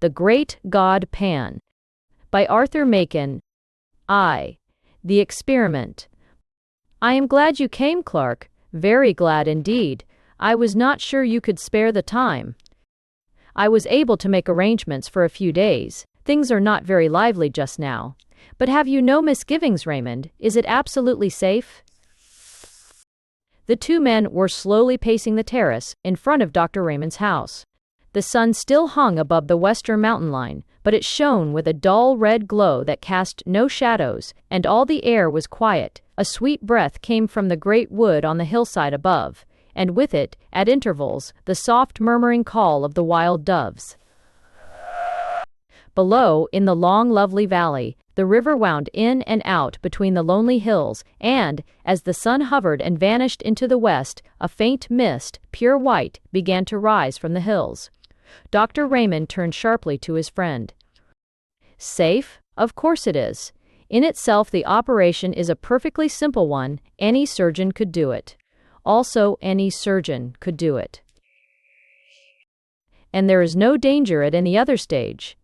The Great God Pan. By Arthur Machen. The Experiment. I am glad you came, Clark. Very glad indeed. I was not sure you could spare the time. I was able to make arrangements for a few days. Things are not very lively just now. But have you no misgivings, Raymond? Is it absolutely safe? The two men were slowly pacing the terrace in front of Dr. Raymond's house. The sun still hung above the western mountain line, but it shone with a dull red glow that cast no shadows, and all the air was quiet. A sweet breath came from the great wood on the hillside above, and with it, at intervals, the soft murmuring call of the wild doves. Below, in the long, lovely valley, the river wound in and out between the lonely hills, and, as the sun hovered and vanished into the west, a faint mist, pure white, began to rise from the hills. Dr. Raymond turned sharply to his friend. Safe? Of course it is. In itself, the operation is a perfectly simple one. Any surgeon could do it. Also, any surgeon could do it. And there is no danger at any other stage.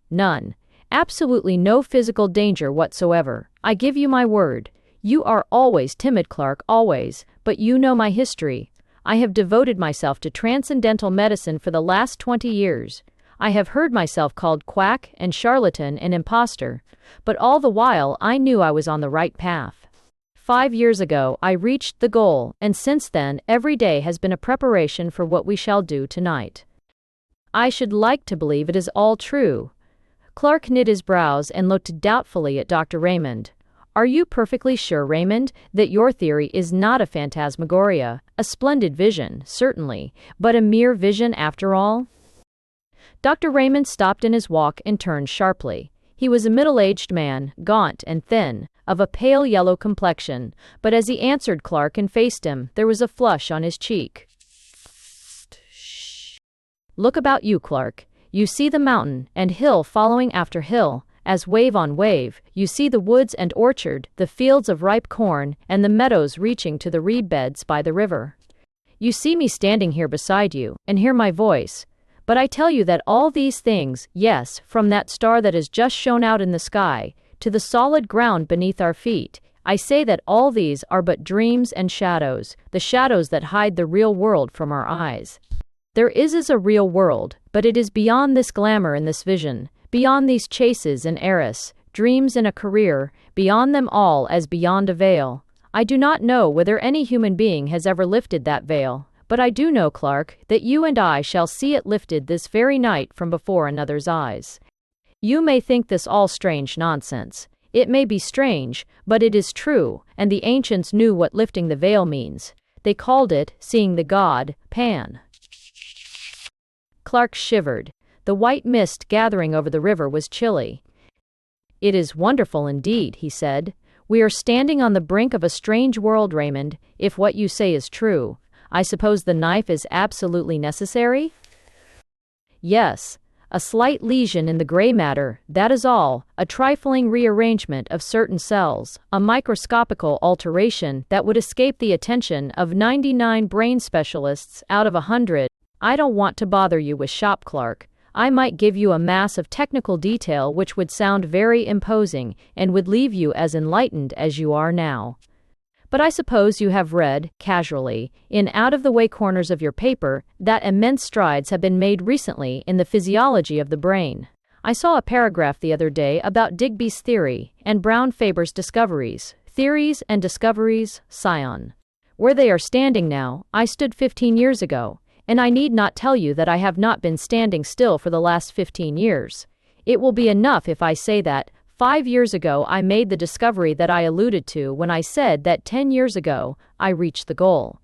None. Absolutely no physical danger whatsoever. I give you my word. You are always timid, Clark, always, but you know my history. I have devoted myself to transcendental medicine for the last 20 years. I have heard myself called quack and charlatan and impostor, but all the while I knew I was on the right path. 5 years ago I reached the goal, and since then every day has been a preparation for what we shall do tonight. I should like to believe it is all true. Clark knit his brows and looked doubtfully at Dr. Raymond. Are you perfectly sure, Raymond, that your theory is not a phantasmagoria, a splendid vision, certainly, but a mere vision after all? Dr. Raymond stopped in his walk and turned sharply. He was a middle-aged man, gaunt and thin, of a pale yellow complexion, but as he answered Clark and faced him, there was a flush on his cheek. Look about you, Clark. You see the mountain and hill following after hill, as wave on wave. You see the woods and orchard, the fields of ripe corn, and the meadows reaching to the reed beds by the river. You see me standing here beside you, and hear my voice. But I tell you that all these things, yes, from that star that has just shone out in the sky, to the solid ground beneath our feet, I say that all these are but dreams and shadows, the shadows that hide the real world from our eyes. There is a real world, but it is beyond this glamour and this vision, beyond these chases and heiress, dreams and a career, beyond them all as beyond a veil. I do not know whether any human being has ever lifted that veil, but I do know, Clark, that you and I shall see it lifted this very night from before another's eyes. You may think this all strange nonsense. It may be strange, but it is true, and the ancients knew what lifting the veil means. They called it seeing the god, Pan. Clark shivered. The white mist gathering over the river was chilly. It is wonderful indeed, he said. We are standing on the brink of a strange world, Raymond, if what you say is true. I suppose the knife is absolutely necessary? Yes. A slight lesion in the gray matter, that is all, a trifling rearrangement of certain cells, a microscopical alteration that would escape the attention of 99 brain specialists out of 100. I don't want to bother you with shop, Clark. I might give you a mass of technical detail which would sound very imposing and would leave you as enlightened as you are now. But I suppose you have read, casually, in out-of-the-way corners of your paper, that immense strides have been made recently in the physiology of the brain. I saw a paragraph the other day about Digby's theory and Brown-Faber's discoveries. Theories and discoveries, scion. Where they are standing now, I stood 15 years ago, and I need not tell you that I have not been standing still for the last 15 years. It will be enough if I say that, 5 years ago I made the discovery that I alluded to when I said that 10 years ago I reached the goal.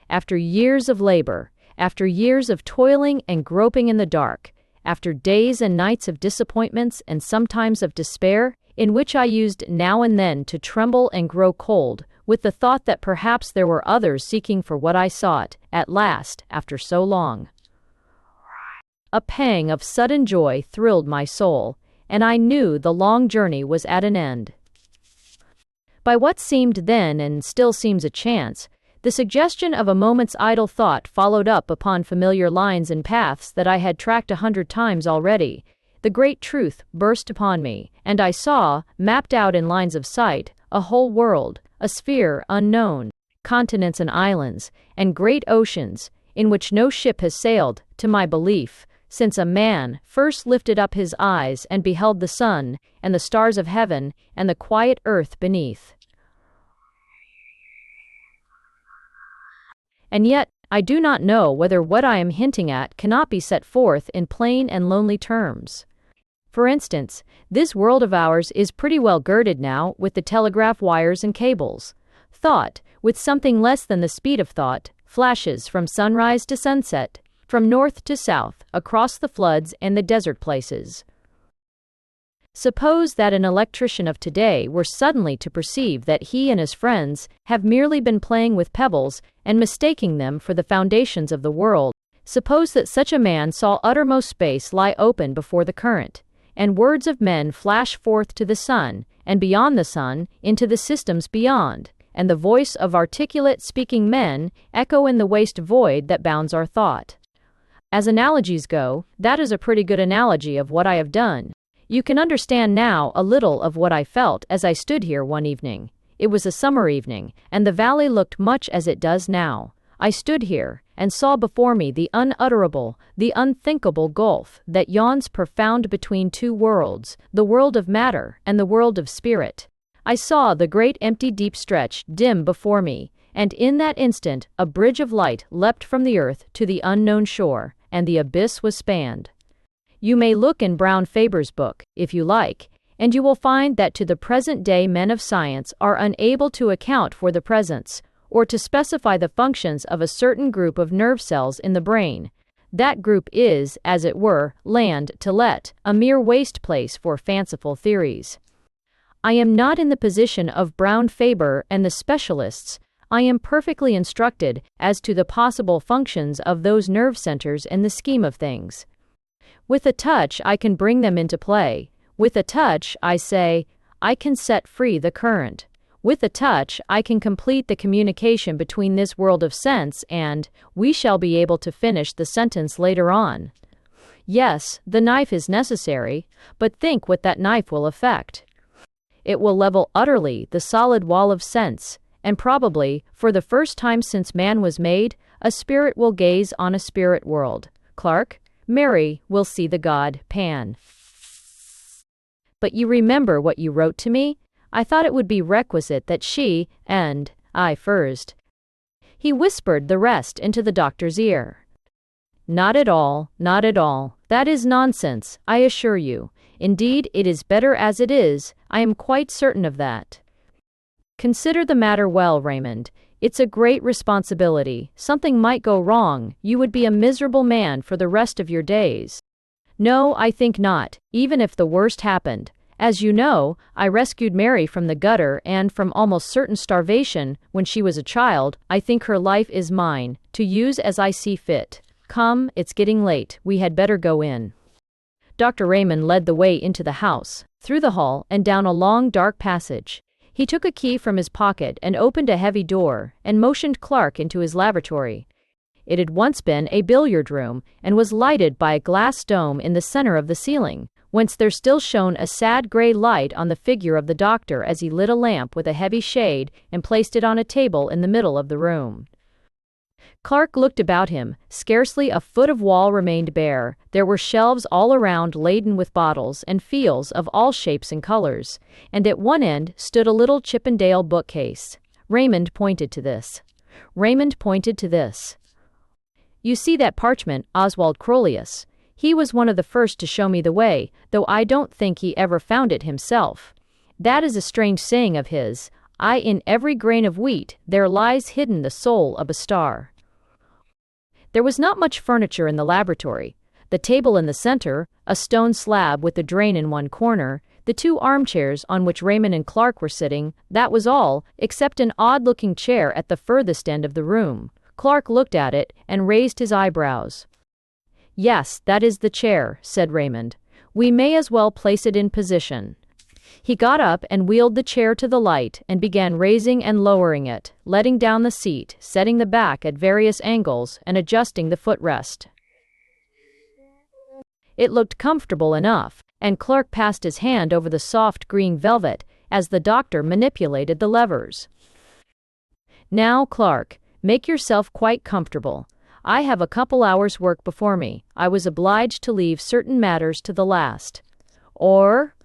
After years of labor, after years of toiling and groping in the dark, after days and nights of disappointments and sometimes of despair, in which I used now and then to tremble and grow cold, with the thought that perhaps there were others seeking for what I sought, at last, after so long. A pang of sudden joy thrilled my soul, and I knew the long journey was at an end. By what seemed then and still seems a chance, The suggestion of a moment's idle thought followed up upon familiar lines and paths that I had tracked 100 times already. The great truth burst upon me, and I saw, mapped out in lines of sight, a whole world, a sphere unknown, continents and islands, and great oceans, in which no ship has sailed, to my belief, since a man first lifted up his eyes and beheld the sun, and the stars of heaven, and the quiet earth beneath. And yet, I do not know whether what I am hinting at cannot be set forth in plain and lonely terms. For instance, this world of ours is pretty well girded now with the telegraph wires and cables. Thought, with something less than the speed of thought, flashes from sunrise to sunset, from north to south, across the floods and the desert places. Suppose that an electrician of today were suddenly to perceive that he and his friends have merely been playing with pebbles and mistaking them for the foundations of the world. Suppose that such a man saw uttermost space lie open before the current, and words of men flash forth to the sun, and beyond the sun, into the systems beyond, and the voice of articulate speaking men echo in the waste void that bounds our thought. As analogies go, that is a pretty good analogy of what I have done. You can understand now a little of what I felt as I stood here one evening. It was a summer evening, and the valley looked much as it does now. I stood here, and saw before me the unutterable, the unthinkable gulf that yawns profound between two worlds, the world of matter and the world of spirit. I saw the great empty deep stretch dim before me, and in that instant a bridge of light leapt from the earth to the unknown shore, and the abyss was spanned. You may look in Brown Faber's book, if you like, and you will find that to the present day men of science are unable to account for the presence, or to specify the functions of a certain group of nerve cells in the brain. That group is, as it were, land to let, a mere waste place for fanciful theories. I am not in the position of Brown Faber and the specialists. I am perfectly instructed as to the possible functions of those nerve centers in the scheme of things. With a touch I can bring them into play. With a touch, I say, I can set free the current. With a touch, I can complete the communication between this world of sense and, we shall be able to finish the sentence later on. Yes, the knife is necessary, but think what that knife will effect. It will level utterly the solid wall of sense, and probably, for the first time since man was made, a spirit will gaze on a spirit world. Clark, Mary will see the god Pan. But you remember what you wrote to me? I thought it would be requisite that she, and I first. He whispered the rest into the doctor's ear. Not at all, not at all. That is nonsense, I assure you. Indeed, it is better as it is, I am quite certain of that. Consider the matter well, Raymond. It's a great responsibility. Something might go wrong. You would be a miserable man for the rest of your days. No, I think not, even if the worst happened. As you know, I rescued Mary from the gutter and from almost certain starvation when she was a child. I think her life is mine, to use as I see fit. Come, it's getting late. We had better go in. Dr. Raymond led the way into the house, through the hall and down a long dark passage. He took a key from his pocket and opened a heavy door, and motioned Clark into his laboratory. It had once been a billiard room, and was lighted by a glass dome in the center of the ceiling, whence there still shone a sad gray light on the figure of the doctor as he lit a lamp with a heavy shade and placed it on a table in the middle of the room. Clark looked about him. Scarcely a foot of wall remained bare. There were shelves all around laden with bottles and phials of all shapes and colors, and at one end stood a little Chippendale bookcase. Raymond pointed to this. You see that parchment, Oswald Crolius? He was one of the first to show me the way, though I don't think he ever found it himself. That is a strange saying of his. In every grain of wheat there lies hidden the soul of a star. There was not much furniture in the laboratory. The table in the center, a stone slab with a drain in one corner, the two armchairs on which Raymond and Clark were sitting, that was all, except an odd-looking chair at the furthest end of the room. Clark looked at it and raised his eyebrows. Yes, that is the chair, said Raymond. We may as well place it in position. He got up and wheeled the chair to the light and began raising and lowering it, letting down the seat, setting the back at various angles, and adjusting the footrest. It looked comfortable enough, and Clark passed his hand over the soft green velvet as the doctor manipulated the levers. "Now, Clark, make yourself quite comfortable. I have a couple hours' work before me. I was obliged to leave certain matters to the last." Or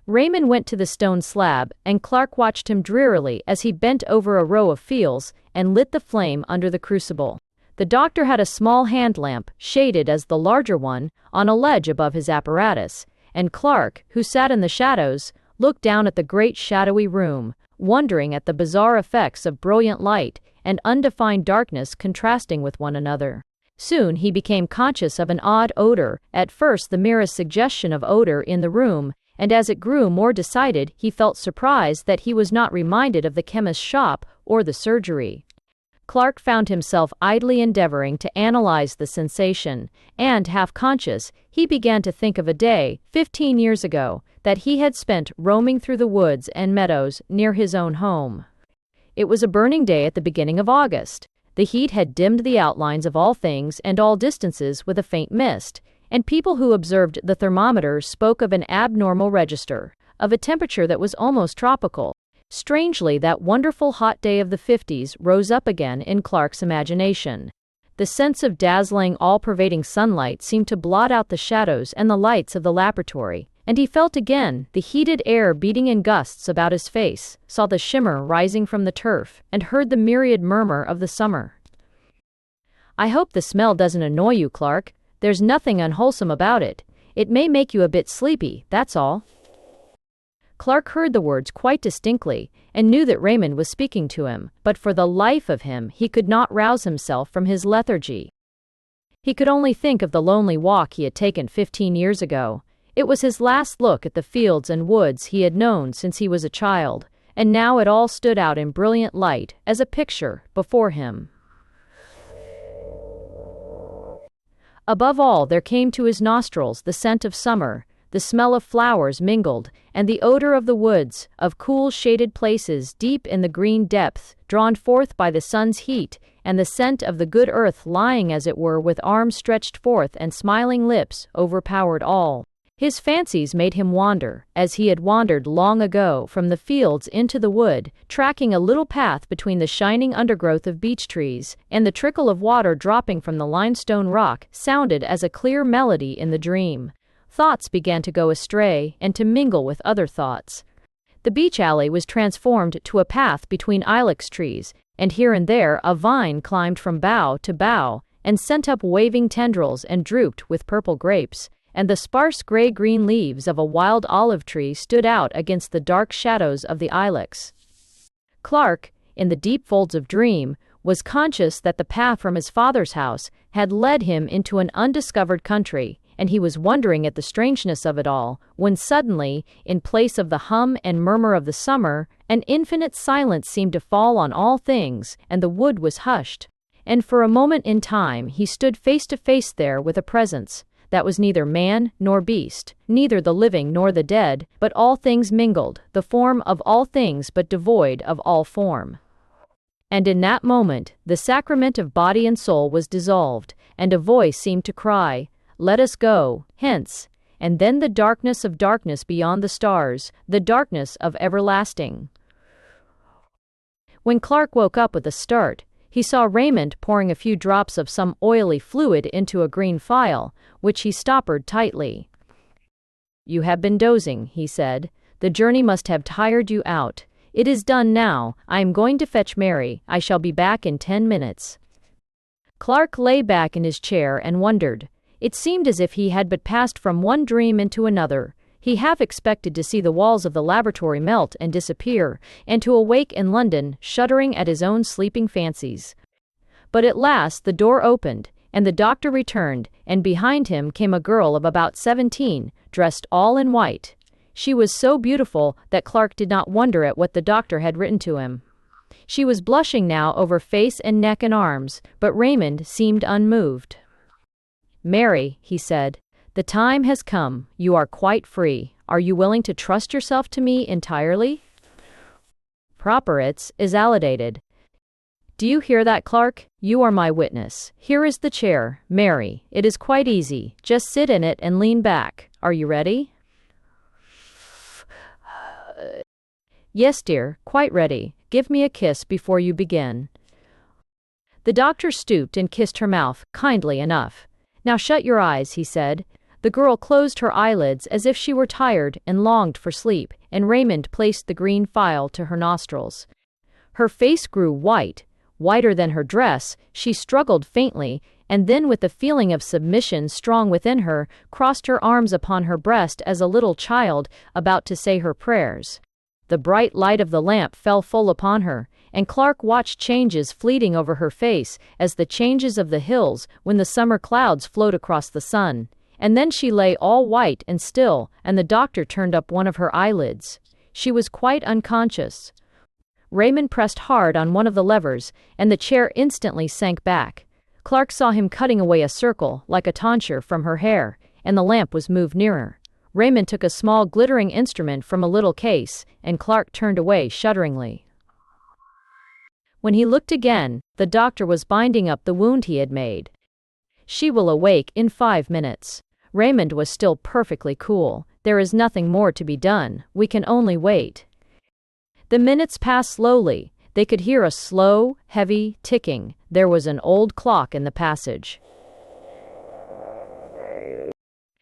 Raymond went to the stone slab, and Clark watched him drearily as he bent over a row of fiels and lit the flame under the crucible. The doctor had a small hand lamp, shaded as the larger one, on a ledge above his apparatus, and Clark, who sat in the shadows, looked down at the great shadowy room, wondering at the bizarre effects of brilliant light and undefined darkness contrasting with one another. Soon he became conscious of an odd odor, at first the merest suggestion of odor in the room, and as it grew more decided he felt surprised that he was not reminded of the chemist's shop or the surgery. Clark found himself idly endeavoring to analyze the sensation, and, half-conscious, he began to think of a day, 15 years ago, that he had spent roaming through the woods and meadows near his own home. It was a burning day at the beginning of August. The heat had dimmed the outlines of all things and all distances with a faint mist, and people who observed the thermometer spoke of an abnormal register, of a temperature that was almost tropical. Strangely, that wonderful hot day of the 50s rose up again in Clark's imagination. The sense of dazzling, all-pervading sunlight seemed to blot out the shadows and the lights of the laboratory, and he felt again the heated air beating in gusts about his face, saw the shimmer rising from the turf, and heard the myriad murmur of the summer. "I hope the smell doesn't annoy you, Clark. There's nothing unwholesome about it. It may make you a bit sleepy, that's all." Clark heard the words quite distinctly, and knew that Raymond was speaking to him, but for the life of him he could not rouse himself from his lethargy. He could only think of the lonely walk he had taken 15 years ago. It was his last look at the fields and woods he had known since he was a child, and now it all stood out in brilliant light as a picture before him. Above all, there came to his nostrils the scent of summer, the smell of flowers mingled, and the odor of the woods, of cool shaded places deep in the green depths, drawn forth by the sun's heat, and the scent of the good earth lying as it were with arms stretched forth and smiling lips, overpowered all. His fancies made him wander, as he had wandered long ago, from the fields into the wood, tracking a little path between the shining undergrowth of beech trees, and the trickle of water dropping from the limestone rock sounded as a clear melody in the dream. Thoughts began to go astray and to mingle with other thoughts. The beech alley was transformed to a path between ilex trees, and here and there a vine climbed from bough to bough, and sent up waving tendrils and drooped with purple grapes, and the sparse gray-green leaves of a wild olive tree stood out against the dark shadows of the ilex. Clark, in the deep folds of dream, was conscious that the path from his father's house had led him into an undiscovered country, and he was wondering at the strangeness of it all, when suddenly, in place of the hum and murmur of the summer, an infinite silence seemed to fall on all things, and the wood was hushed. And for a moment in time he stood face to face there with a presence that was neither man nor beast, neither the living nor the dead, but all things mingled, the form of all things but devoid of all form. And in that moment, the sacrament of body and soul was dissolved, and a voice seemed to cry, "Let us go, hence," and then the darkness of darkness beyond the stars, the darkness of everlasting. When Clark woke up with a start, he saw Raymond pouring a few drops of some oily fluid into a green phial, which he stoppered tightly. "You have been dozing," he said. "The journey must have tired you out. It is done now. I am going to fetch Mary. I shall be back in 10 minutes." Clark lay back in his chair and wondered. It seemed as if he had but passed from one dream into another. He half expected to see the walls of the laboratory melt and disappear, and to awake in London, shuddering at his own sleeping fancies. But at last the door opened, and the doctor returned, and behind him came a girl of about 17, dressed all in white. She was so beautiful that Clark did not wonder at what the doctor had written to him. She was blushing now over face and neck and arms, but Raymond seemed unmoved. "Mary," he said, The time has come. You are quite free. Are you willing to trust yourself to me entirely? Properitz is allodated. Do you hear that, Clark? You are my witness. Here is the chair. Mary, it is quite easy. Just sit in it and lean back. Are you ready? Yes, dear, quite ready. Give me a kiss before you begin. The doctor stooped and kissed her mouth, kindly enough. Now shut your eyes, he said. The girl closed her eyelids as if she were tired and longed for sleep, and Raymond placed the green phial to her nostrils. Her face grew white, whiter than her dress. She struggled faintly, and then with a feeling of submission strong within her, crossed her arms upon her breast as a little child about to say her prayers. The bright light of the lamp fell full upon her, and Clark watched changes fleeting over her face as the changes of the hills when the summer clouds float across the sun. And then she lay all white and still, and the doctor turned up one of her eyelids. She was quite unconscious. Raymond pressed hard on one of the levers, and the chair instantly sank back. Clark saw him cutting away a circle, like a tonsure, from her hair, and the lamp was moved nearer. Raymond took a small glittering instrument from a little case, and Clark turned away shudderingly. When he looked again, the doctor was binding up the wound he had made. She will awake in 5 minutes. Raymond was still perfectly cool. There is nothing more to be done. We can only wait. The minutes passed slowly. They could hear a slow, heavy ticking. There was an old clock in the passage.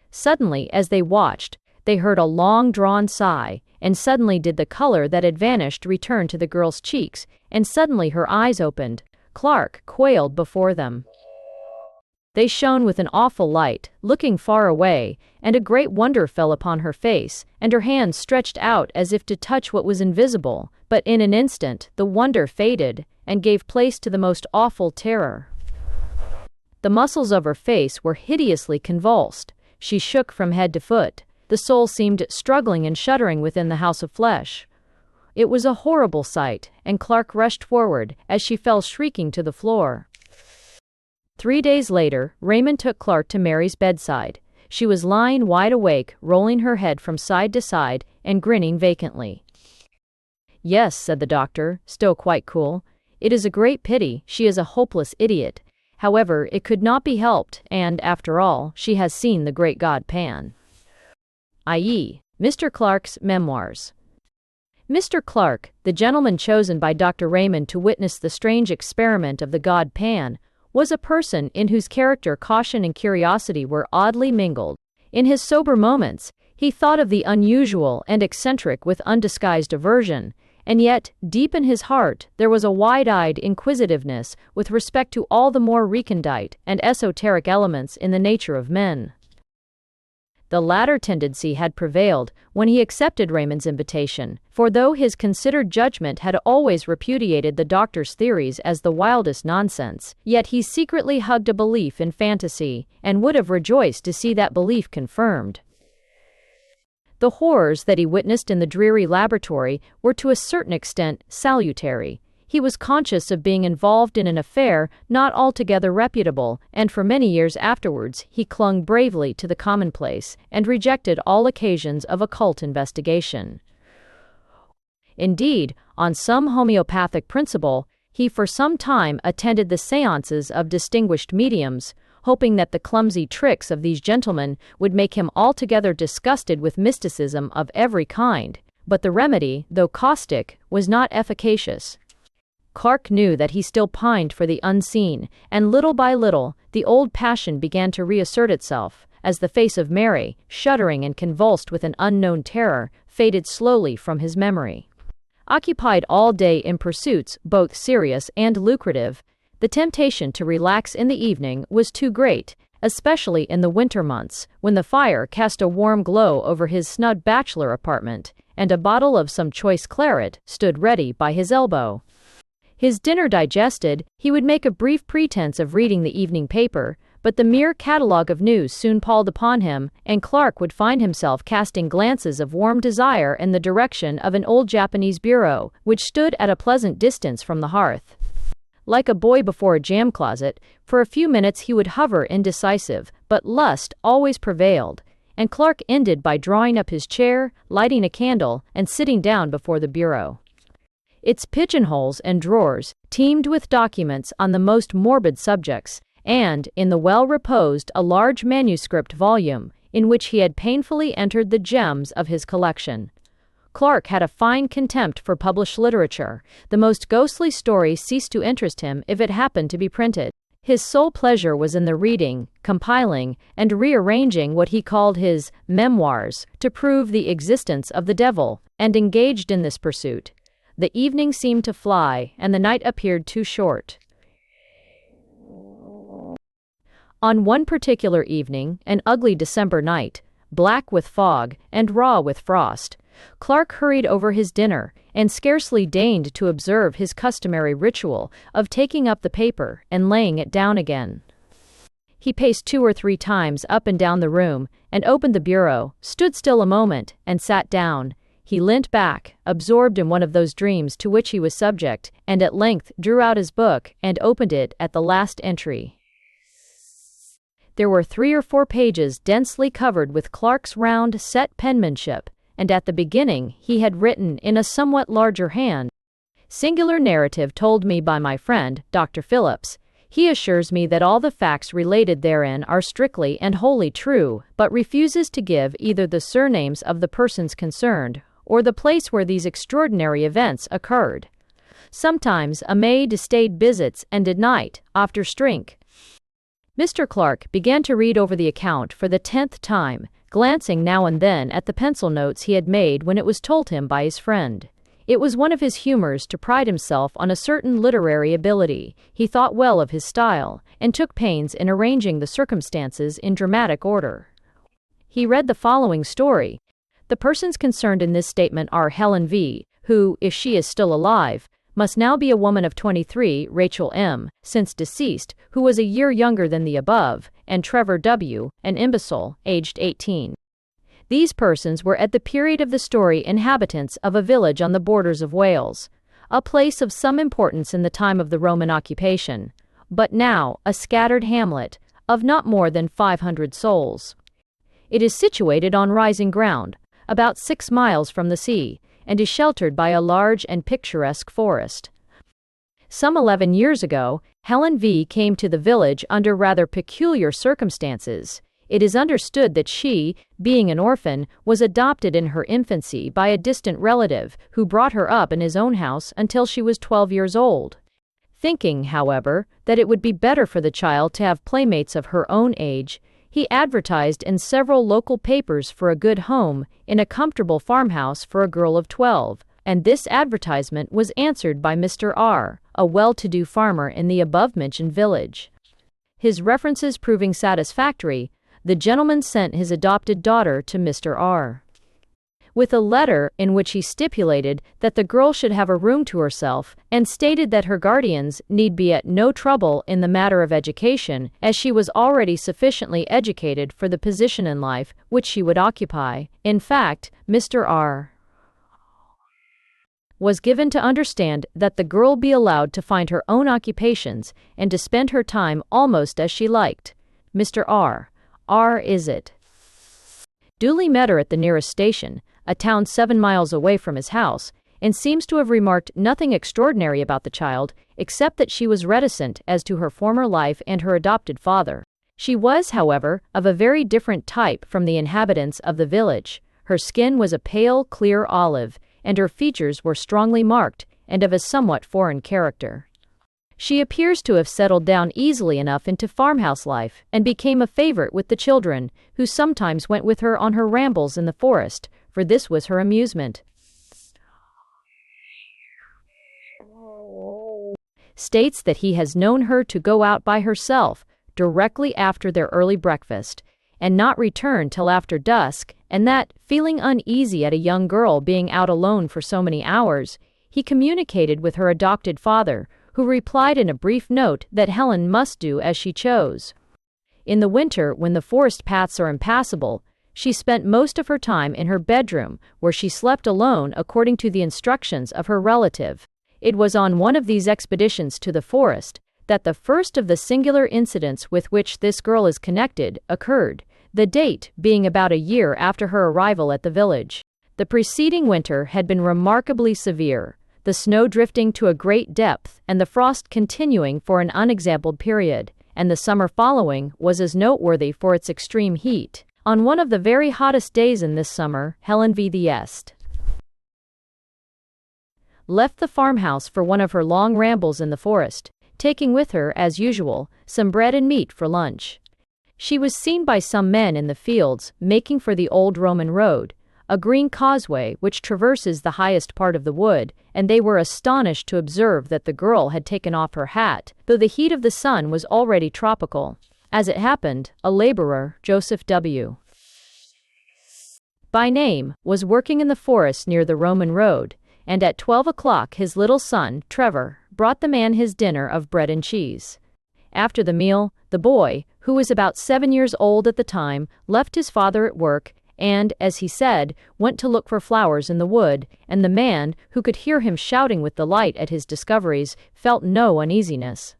Suddenly, as they watched, they heard a long-drawn sigh, and suddenly did the color that had vanished return to the girl's cheeks, and suddenly her eyes opened. Clark quailed before them. They shone with an awful light, looking far away, and a great wonder fell upon her face, and her hands stretched out as if to touch what was invisible, but in an instant the wonder faded, and gave place to the most awful terror. The muscles of her face were hideously convulsed. She shook from head to foot. The soul seemed struggling and shuddering within the house of flesh. It was a horrible sight, and Clark rushed forward, as she fell shrieking to the floor. 3 days later, Raymond took Clark to Mary's bedside. She was lying wide awake, rolling her head from side to side, and grinning vacantly. Yes, said the doctor, still quite cool. It is a great pity. She is a hopeless idiot. However, it could not be helped, and, after all, she has seen the great god Pan. I.e., Mr. Clark's memoirs. Mr. Clark, the gentleman chosen by Dr. Raymond to witness the strange experiment of the god Pan, was a person in whose character caution and curiosity were oddly mingled. In his sober moments, he thought of the unusual and eccentric with undisguised aversion, and yet, deep in his heart, there was a wide-eyed inquisitiveness with respect to all the more recondite and esoteric elements in the nature of men. The latter tendency had prevailed when he accepted Raymond's invitation, for though his considered judgment had always repudiated the doctor's theories as the wildest nonsense, yet he secretly hugged a belief in fantasy, and would have rejoiced to see that belief confirmed. The horrors that he witnessed in the dreary laboratory were to a certain extent salutary. He was conscious of being involved in an affair not altogether reputable, and for many years afterwards he clung bravely to the commonplace, and rejected all occasions of occult investigation. Indeed, on some homeopathic principle, he for some time attended the séances of distinguished mediums, hoping that the clumsy tricks of these gentlemen would make him altogether disgusted with mysticism of every kind, but the remedy, though caustic, was not efficacious. Clark knew that he still pined for the unseen, and little by little, the old passion began to reassert itself, as the face of Mary, shuddering and convulsed with an unknown terror, faded slowly from his memory. Occupied all day in pursuits both serious and lucrative, the temptation to relax in the evening was too great, especially in the winter months, when the fire cast a warm glow over his snug bachelor apartment, and a bottle of some choice claret stood ready by his elbow. His dinner digested, he would make a brief pretense of reading the evening paper, but the mere catalogue of news soon palled upon him, and Clark would find himself casting glances of warm desire in the direction of an old Japanese bureau, which stood at a pleasant distance from the hearth. Like a boy before a jam closet, for a few minutes he would hover indecisive, but lust always prevailed, and Clark ended by drawing up his chair, lighting a candle, and sitting down before the bureau. Its pigeonholes and drawers teemed with documents on the most morbid subjects, and, in the well-reposed, a large manuscript volume, in which he had painfully entered the gems of his collection. Clark had a fine contempt for published literature. The most ghostly story ceased to interest him if it happened to be printed. His sole pleasure was in the reading, compiling, and rearranging what he called his memoirs to prove the existence of the devil, and engaged in this pursuit. The evening seemed to fly, and the night appeared too short. On one particular evening, an ugly December night, black with fog and raw with frost, Clark hurried over his dinner and scarcely deigned to observe his customary ritual of taking up the paper and laying it down again. He paced 2 or 3 times up and down the room, and opened the bureau, stood still a moment, and sat down. He leant back, absorbed in one of those dreams to which he was subject, and at length drew out his book and opened it at the last entry. There were 3 or 4 pages densely covered with Clark's round, set penmanship, and at the beginning he had written in a somewhat larger hand, "Singular narrative told me by my friend, Dr. Phillips. He assures me that all the facts related therein are strictly and wholly true, but refuses to give either the surnames of the persons concerned, or the place where these extraordinary events occurred. Sometimes a maid stayed visits and did night, after strink." Mr. Clark began to read over the account for the 10th time, glancing now and then at the pencil notes he had made when it was told him by his friend. It was one of his humors to pride himself on a certain literary ability. He thought well of his style, and took pains in arranging the circumstances in dramatic order. He read the following story. The persons concerned in this statement are Helen V., who, if she is still alive, must now be a woman of 23, Rachel M., since deceased, who was a year younger than the above, and Trevor W., an imbecile, aged 18. These persons were at the period of the story inhabitants of a village on the borders of Wales, a place of some importance in the time of the Roman occupation, but now a scattered hamlet of not more than 500 souls. It is situated on rising ground, about 6 miles from the sea, and is sheltered by a large and picturesque forest. Some 11 years ago, Helen V. came to the village under rather peculiar circumstances. It is understood that she, being an orphan, was adopted in her infancy by a distant relative who brought her up in his own house until she was 12 years old. Thinking, however, that it would be better for the child to have playmates of her own age, he advertised in several local papers for a good home in a comfortable farmhouse for a girl of 12, and this advertisement was answered by Mr. R., a well-to-do farmer in the above-mentioned village. His references proving satisfactory, the gentleman sent his adopted daughter to Mr. R. with a letter in which he stipulated that the girl should have a room to herself, and stated that her guardians need be at no trouble in the matter of education, as she was already sufficiently educated for the position in life which she would occupy. In fact, Mr. R. was given to understand that the girl be allowed to find her own occupations and to spend her time almost as she liked. Mr. R. is it? Duly met her at the nearest station, a town 7 miles away from his house, and seems to have remarked nothing extraordinary about the child, except that she was reticent as to her former life and her adopted father. She was, however, of a very different type from the inhabitants of the village. Her skin was a pale, clear olive, and her features were strongly marked and of a somewhat foreign character. She appears to have settled down easily enough into farmhouse life, and became a favorite with the children, who sometimes went with her on her rambles in the forest, for this was her amusement. States that he has known her to go out by herself directly after their early breakfast, and not return till after dusk, and that, feeling uneasy at a young girl being out alone for so many hours, he communicated with her adopted father, who replied in a brief note that Helen must do as she chose. In the winter, when the forest paths are impassable, she spent most of her time in her bedroom, where she slept alone according to the instructions of her relative. It was on one of these expeditions to the forest that the first of the singular incidents with which this girl is connected occurred, the date being about a year after her arrival at the village. The preceding winter had been remarkably severe, the snow drifting to a great depth and the frost continuing for an unexampled period, and the summer following was as noteworthy for its extreme heat. On one of the very hottest days in this summer, Helen V. the Est left the farmhouse for one of her long rambles in the forest, taking with her, as usual, some bread and meat for lunch. She was seen by some men in the fields, making for the old Roman road, a green causeway which traverses the highest part of the wood, and they were astonished to observe that the girl had taken off her hat, though the heat of the sun was already tropical. As it happened, a laborer, Joseph W. by name, was working in the forest near the Roman road, and at 12 o'clock his little son, Trevor, brought the man his dinner of bread and cheese. After the meal, the boy, who was about 7 years old at the time, left his father at work and, as he said, went to look for flowers in the wood, and the man, who could hear him shouting with delight at his discoveries, felt no uneasiness.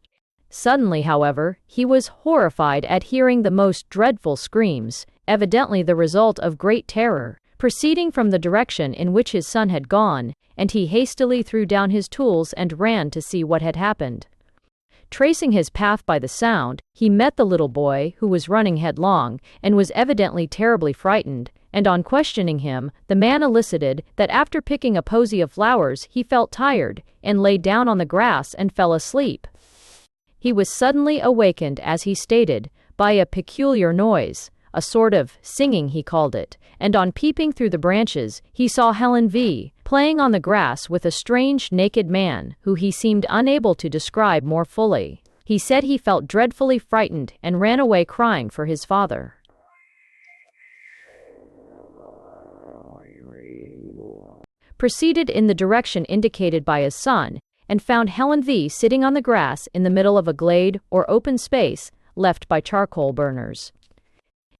Suddenly, however, he was horrified at hearing the most dreadful screams, evidently the result of great terror, proceeding from the direction in which his son had gone, and he hastily threw down his tools and ran to see what had happened. Tracing his path by the sound, he met the little boy, who was running headlong, and was evidently terribly frightened, and on questioning him, the man elicited that after picking a posy of flowers he felt tired, and lay down on the grass and fell asleep. He was suddenly awakened, as he stated, by a peculiar noise, a sort of singing he called it, and on peeping through the branches, he saw Helen V. playing on the grass with a strange naked man, who he seemed unable to describe more fully. He said he felt dreadfully frightened and ran away crying for his father. Proceeded in the direction indicated by his son, and found Helen V. sitting on the grass in the middle of a glade or open space left by charcoal burners.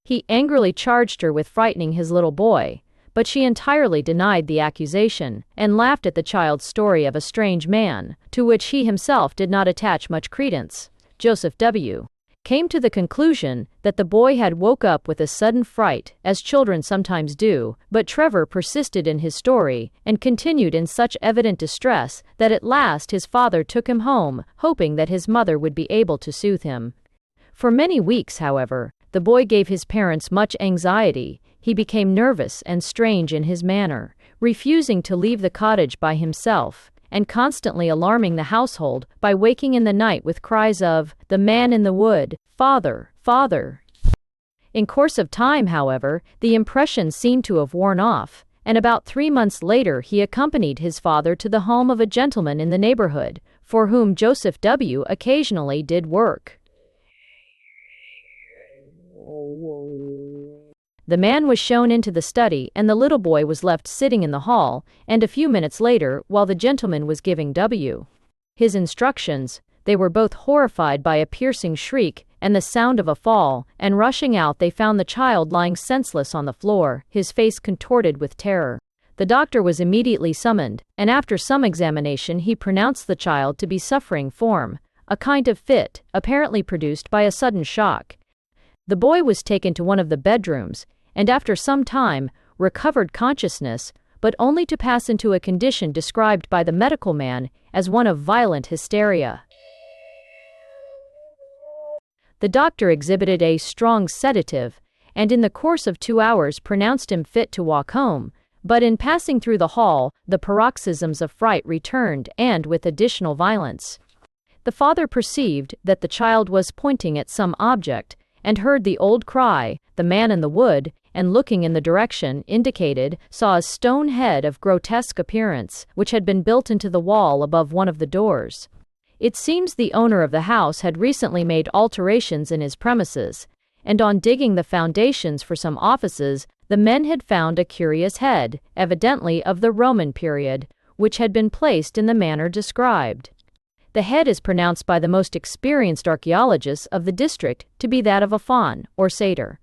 He angrily charged her with frightening his little boy, but she entirely denied the accusation, and laughed at the child's story of a strange man, to which he himself did not attach much credence. Joseph W. came to the conclusion that the boy had woke up with a sudden fright, as children sometimes do, but Trevor persisted in his story, and continued in such evident distress that at last his father took him home, hoping that his mother would be able to soothe him. For many weeks, however, the boy gave his parents much anxiety. He became nervous and strange in his manner, refusing to leave the cottage by himself, and constantly alarming the household by waking in the night with cries of, "The man in the wood! Father! Father!" In course of time, however, the impression seemed to have worn off, and about 3 months later he accompanied his father to the home of a gentleman in the neighborhood, for whom Joseph W. occasionally did work. The man was shown into the study, and the little boy was left sitting in the hall, and a few minutes later, while the gentleman was giving W. his instructions, they were both horrified by a piercing shriek and the sound of a fall, and rushing out they found the child lying senseless on the floor, his face contorted with terror. The doctor was immediately summoned, and after some examination he pronounced the child to be suffering from a kind of fit, apparently produced by a sudden shock. The boy was taken to one of the bedrooms, and after some time, recovered consciousness, but only to pass into a condition described by the medical man as one of violent hysteria. The doctor exhibited a strong sedative, and in the course of 2 hours pronounced him fit to walk home, but in passing through the hall, the paroxysms of fright returned, and with additional violence. The father perceived that the child was pointing at some object, and heard the old cry, "The man in the wood," and looking in the direction indicated, saw a stone head of grotesque appearance, which had been built into the wall above one of the doors. It seems the owner of the house had recently made alterations in his premises, and on digging the foundations for some offices, the men had found a curious head, evidently of the Roman period, which had been placed in the manner described. The head is pronounced by the most experienced archaeologists of the district to be that of a faun, or satyr.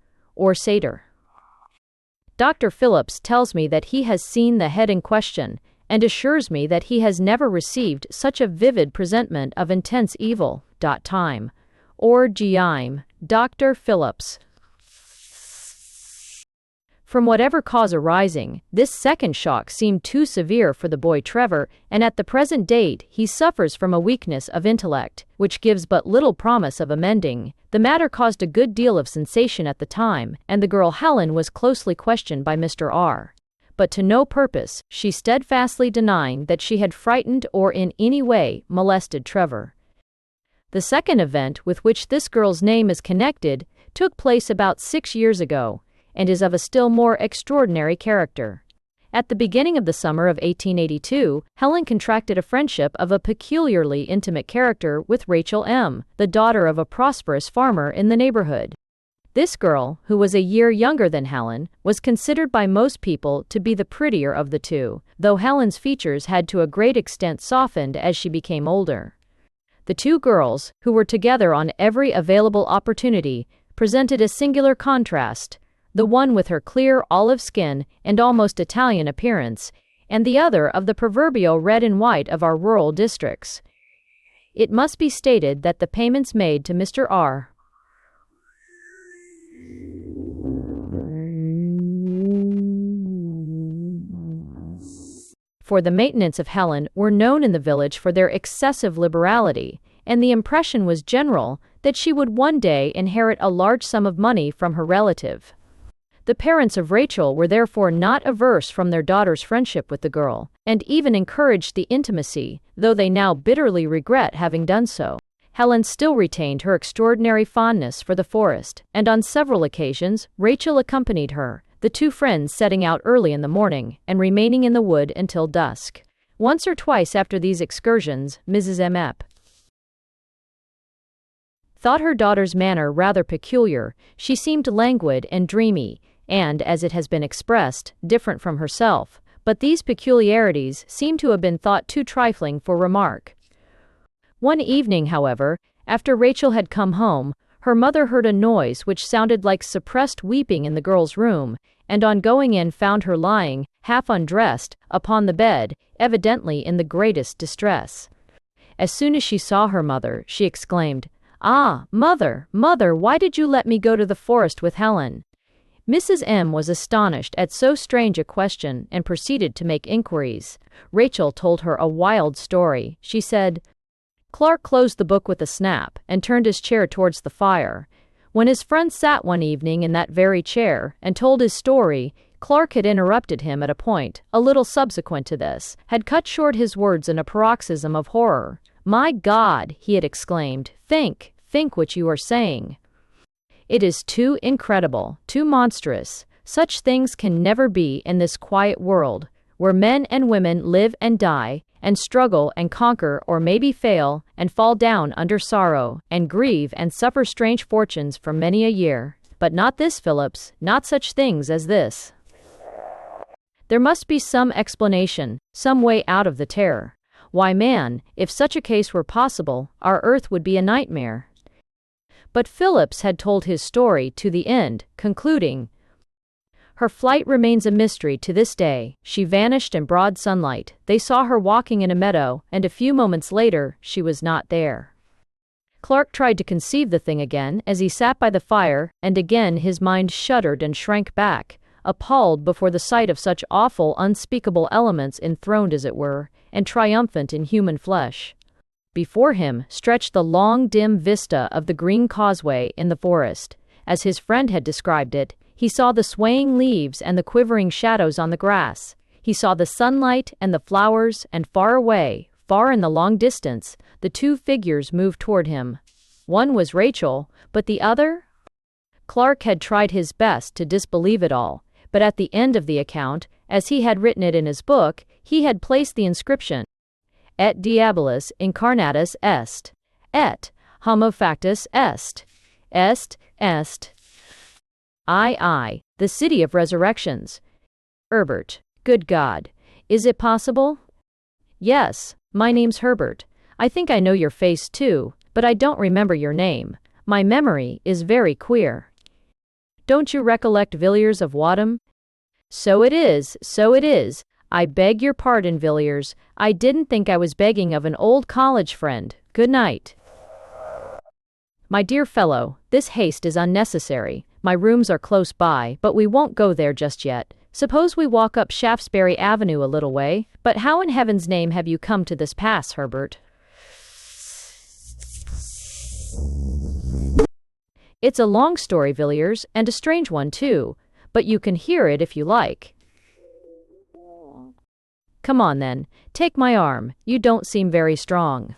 Dr. Phillips tells me that he has seen the head in question, and assures me that he has never received such a vivid presentment of intense evil. Time. Or Gime. Dr. Phillips. From whatever cause arising, this second shock seemed too severe for the boy Trevor, and at the present date he suffers from a weakness of intellect, which gives but little promise of amending. The matter caused a good deal of sensation at the time, and the girl Helen was closely questioned by Mr. R. But to no purpose, she steadfastly denying that she had frightened or in any way molested Trevor. The second event with which this girl's name is connected took place about 6 years ago, and is of a still more extraordinary character. At the beginning of the summer of 1882, Helen contracted a friendship of a peculiarly intimate character with Rachel M., the daughter of a prosperous farmer in the neighborhood. This girl, who was a year younger than Helen, was considered by most people to be the prettier of the two, though Helen's features had to a great extent softened as she became older. The two girls, who were together on every available opportunity, presented a singular contrast, the one with her clear olive skin and almost Italian appearance, and the other of the proverbial red and white of our rural districts. It must be stated that the payments made to Mr. R. for the maintenance of Helen were known in the village for their excessive liberality, and the impression was general that she would one day inherit a large sum of money from her relative. The parents of Rachel were therefore not averse from their daughter's friendship with the girl, and even encouraged the intimacy, though they now bitterly regret having done so. Helen still retained her extraordinary fondness for the forest, and on several occasions Rachel accompanied her, the two friends setting out early in the morning and remaining in the wood until dusk. Once or twice after these excursions, Mrs. M.F. thought her daughter's manner rather peculiar. She seemed languid and dreamy, and, as it has been expressed, different from herself, but these peculiarities seem to have been thought too trifling for remark. One evening, however, after Rachel had come home, her mother heard a noise which sounded like suppressed weeping in the girl's room, and on going in found her lying, half undressed, upon the bed, evidently in the greatest distress. As soon as she saw her mother, she exclaimed, "Ah, mother, mother, why did you let me go to the forest with Helen?" Mrs. M. was astonished at so strange a question and proceeded to make inquiries. Rachel told her a wild story. She said, Clark closed the book with a snap and turned his chair towards the fire. When his friend sat one evening in that very chair and told his story, Clark had interrupted him at a point, a little subsequent to this, had cut short his words in a paroxysm of horror. "My God," he had exclaimed, think what you are saying. It is too incredible, too monstrous. Such things can never be in this quiet world, where men and women live and die, and struggle and conquer or maybe fail, and fall down under sorrow, and grieve and suffer strange fortunes for many a year. But not this, Phillips, not such things as this. There must be some explanation, some way out of the terror. Why, man, if such a case were possible, our earth would be a nightmare. But Phillips had told his story to the end, concluding, "Her flight remains a mystery to this day. She vanished in broad sunlight. They saw her walking in a meadow, and a few moments later, she was not there." Clark tried to conceive the thing again as he sat by the fire, and again his mind shuddered and shrank back, appalled before the sight of such awful, unspeakable elements enthroned as it were, and triumphant in human flesh. Before him stretched the long, dim vista of the green causeway in the forest. As his friend had described it, he saw the swaying leaves and the quivering shadows on the grass. He saw the sunlight and the flowers, and far away, far in the long distance, the two figures moved toward him. One was Rachel, but the other? Clark had tried his best to disbelieve it all, but at the end of the account, as he had written it in his book, he had placed the inscription, Et diabolus incarnatus est, et homo factus est, I, the city of resurrections. Herbert, good God, is it possible? Yes, my name's Herbert. I think I know your face too, but I don't remember your name. My memory is very queer. Don't you recollect Villiers of Wadham? So it is, I beg your pardon, Villiers. I didn't think I was begging of an old college friend. Good night. My dear fellow, this haste is unnecessary. My rooms are close by, but we won't go there just yet. Suppose we walk up Shaftesbury Avenue a little way. But how in heaven's name have you come to this pass, Herbert? It's a long story, Villiers, and a strange one too, but you can hear it if you like. Come on then, take my arm. You don't seem very strong.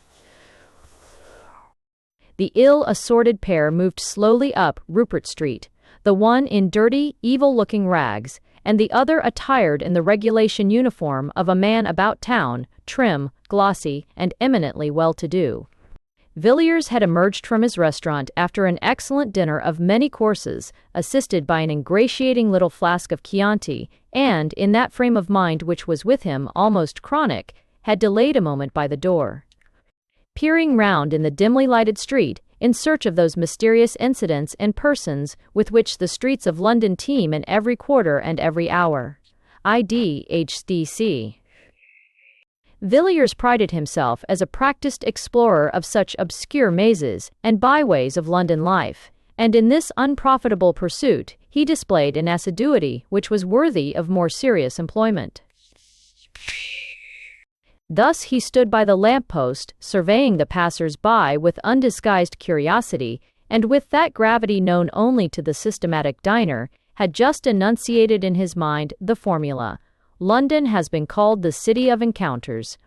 The ill-assorted pair moved slowly up Rupert Street, the one in dirty, evil-looking rags, and the other attired in the regulation uniform of a man about town, trim, glossy, and eminently well-to-do. Villiers had emerged from his restaurant after an excellent dinner of many courses, assisted by an ingratiating little flask of Chianti, and, in that frame of mind which was with him almost chronic, had delayed a moment by the door. Peering round in the dimly lighted street, in search of those mysterious incidents and persons with which the streets of London teem in every quarter and every hour. IDHDC. Villiers prided himself as a practised explorer of such obscure mazes and byways of London life, and in this unprofitable pursuit he displayed an assiduity which was worthy of more serious employment. Thus he stood by the lamp-post, surveying the passers-by with undisguised curiosity, and with that gravity known only to the systematic diner, had just enunciated in his mind the formula, "London has been called the city of encounters."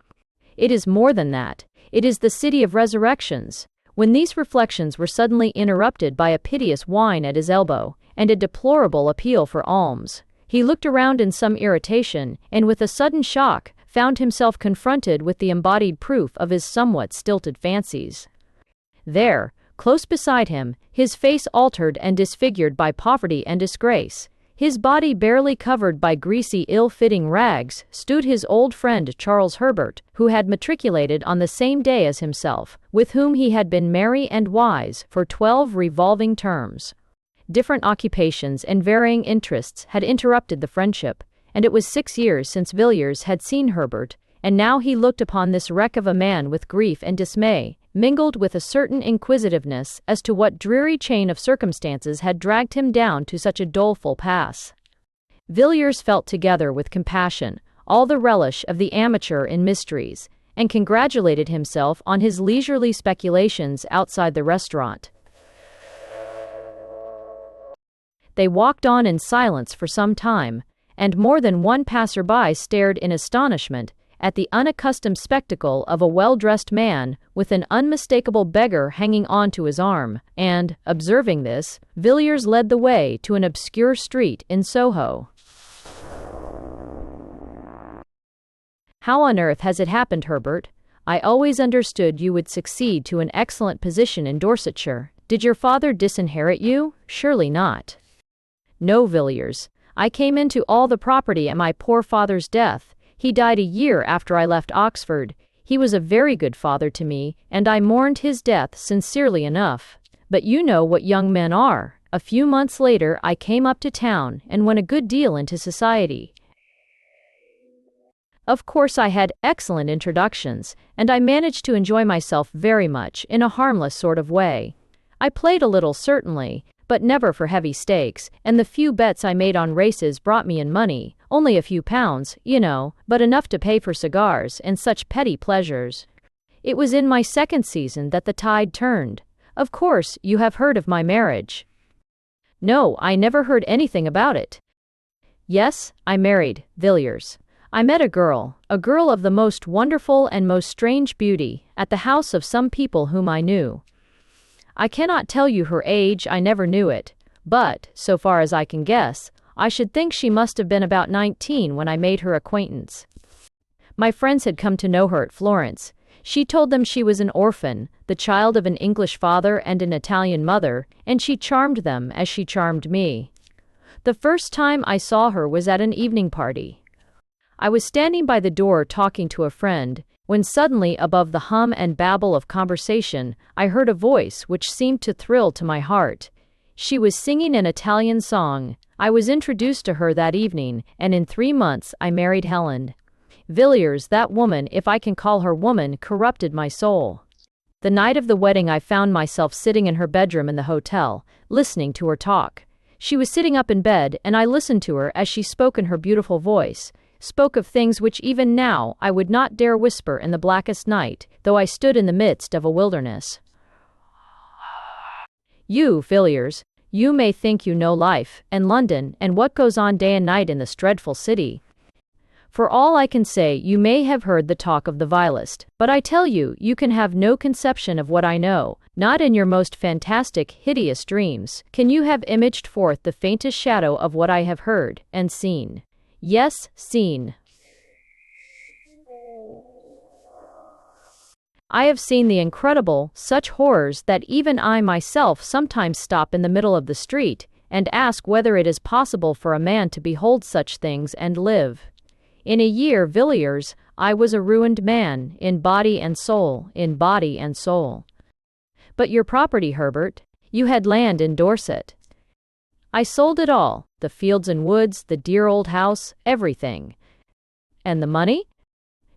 It is more than that. It is the city of resurrections. When these reflections were suddenly interrupted by a piteous whine at his elbow, and a deplorable appeal for alms, he looked around in some irritation, and with a sudden shock, found himself confronted with the embodied proof of his somewhat stilted fancies. There, close beside him, his face altered and disfigured by poverty and disgrace, his body barely covered by greasy, ill-fitting rags, stood his old friend Charles Herbert, who had matriculated on the same day as himself, with whom he had been merry and wise for 12 revolving terms. Different occupations and varying interests had interrupted the friendship, and it was 6 years since Villiers had seen Herbert, and now he looked upon this wreck of a man with grief and dismay, mingled with a certain inquisitiveness as to what dreary chain of circumstances had dragged him down to such a doleful pass. Villiers felt together with compassion all the relish of the amateur in mysteries, and congratulated himself on his leisurely speculations outside the restaurant. They walked on in silence for some time, and more than one passer-by stared in astonishment at the unaccustomed spectacle of a well-dressed man with an unmistakable beggar hanging on to his arm, and, observing this, Villiers led the way to an obscure street in Soho. "How on earth has it happened, Herbert? I always understood you would succeed to an excellent position in Dorsetshire. Did your father disinherit you? Surely not." "No, Villiers. I came into all the property at my poor father's death. He died a year after I left Oxford. He was a very good father to me, and I mourned his death sincerely enough. But you know what young men are. A few months later I came up to town and went a good deal into society. Of course I had excellent introductions, and I managed to enjoy myself very much in a harmless sort of way. I played a little, certainly, but never for heavy stakes, and the few bets I made on races brought me in money, only a few pounds, you know, but enough to pay for cigars and such petty pleasures. It was in my second season that the tide turned. Of course, you have heard of my marriage." "No, I never heard anything about it." "Yes, I married, Villiers. I met a girl of the most wonderful and most strange beauty, at the house of some people whom I knew. I cannot tell you her age, I never knew it, but, so far as I can guess, I should think she must have been about 19 when I made her acquaintance. My friends had come to know her at Florence. She told them she was an orphan, the child of an English father and an Italian mother, and she charmed them as she charmed me. The first time I saw her was at an evening party. I was standing by the door talking to a friend, when suddenly above the hum and babble of conversation I heard a voice which seemed to thrill to my heart. She was singing an Italian song, I was introduced to her that evening, and in 3 months I married Helen. Villiers, that woman, if I can call her woman, corrupted my soul. The night of the wedding I found myself sitting in her bedroom in the hotel, listening to her talk. She was sitting up in bed, and I listened to her as she spoke in her beautiful voice, spoke of things which even now I would not dare whisper in the blackest night, though I stood in the midst of a wilderness. You, Villiers, you may think you know life, and London, and what goes on day and night in this dreadful city. For all I can say, you may have heard the talk of the vilest, but I tell you, you can have no conception of what I know, not in your most fantastic, hideous dreams, can you have imaged forth the faintest shadow of what I have heard, and seen. Yes, seen. I have seen the incredible, such horrors that even I myself sometimes stop in the middle of the street, and ask whether it is possible for a man to behold such things and live. In a year, Villiers, I was a ruined man, in body and soul, in body and soul. But your property, Herbert, you had land in Dorset. I sold it all, the fields and woods, the dear old house, everything. And the money?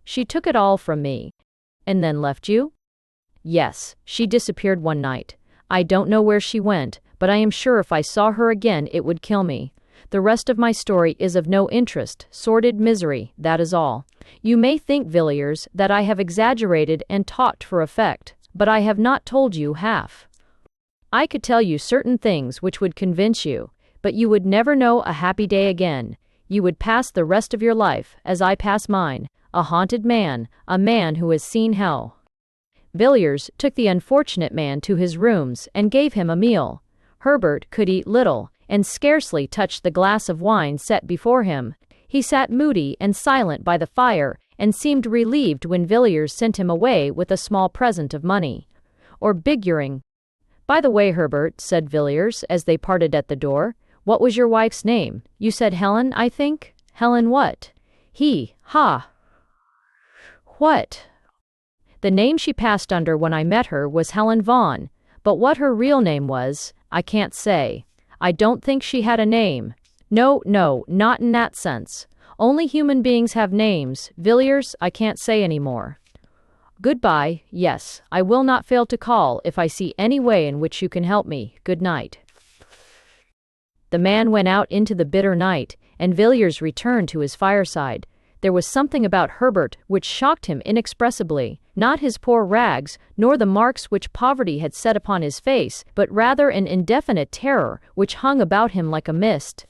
She took it all from me. And then left you? Yes, she disappeared one night. I don't know where she went, but I am sure if I saw her again it would kill me. The rest of my story is of no interest, sordid misery, that is all. You may think, Villiers, that I have exaggerated and talked for effect, but I have not told you half. I could tell you certain things which would convince you, but you would never know a happy day again. You would pass the rest of your life, as I pass mine, a haunted man, a man who has seen hell. Villiers took the unfortunate man to his rooms and gave him a meal. Herbert could eat little, and scarcely touched the glass of wine set before him. He sat moody and silent by the fire, and seemed relieved when Villiers sent him away with a small present of money. Or biguring. By the way, Herbert, said Villiers, as they parted at the door, what was your wife's name? You said Helen, I think? Helen what? What? The name she passed under when I met her was Helen Vaughan, but what her real name was, I can't say. I don't think she had a name. No, not in that sense. Only human beings have names. Villiers, I can't say any more. Goodbye, yes, I will not fail to call if I see any way in which you can help me. Good night. The man went out into the bitter night, and Villiers returned to his fireside. There was something about Herbert which shocked him inexpressibly, not his poor rags, nor the marks which poverty had set upon his face, but rather an indefinite terror which hung about him like a mist.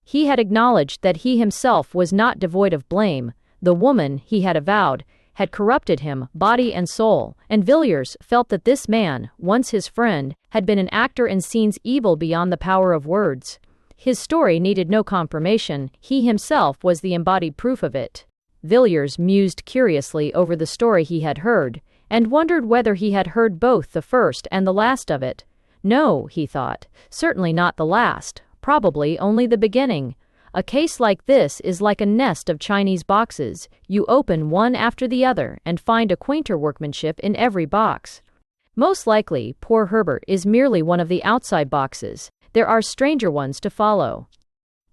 He had acknowledged that he himself was not devoid of blame. The woman, he had avowed, had corrupted him, body and soul, and Villiers felt that this man, once his friend, had been an actor in scenes evil beyond the power of words. His story needed no confirmation, he himself was the embodied proof of it. Villiers mused curiously over the story he had heard, and wondered whether he had heard both the first and the last of it. No, he thought, certainly not the last, probably only the beginning. A case like this is like a nest of Chinese boxes. You open one after the other and find a quainter workmanship in every box. Most likely, poor Herbert is merely one of the outside boxes. There are stranger ones to follow.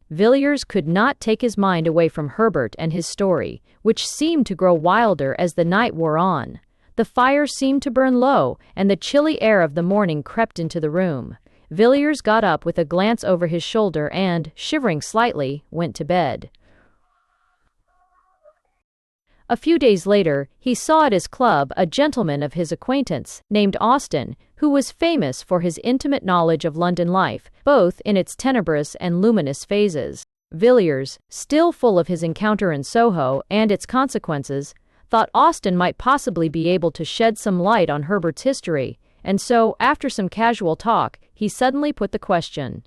Villiers could not take his mind away from Herbert and his story, which seemed to grow wilder as the night wore on. The fire seemed to burn low, and the chilly air of the morning crept into the room. Villiers got up with a glance over his shoulder and, shivering slightly, went to bed. A few days later, he saw at his club a gentleman of his acquaintance, named Austin, who was famous for his intimate knowledge of London life, both in its tenebrous and luminous phases. Villiers, still full of his encounter in Soho and its consequences, thought Austin might possibly be able to shed some light on Herbert's history, and so, after some casual talk, he suddenly put the question,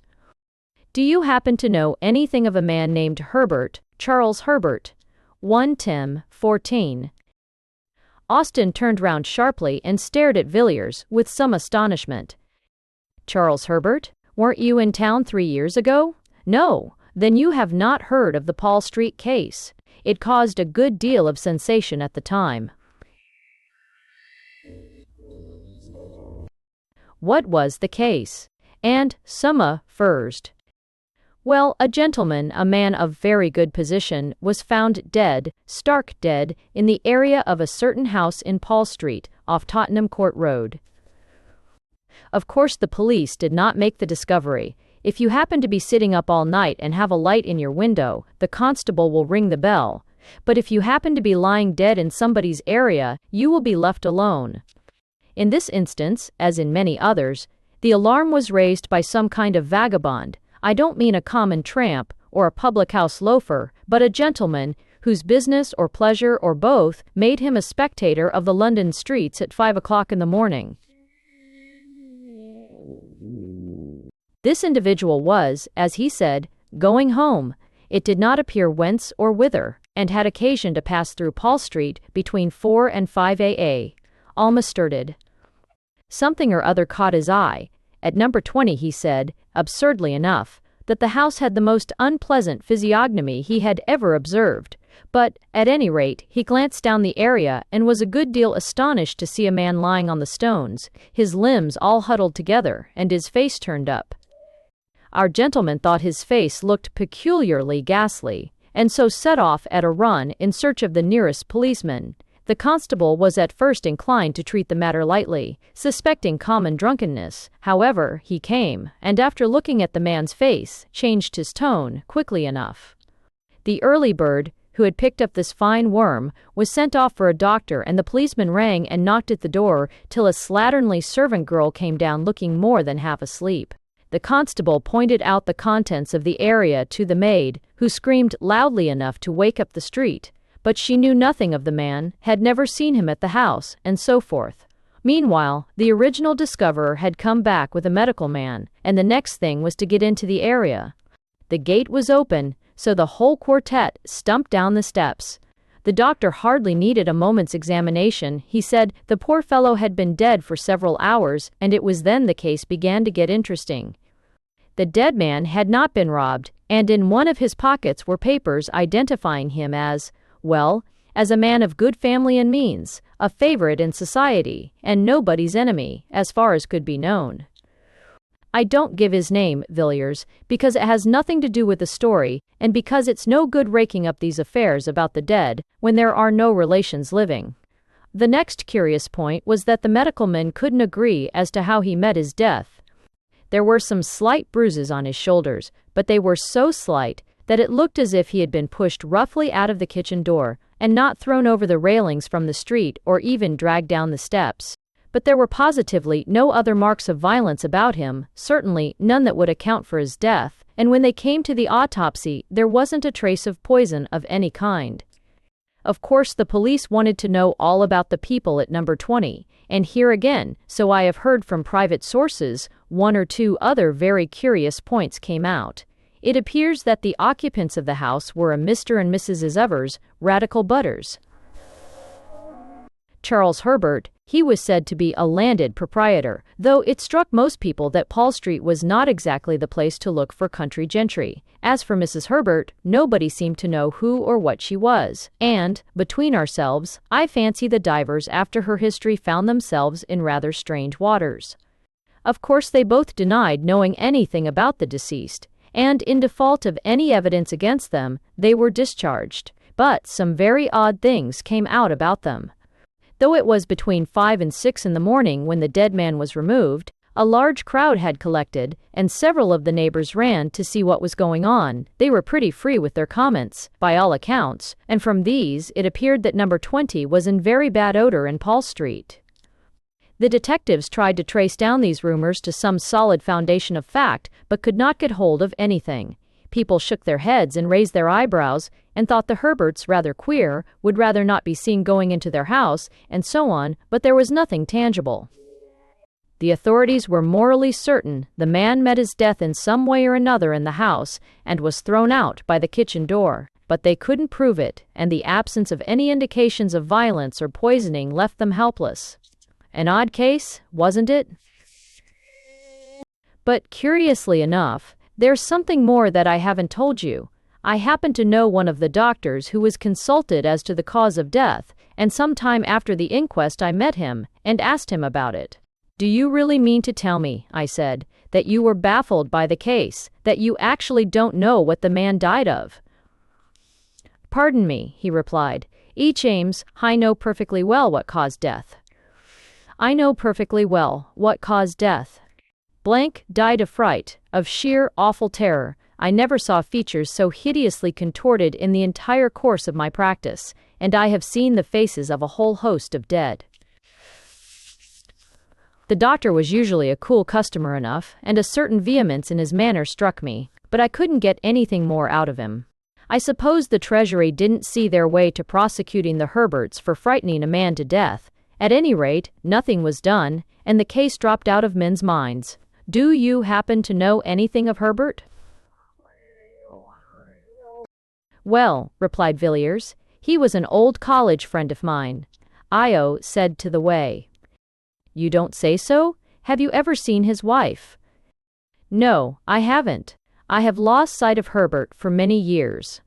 "Do you happen to know anything of a man named Herbert, Charles Herbert? 1 Tim, 14. Austin turned round sharply and stared at Villiers with some astonishment. "Charles Herbert? Weren't you in town 3 years ago? No, then you have not heard of the Paul Street case. It caused a good deal of sensation at the time." What was the case? And summa first. Well, a gentleman, a man of very good position, was found dead, stark dead, in the area of a certain house in Paul Street, off Tottenham Court Road. Of course, the police did not make the discovery. If you happen to be sitting up all night and have a light in your window, the constable will ring the bell. But if you happen to be lying dead in somebody's area, you will be left alone. In this instance, as in many others, the alarm was raised by some kind of vagabond. I don't mean a common tramp or a public house loafer, but a gentleman whose business or pleasure or both made him a spectator of the London streets at 5 o'clock in the morning. This individual was, as he said, going home. It did not appear whence or whither, and had occasion to pass through Paul Street between 4 and 5 a.m. Alma started. Something or other caught his eye. At number 20 he said, absurdly enough, that the house had the most unpleasant physiognomy he had ever observed, but, at any rate, he glanced down the area and was a good deal astonished to see a man lying on the stones, his limbs all huddled together, and his face turned up. Our gentleman thought his face looked peculiarly ghastly, and so set off at a run in search of the nearest policeman. The constable was at first inclined to treat the matter lightly, suspecting common drunkenness. However, he came, and after looking at the man's face, changed his tone quickly enough. The early bird, who had picked up this fine worm, was sent off for a doctor, and the policeman rang and knocked at the door till a slatternly servant girl came down looking more than half asleep. The constable pointed out the contents of the area to the maid, who screamed loudly enough to wake up the street. But she knew nothing of the man, had never seen him at the house, and so forth. Meanwhile, the original discoverer had come back with a medical man, and the next thing was to get into the area. The gate was open, so the whole quartet stumped down the steps. The doctor hardly needed a moment's examination. He said the poor fellow had been dead for several hours, and it was then the case began to get interesting. The dead man had not been robbed, and in one of his pockets were papers identifying him as a man of good family and means, a favorite in society, and nobody's enemy, as far as could be known. I don't give his name, Villiers, because it has nothing to do with the story, and because it's no good raking up these affairs about the dead, when there are no relations living. The next curious point was that the medical men couldn't agree as to how he met his death. There were some slight bruises on his shoulders, but they were so slight that it looked as if he had been pushed roughly out of the kitchen door, and not thrown over the railings from the street or even dragged down the steps. But there were positively no other marks of violence about him, certainly none that would account for his death, and when they came to the autopsy, there wasn't a trace of poison of any kind. Of course, the police wanted to know all about the people at number 20, and here again, so I have heard from private sources, one or two other very curious points came out. It appears that the occupants of the house were a Mr. and Mrs. Evers, Radical Butters. Charles Herbert, he was said to be a landed proprietor, though it struck most people that Paul Street was not exactly the place to look for country gentry. As for Mrs. Herbert, nobody seemed to know who or what she was, and, between ourselves, I fancy the divers after her history found themselves in rather strange waters. Of course, they both denied knowing anything about the deceased, and in default of any evidence against them, they were discharged. But some very odd things came out about them. Though it was between 5 and 6 in the morning when the dead man was removed, a large crowd had collected, and several of the neighbors ran to see what was going on. They were pretty free with their comments, by all accounts, and from these it appeared that number 20 was in very bad odor in Paul Street. The detectives tried to trace down these rumors to some solid foundation of fact, but could not get hold of anything. People shook their heads and raised their eyebrows, and thought the Herberts rather queer, would rather not be seen going into their house, and so on, but there was nothing tangible. The authorities were morally certain the man met his death in some way or another in the house, and was thrown out by the kitchen door, but they couldn't prove it, and the absence of any indications of violence or poisoning left them helpless. An odd case, wasn't it? But curiously enough, there's something more that I haven't told you. I happen to know one of the doctors who was consulted as to the cause of death, and some time after the inquest I met him, and asked him about it. Do you really mean to tell me, I said, that you were baffled by the case, that you actually don't know what the man died of? Pardon me, he replied. James, I know perfectly well what caused death. I know perfectly well what caused death. Blank died of fright, of sheer, awful terror. I never saw features so hideously contorted in the entire course of my practice, and I have seen the faces of a whole host of dead. The doctor was usually a cool customer enough, and a certain vehemence in his manner struck me, but I couldn't get anything more out of him. I suppose the Treasury didn't see their way to prosecuting the Herberts for frightening a man to death. At any rate, nothing was done, and the case dropped out of men's minds. Do you happen to know anything of Herbert? Well, replied Villiers, he was an old college friend of mine. Io said to the way. You don't say so? Have you ever seen his wife? No, I haven't. I have lost sight of Herbert for many years.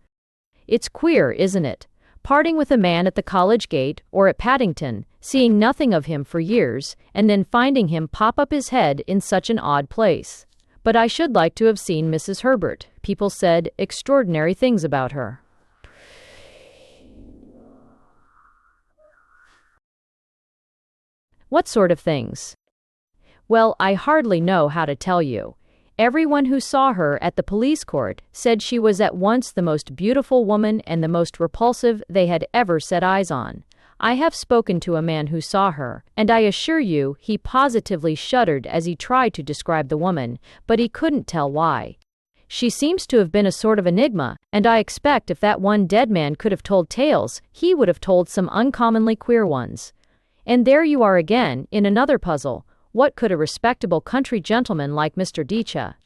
It's queer, isn't it? Parting with a man at the college gate or at Paddington, seeing nothing of him for years, and then finding him pop up his head in such an odd place. But I should like to have seen Mrs. Herbert. People said extraordinary things about her. What sort of things? Well, I hardly know how to tell you. Everyone who saw her at the police court said she was at once the most beautiful woman and the most repulsive they had ever set eyes on. I have spoken to a man who saw her, and I assure you he positively shuddered as he tried to describe the woman, but he couldn't tell why. She seems to have been a sort of enigma, and I expect if that one dead man could have told tales, he would have told some uncommonly queer ones. And there you are again, in another puzzle. What could a respectable country gentleman like Mr. Dicha,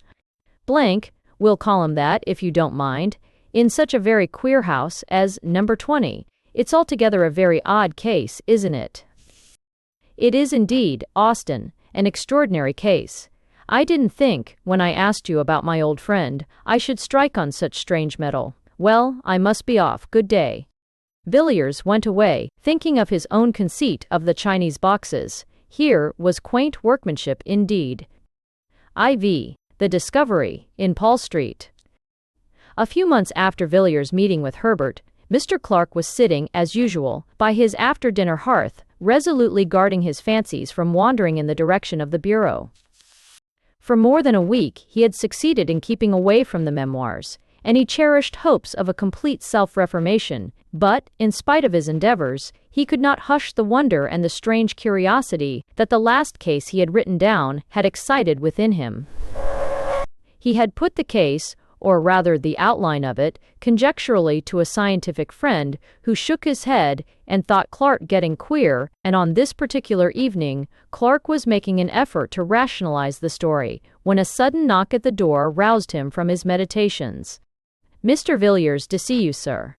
blank, we'll call him that if you don't mind, in such a very queer house as number 20? It's altogether a very odd case, isn't it? It is indeed, Austin, an extraordinary case. I didn't think, when I asked you about my old friend, I should strike on such strange metal. Well, I must be off. Good day. Villiers went away, thinking of his own conceit of the Chinese boxes. Here was quaint workmanship indeed. IV. The Discovery, in Paul Street. A few months after Villiers' meeting with Herbert, Mr. Clark was sitting, as usual, by his after-dinner hearth, resolutely guarding his fancies from wandering in the direction of the bureau. For more than a week he had succeeded in keeping away from the memoirs, and he cherished hopes of a complete self-reformation, but, in spite of his endeavors, he could not hush the wonder and the strange curiosity that the last case he had written down had excited within him. He had put the case, or rather the outline of it, conjecturally to a scientific friend, who shook his head and thought Clark getting queer, and on this particular evening, Clark was making an effort to rationalize the story, when a sudden knock at the door roused him from his meditations. Mr. Villiers to see you, sir.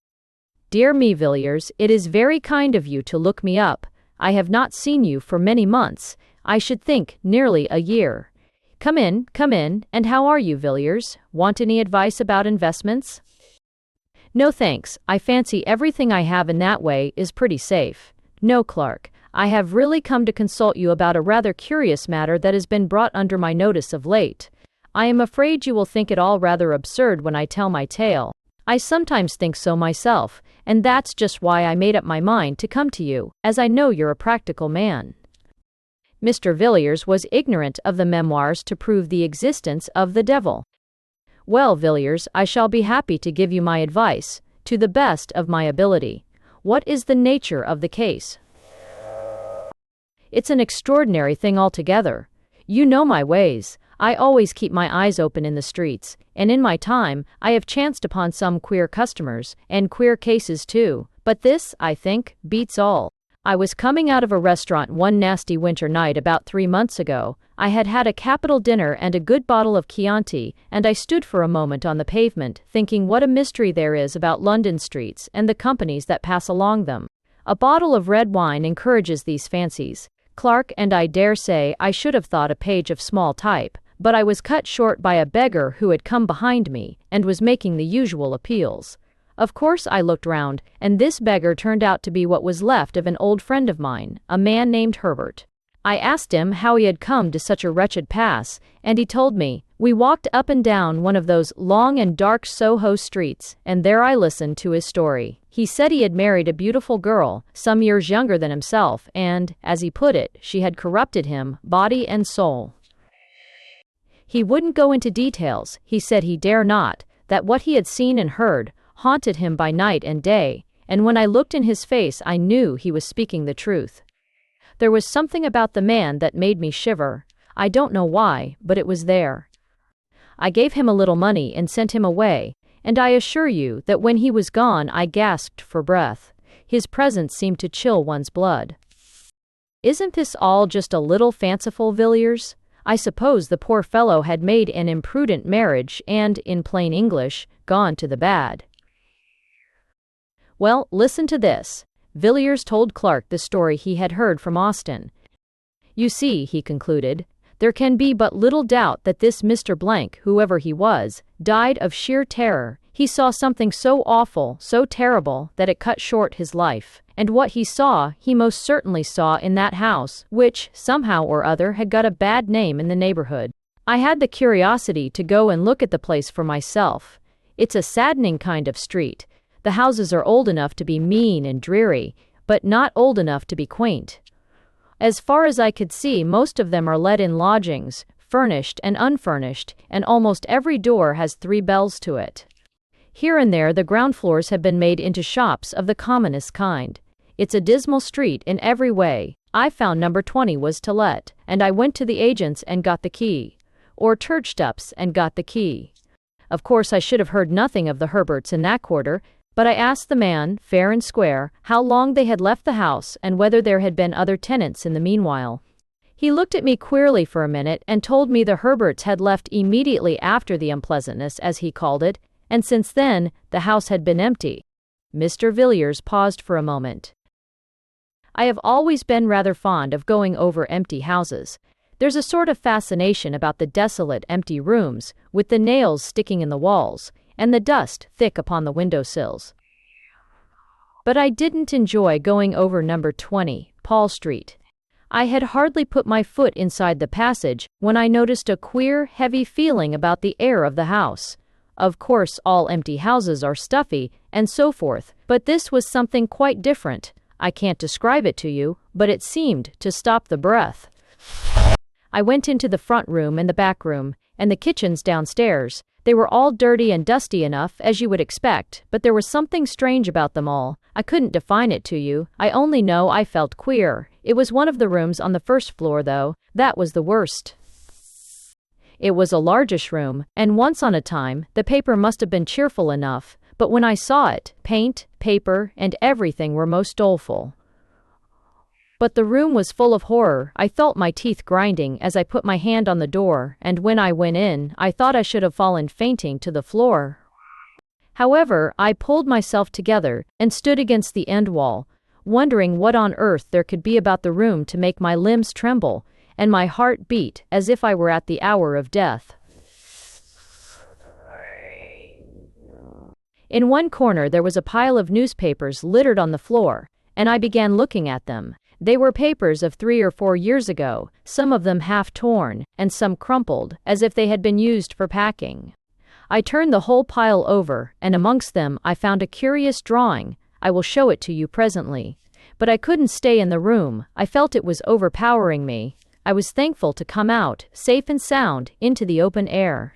Dear me, Villiers, it is very kind of you to look me up. I have not seen you for many months, I should think nearly a year. Come in, and how are you, Villiers? Want any advice about investments? No thanks, I fancy everything I have in that way is pretty safe. No, Clark, I have really come to consult you about a rather curious matter that has been brought under my notice of late. I am afraid you will think it all rather absurd when I tell my tale. I sometimes think so myself, and that's just why I made up my mind to come to you, as I know you're a practical man. Mr. Villiers was ignorant of the memoirs to prove the existence of the devil. Well, Villiers, I shall be happy to give you my advice, to the best of my ability. What is the nature of the case? It's an extraordinary thing altogether. You know my ways. I always keep my eyes open in the streets, and in my time, I have chanced upon some queer customers, and queer cases too, but this, I think, beats all. I was coming out of a restaurant one nasty winter night about 3 months ago. I had had a capital dinner and a good bottle of Chianti, and I stood for a moment on the pavement, thinking what a mystery there is about London streets and the companies that pass along them. A bottle of red wine encourages these fancies, Clark, and I dare say I should have thought a page of small type, but I was cut short by a beggar who had come behind me, and was making the usual appeals. Of course I looked round, and this beggar turned out to be what was left of an old friend of mine, a man named Herbert. I asked him how he had come to such a wretched pass, and he told me. We walked up and down one of those long and dark Soho streets, and there I listened to his story. He said he had married a beautiful girl, some years younger than himself, and, as he put it, she had corrupted him, body and soul. He wouldn't go into details, he said he dare not, that what he had seen and heard haunted him by night and day, and when I looked in his face I knew he was speaking the truth. There was something about the man that made me shiver. I don't know why, but it was there. I gave him a little money and sent him away, and I assure you that when he was gone I gasped for breath. His presence seemed to chill one's blood. Isn't this all just a little fanciful, Villiers? I suppose the poor fellow had made an imprudent marriage and, in plain English, gone to the bad. Well, listen to this. Villiers told Clark the story he had heard from Austin. You see, he concluded, there can be but little doubt that this Mr. Blank, whoever he was, died of sheer terror. He saw something so awful, so terrible, that it cut short his life. And what he saw, he most certainly saw in that house, which, somehow or other, had got a bad name in the neighborhood. I had the curiosity to go and look at the place for myself. It's a saddening kind of street. The houses are old enough to be mean and dreary, but not old enough to be quaint. As far as I could see, most of them are let-in lodgings, furnished and unfurnished, and almost every door has 3 bells to it. Here and there the ground floors have been made into shops of the commonest kind. It's a dismal street in every way. I found number 20 was to let, and I went to the agents and got the key. Or Turchstup's and got the key. Of course I should have heard nothing of the Herberts in that quarter, but I asked the man, fair and square, how long they had left the house and whether there had been other tenants in the meanwhile. He looked at me queerly for a minute and told me the Herberts had left immediately after the unpleasantness, as he called it, and since then the house had been empty. Mr. Villiers paused for a moment. I have always been rather fond of going over empty houses. There's a sort of fascination about the desolate, empty rooms, with the nails sticking in the walls, and the dust thick upon the window-sills. But I didn't enjoy going over number 20, Paul Street. I had hardly put my foot inside the passage when I noticed a queer, heavy feeling about the air of the house. Of course, all empty houses are stuffy, and so forth, but this was something quite different. I can't describe it to you, but it seemed to stop the breath. I went into the front room and the back room, and the kitchens downstairs. They were all dirty and dusty enough, as you would expect, but there was something strange about them all. I couldn't define it to you. I only know I felt queer. It was one of the rooms on the first floor, though. That was the worst. It was a largish room, and once on a time, the paper must have been cheerful enough, but when I saw it, paint, paper, and everything were most doleful. But the room was full of horror. I felt my teeth grinding as I put my hand on the door, and when I went in, I thought I should have fallen fainting to the floor. However, I pulled myself together and stood against the end wall, wondering what on earth there could be about the room to make my limbs tremble, and my heart beat as if I were at the hour of death. In one corner there was a pile of newspapers littered on the floor, and I began looking at them. They were papers of 3 or 4 years ago, some of them half torn, and some crumpled, as if they had been used for packing. I turned the whole pile over, and amongst them I found a curious drawing. I will show it to you presently. But I couldn't stay in the room. I felt it was overpowering me. I was thankful to come out, safe and sound, into the open air.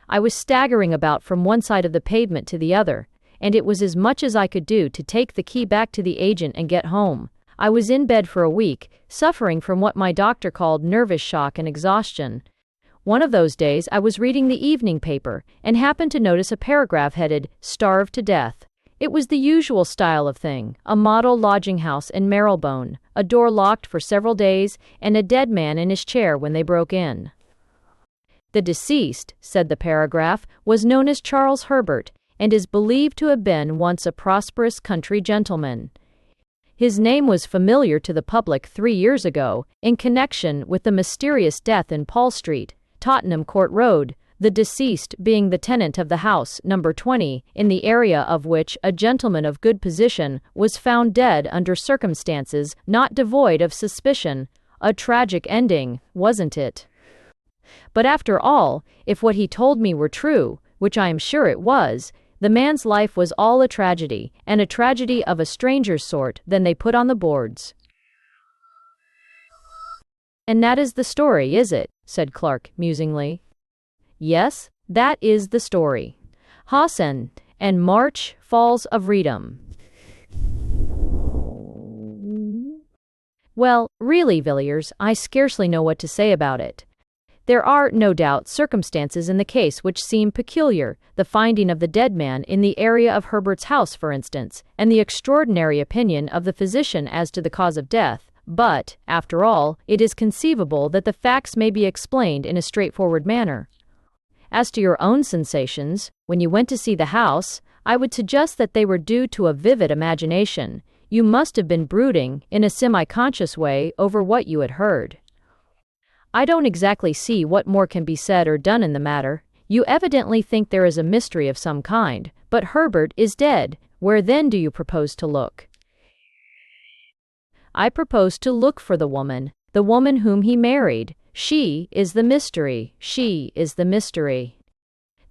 I was staggering about from one side of the pavement to the other, and it was as much as I could do to take the key back to the agent and get home. I was in bed for a week, suffering from what my doctor called nervous shock and exhaustion. One of those days I was reading the evening paper and happened to notice a paragraph headed, "Starved to Death." It was the usual style of thing, a model lodging house in Marylebone, a door locked for several days, and a dead man in his chair when they broke in. The deceased, said the paragraph, was known as Charles Herbert, and is believed to have been once a prosperous country gentleman. His name was familiar to the public 3 years ago, in connection with the mysterious death in Paul Street, Tottenham Court Road, the deceased being the tenant of the house number 20, in the area of which a gentleman of good position was found dead under circumstances not devoid of suspicion. A tragic ending, wasn't it? But after all, if what he told me were true, which I am sure it was, the man's life was all a tragedy, and a tragedy of a stranger sort than they put on the boards. And that is the story, is it? Said Clark, musingly. Yes, that is the story. Hasan and March Falls of Redom. Well, really, Villiers, I scarcely know what to say about it. There are, no doubt, circumstances in the case which seem peculiar, the finding of the dead man in the area of Herbert's house, for instance, and the extraordinary opinion of the physician as to the cause of death, but, after all, it is conceivable that the facts may be explained in a straightforward manner. As to your own sensations, when you went to see the house, I would suggest that they were due to a vivid imagination. You must have been brooding, in a semi-conscious way, over what you had heard. I don't exactly see what more can be said or done in the matter. You evidently think there is a mystery of some kind, but Herbert is dead. Where then do you propose to look? I propose to look for the woman whom he married. She is the mystery. She is the mystery.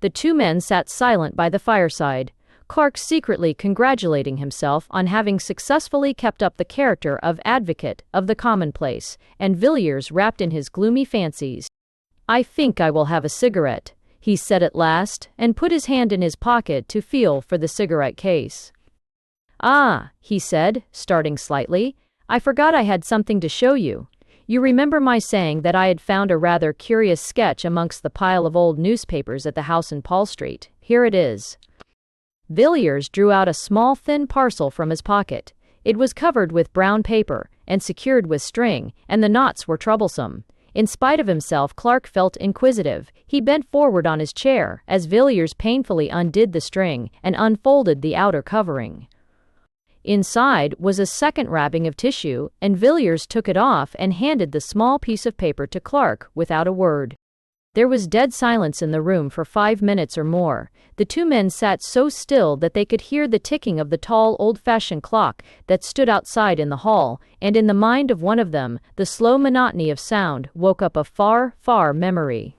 The two men sat silent by the fireside, Clark secretly congratulating himself on having successfully kept up the character of advocate of the commonplace, and Villiers wrapped in his gloomy fancies. I think I will have a cigarette, he said at last, and put his hand in his pocket to feel for the cigarette case. Ah, he said, starting slightly, I forgot I had something to show you. You remember my saying that I had found a rather curious sketch amongst the pile of old newspapers at the house in Paul Street. Here it is. Villiers drew out a small thin parcel from his pocket. It was covered with brown paper, and secured with string, and the knots were troublesome. In spite of himself, Clark felt inquisitive. He bent forward on his chair, as Villiers painfully undid the string, and unfolded the outer covering. Inside was a second wrapping of tissue, and Villiers took it off and handed the small piece of paper to Clark, without a word. There was dead silence in the room for 5 minutes or more. The two men sat so still that they could hear the ticking of the tall old-fashioned clock that stood outside in the hall, and in the mind of one of them, the slow monotony of sound woke up a far, far memory.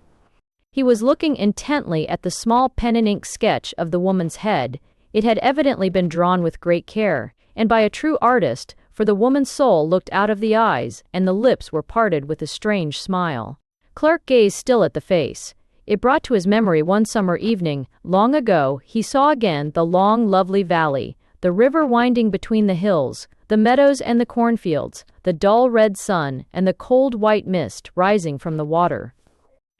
He was looking intently at the small pen-and-ink sketch of the woman's head. It had evidently been drawn with great care, and by a true artist, for the woman's soul looked out of the eyes, and the lips were parted with a strange smile. Clark gazed still at the face. It brought to his memory one summer evening, long ago. He saw again the long, lovely valley, the river winding between the hills, the meadows and the cornfields, the dull red sun, and the cold white mist rising from the water.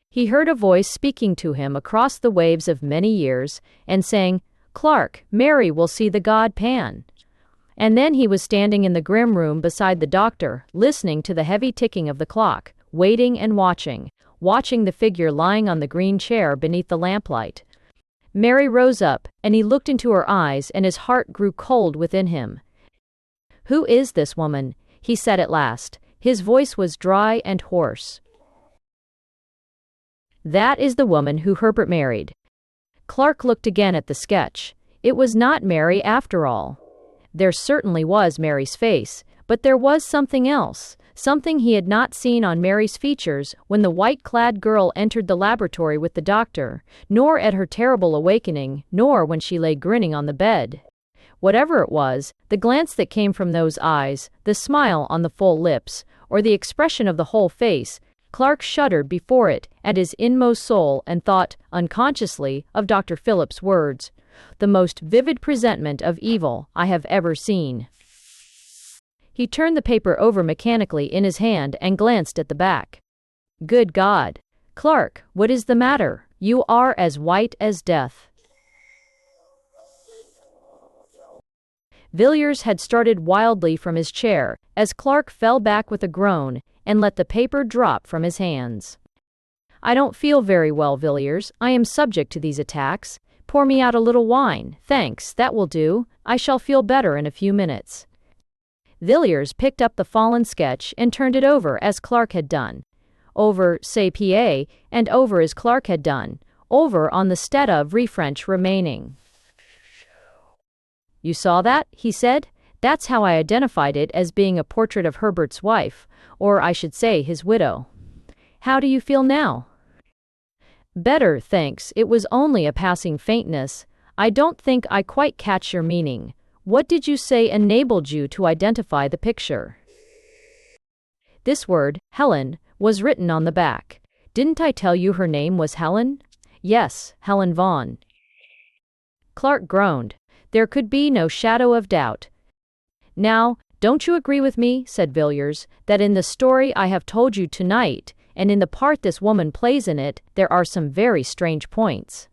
He heard a voice speaking to him across the waves of many years, and saying, "Clark, Mary will see the god Pan." And then he was standing in the grim room beside the doctor, listening to the heavy ticking of the clock, waiting and watching the figure lying on the green chair beneath the lamplight. Mary rose up, and he looked into her eyes, and his heart grew cold within him. "Who is this woman?" he said at last. His voice was dry and hoarse. "That is the woman who Herbert married." Clark looked again at the sketch. It was not Mary after all. There certainly was Mary's face, but there was something else, something he had not seen on Mary's features when the white-clad girl entered the laboratory with the doctor, nor at her terrible awakening, nor when she lay grinning on the bed. Whatever it was, the glance that came from those eyes, the smile on the full lips, or the expression of the whole face, Clark shuddered before it at his inmost soul and thought, unconsciously, of Dr. Phillips' words, "The most vivid presentment of evil I have ever seen." He turned the paper over mechanically in his hand and glanced at the back. "Good God! Clark, what is the matter? You are as white as death." Villiers had started wildly from his chair, as Clark fell back with a groan, and let the paper drop from his hands. "I don't feel very well, Villiers. I am subject to these attacks. Pour me out a little wine. Thanks, that will do. I shall feel better in a few minutes." Villiers picked up the fallen sketch and turned it over as Clark had done. Over, say, PA, and over as Clark had done, over on the stead of French remaining. You saw that? He said. That's how I identified it as being a portrait of Herbert's wife, or I should say his widow. How do you feel now? Better, thanks. It was only a passing faintness. I don't think I quite catch your meaning. What did you say enabled you to identify the picture? This word, Helen, was written on the back. Didn't I tell you her name was Helen? Yes, Helen Vaughn. Clark groaned. There could be no shadow of doubt. Now, don't you agree with me, said Villiers, that in the story I have told you tonight, and in the part this woman plays in it, there are some very strange points?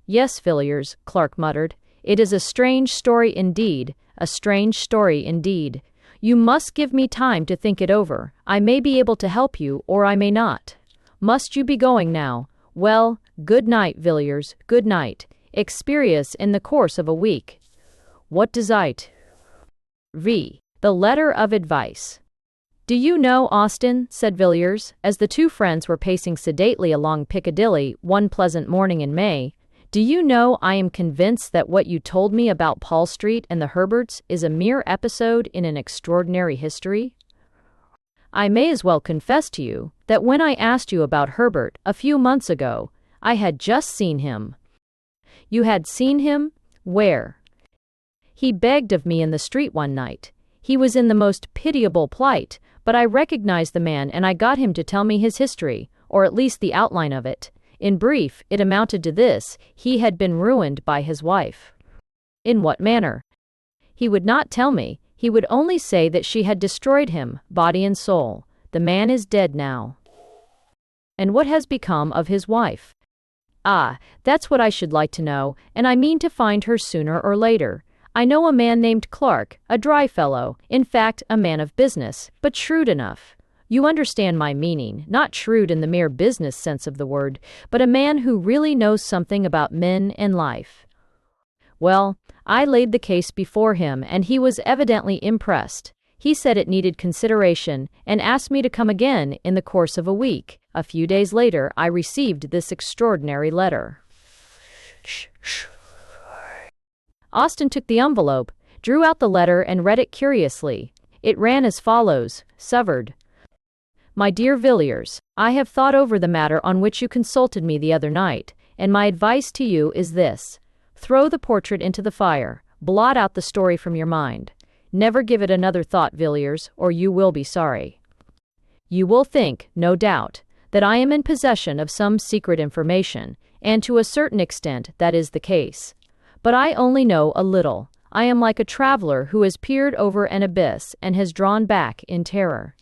Yes, Villiers, Clark muttered. It is a strange story indeed, a strange story indeed. You must give me time to think it over. I may be able to help you, or I may not. Must you be going now? Well, good night, Villiers, good night. Experience in the course of a week. What does it? V. The letter of advice. Do you know, Austin, said Villiers, as the two friends were pacing sedately along Piccadilly one pleasant morning in May, do you know I am convinced that what you told me about Paul Street and the Herberts is a mere episode in an extraordinary history? I may as well confess to you that when I asked you about Herbert a few months ago, I had just seen him. You had seen him? Where? He begged of me in the street one night. He was in the most pitiable plight, but I recognized the man and I got him to tell me his history, or at least the outline of it. In brief, it amounted to this: he had been ruined by his wife. In what manner? He would not tell me. He would only say that she had destroyed him, body and soul. The man is dead now. And what has become of his wife? Ah, that's what I should like to know, and I mean to find her sooner or later. I know a man named Clark, a dry fellow, in fact, a man of business, but shrewd enough. You understand my meaning, not shrewd in the mere business sense of the word, but a man who really knows something about men and life. Well, I laid the case before him, and he was evidently impressed. He said it needed consideration, and asked me to come again in the course of a week. A few days later, I received this extraordinary letter. Austin took the envelope, drew out the letter, and read it curiously. It ran as follows, severed. My dear Villiers, I have thought over the matter on which you consulted me the other night, and my advice to you is this. Throw the portrait into the fire. Blot out the story from your mind. Never give it another thought, Villiers, or you will be sorry. You will think, no doubt, that I am in possession of some secret information, and to a certain extent that is the case. But I only know a little. I am like a traveler who has peered over an abyss and has drawn back in terror.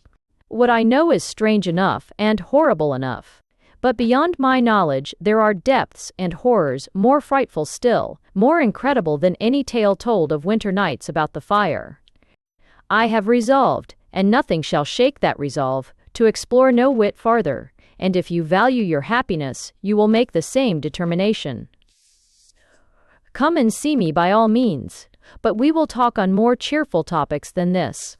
What I know is strange enough and horrible enough. But beyond my knowledge there are depths and horrors more frightful still, more incredible than any tale told of winter nights about the fire. I have resolved, and nothing shall shake that resolve, to explore no whit farther, and if you value your happiness, you will make the same determination. Come and see me by all means, but we will talk on more cheerful topics than this.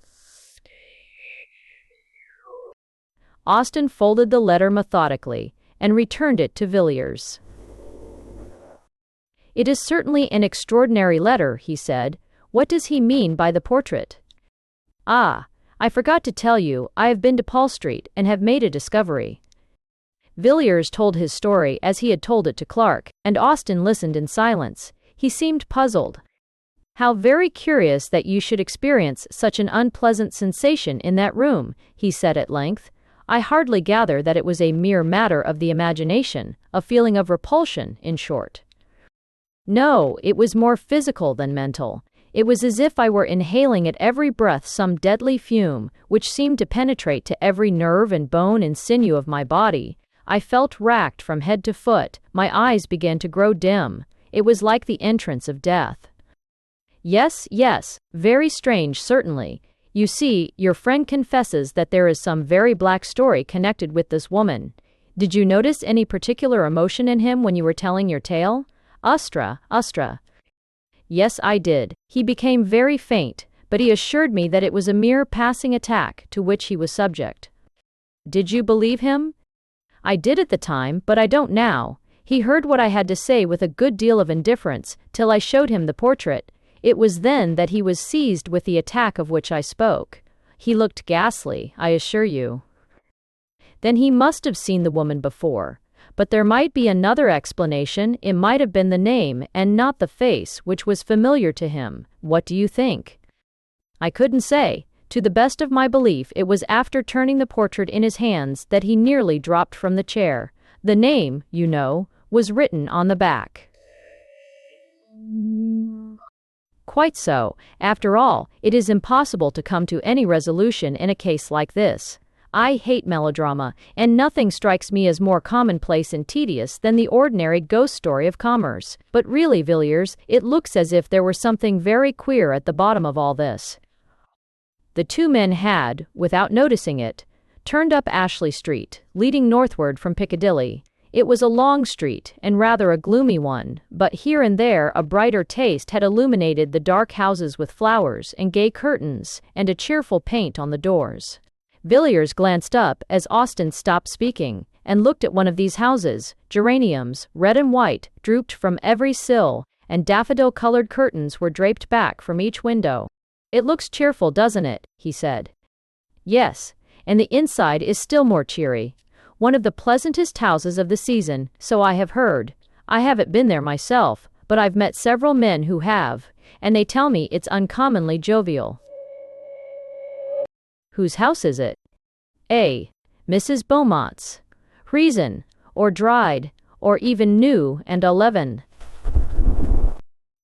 Austin folded the letter methodically and returned it to Villiers. It is certainly an extraordinary letter, he said. What does he mean by the portrait? Ah, I forgot to tell you, I have been to Paul Street and have made a discovery. Villiers told his story as he had told it to Clark, and Austin listened in silence. He seemed puzzled. How very curious that you should experience such an unpleasant sensation in that room, he said at length. I hardly gather that it was a mere matter of the imagination, a feeling of repulsion, in short. No, it was more physical than mental. It was as if I were inhaling at every breath some deadly fume, which seemed to penetrate to every nerve and bone and sinew of my body. I felt racked from head to foot. My eyes began to grow dim. It was like the entrance of death. Yes, very strange, certainly. You see, your friend confesses that there is some very black story connected with this woman. Did you notice any particular emotion in him when you were telling your tale? Ustra. Yes, I did. He became very faint, but he assured me that it was a mere passing attack to which he was subject. Did you believe him? I did at the time, but I don't now. He heard what I had to say with a good deal of indifference, till I showed him the portrait. It was then that he was seized with the attack of which I spoke. He looked ghastly, I assure you. Then he must have seen the woman before. But there might be another explanation. It might have been the name, and not the face, which was familiar to him. What do you think? I couldn't say. To the best of my belief, it was after turning the portrait in his hands that he nearly dropped from the chair. The name, you know, was written on the back. Quite so. After all, it is impossible to come to any resolution in a case like this. I hate melodrama, and nothing strikes me as more commonplace and tedious than the ordinary ghost story of commerce. But really, Villiers, it looks as if there were something very queer at the bottom of all this. The two men had, without noticing it, turned up Ashley Street, leading northward from Piccadilly. It was a long street, and rather a gloomy one, but here and there a brighter taste had illuminated the dark houses with flowers and gay curtains, and a cheerful paint on the doors. Villiers glanced up as Austin stopped speaking, and looked at one of these houses. Geraniums, red and white, drooped from every sill, and daffodil-colored curtains were draped back from each window. "It looks cheerful, doesn't it?" he said. "Yes, and the inside is still more cheery. One of the pleasantest houses of the season, so I have heard. I haven't been there myself, but I've met several men who have, and they tell me it's uncommonly jovial." "Whose house is it?" "A. Mrs. Beaumont's. Reason, or dried, or even new and 11.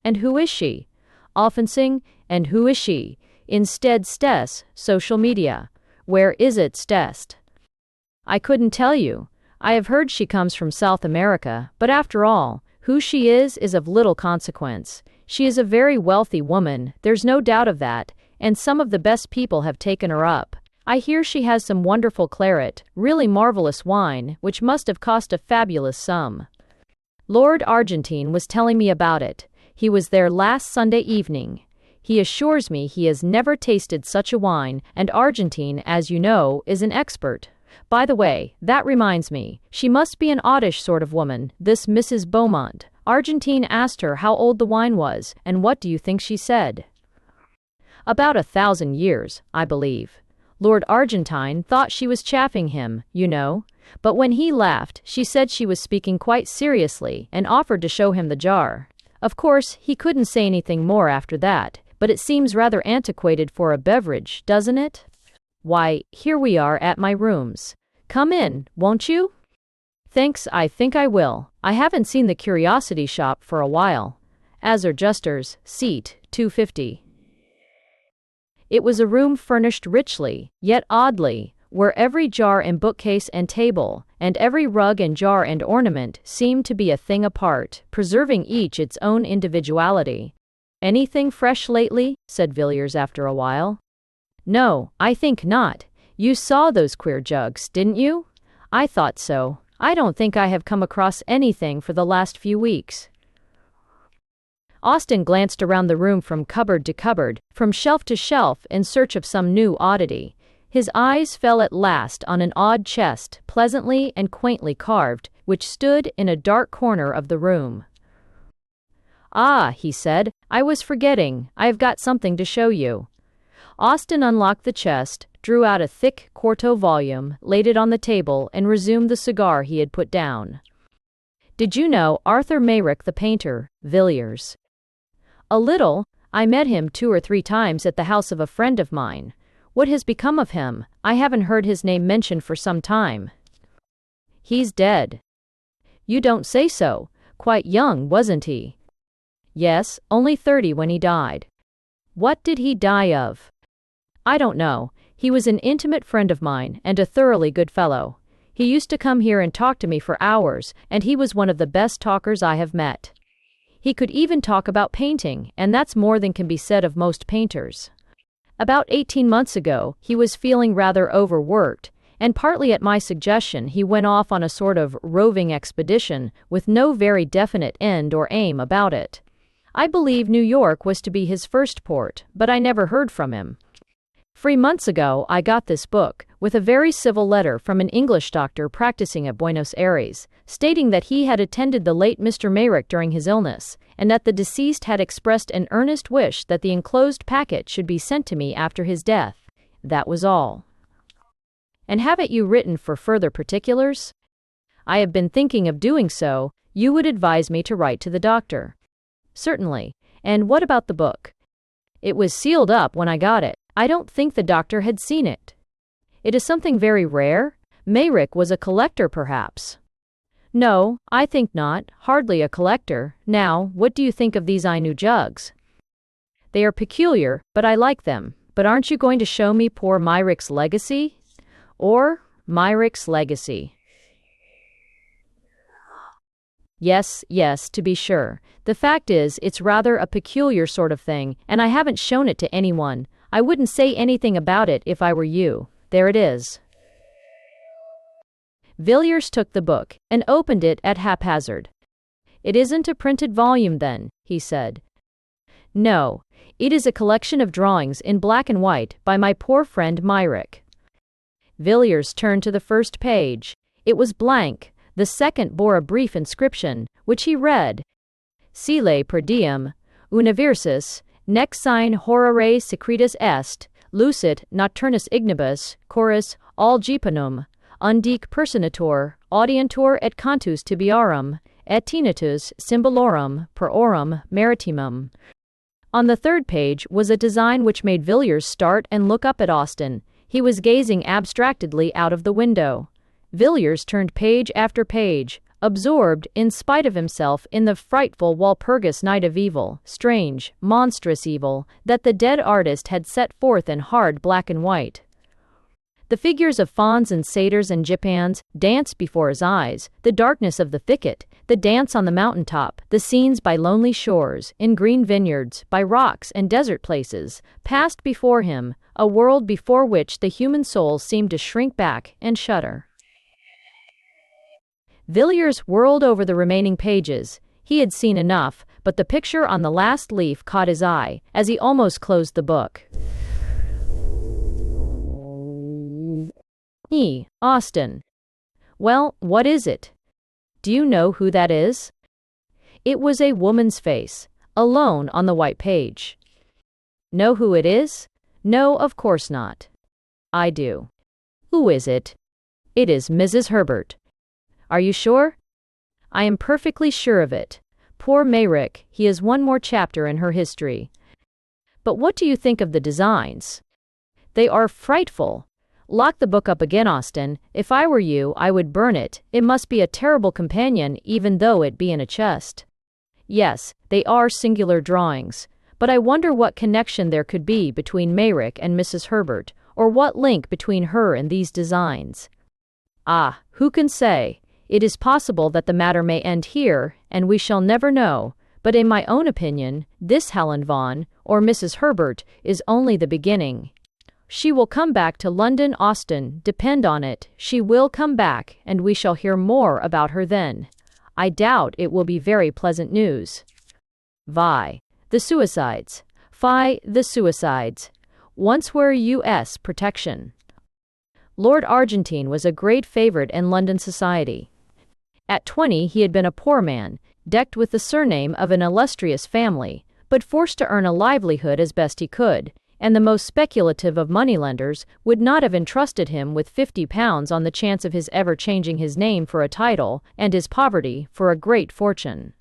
"And who is she?" "Offensing, and who is she?" "Instead Stess, social media." "Where is it Stest?" "I couldn't tell you. I have heard she comes from South America, but after all, who she is of little consequence. She is a very wealthy woman, there's no doubt of that, and some of the best people have taken her up. I hear she has some wonderful claret, really marvelous wine, which must have cost a fabulous sum. Lord Argentine was telling me about it. He was there last Sunday evening. He assures me he has never tasted such a wine, and Argentine, as you know, is an expert. By the way, that reminds me, she must be an oddish sort of woman, this Mrs. Beaumont. Argentine asked her how old the wine was, and what do you think she said? About 1,000 years, I believe. Lord Argentine thought she was chaffing him, you know, but when he laughed, she said she was speaking quite seriously, and offered to show him the jar. Of course, he couldn't say anything more after that, but it seems rather antiquated for a beverage, doesn't it? Why, here we are at my rooms. Come in, won't you? Thanks, I think I will. I haven't seen the curiosity shop for a while. Azure Justers, seat 250. It was a room furnished richly, yet oddly, where every jar and bookcase and table, and every rug and jar and ornament seemed to be a thing apart, preserving each its own individuality. "Anything fresh lately?" said Villiers after a while. "No, I think not. You saw those queer jugs, didn't you?" "I thought so. I don't think I have come across anything for the last few weeks." Austin glanced around the room from cupboard to cupboard, from shelf to shelf, in search of some new oddity. His eyes fell at last on an odd chest, pleasantly and quaintly carved, which stood in a dark corner of the room. "Ah," he said, "I was forgetting. I have got something to show you." Austin unlocked the chest, drew out a thick quarto volume, laid it on the table, and resumed the cigar he had put down. "Did you know Arthur Mayrick the painter, Villiers?" "A little. I met him 2 or 3 times at the house of a friend of mine. What has become of him? I haven't heard his name mentioned for some time." "He's dead." "You don't say so. Quite young, wasn't he?" "Yes, only 30 when he died." "What did he die of?" "I don't know. He was an intimate friend of mine, and a thoroughly good fellow. He used to come here and talk to me for hours, and he was one of the best talkers I have met. He could even talk about painting, and that's more than can be said of most painters. About 18 months ago, he was feeling rather overworked, and partly at my suggestion he went off on a sort of roving expedition with no very definite end or aim about it. I believe New York was to be his first port, but I never heard from him. 3 months ago, I got this book, with a very civil letter from an English doctor practicing at Buenos Aires, stating that he had attended the late Mr. Mayrick during his illness, and that the deceased had expressed an earnest wish that the enclosed packet should be sent to me after his death. That was all. And haven't you written for further particulars? I have been thinking of doing so. You would advise me to write to the doctor? Certainly. And what about the book? It was sealed up when I got it. I don't think the doctor had seen it. It is something very rare? Mayrick was a collector, perhaps? No, I think not. Hardly a collector. Now, what do you think of these Ainu jugs? They are peculiar, but I like them. But aren't you going to show me poor Mayrick's legacy? Or Mayrick's legacy? Yes, to be sure. The fact is, it's rather a peculiar sort of thing, and I haven't shown it to anyone. I wouldn't say anything about it if I were you. There it is. Villiers took the book and opened it at haphazard. It isn't a printed volume then, he said. No, it is a collection of drawings in black and white by my poor friend Mayrick. Villiers turned to the first page. It was blank. The second bore a brief inscription, which he read. Sile per diem, universis, nec sine horare secretus est, lucit nocturnus ignibus, chorus, algipanum, undique personator, audientur et cantus tibiarum, et tinnitus symbolorum per orum maritimum. On the third page was a design which made Villiers start and look up at Austin. He was gazing abstractedly out of the window. Villiers turned page after page, absorbed, in spite of himself, in the frightful Walpurgis night of evil, strange, monstrous evil, that the dead artist had set forth in hard black and white. The figures of fauns and satyrs and gipans danced before his eyes, the darkness of the thicket, the dance on the mountain top, the scenes by lonely shores, in green vineyards, by rocks and desert places, passed before him, a world before which the human soul seemed to shrink back and shudder. Villiers whirled over the remaining pages. He had seen enough, but the picture on the last leaf caught his eye, as he almost closed the book. Austin. Well, what is it? Do you know who that is? It was a woman's face, alone on the white page. Know who it is? No, of course not. I do. Who is it? It is Mrs. Herbert. Are you sure? I am perfectly sure of it. Poor Mayrick, he is one more chapter in her history. But what do you think of the designs? They are frightful. Lock the book up again, Austin. If I were you, I would burn it. It must be a terrible companion, even though it be in a chest. Yes, they are singular drawings. But I wonder what connection there could be between Mayrick and Mrs. Herbert, or what link between her and these designs. Ah, who can say? It is possible that the matter may end here, and we shall never know, but in my own opinion, this Helen Vaughan, or Mrs. Herbert, is only the beginning. She will come back to London, Austin, depend on it, she will come back, and we shall hear more about her then. I doubt it will be very pleasant news. The suicides. The suicides. Once were U.S. protection. Lord Argentine was a great favorite in London society. At 20 he had been a poor man, decked with the surname of an illustrious family, but forced to earn a livelihood as best he could, and the most speculative of moneylenders would not have entrusted him with £50 on the chance of his ever changing his name for a title, and his poverty for a great fortune.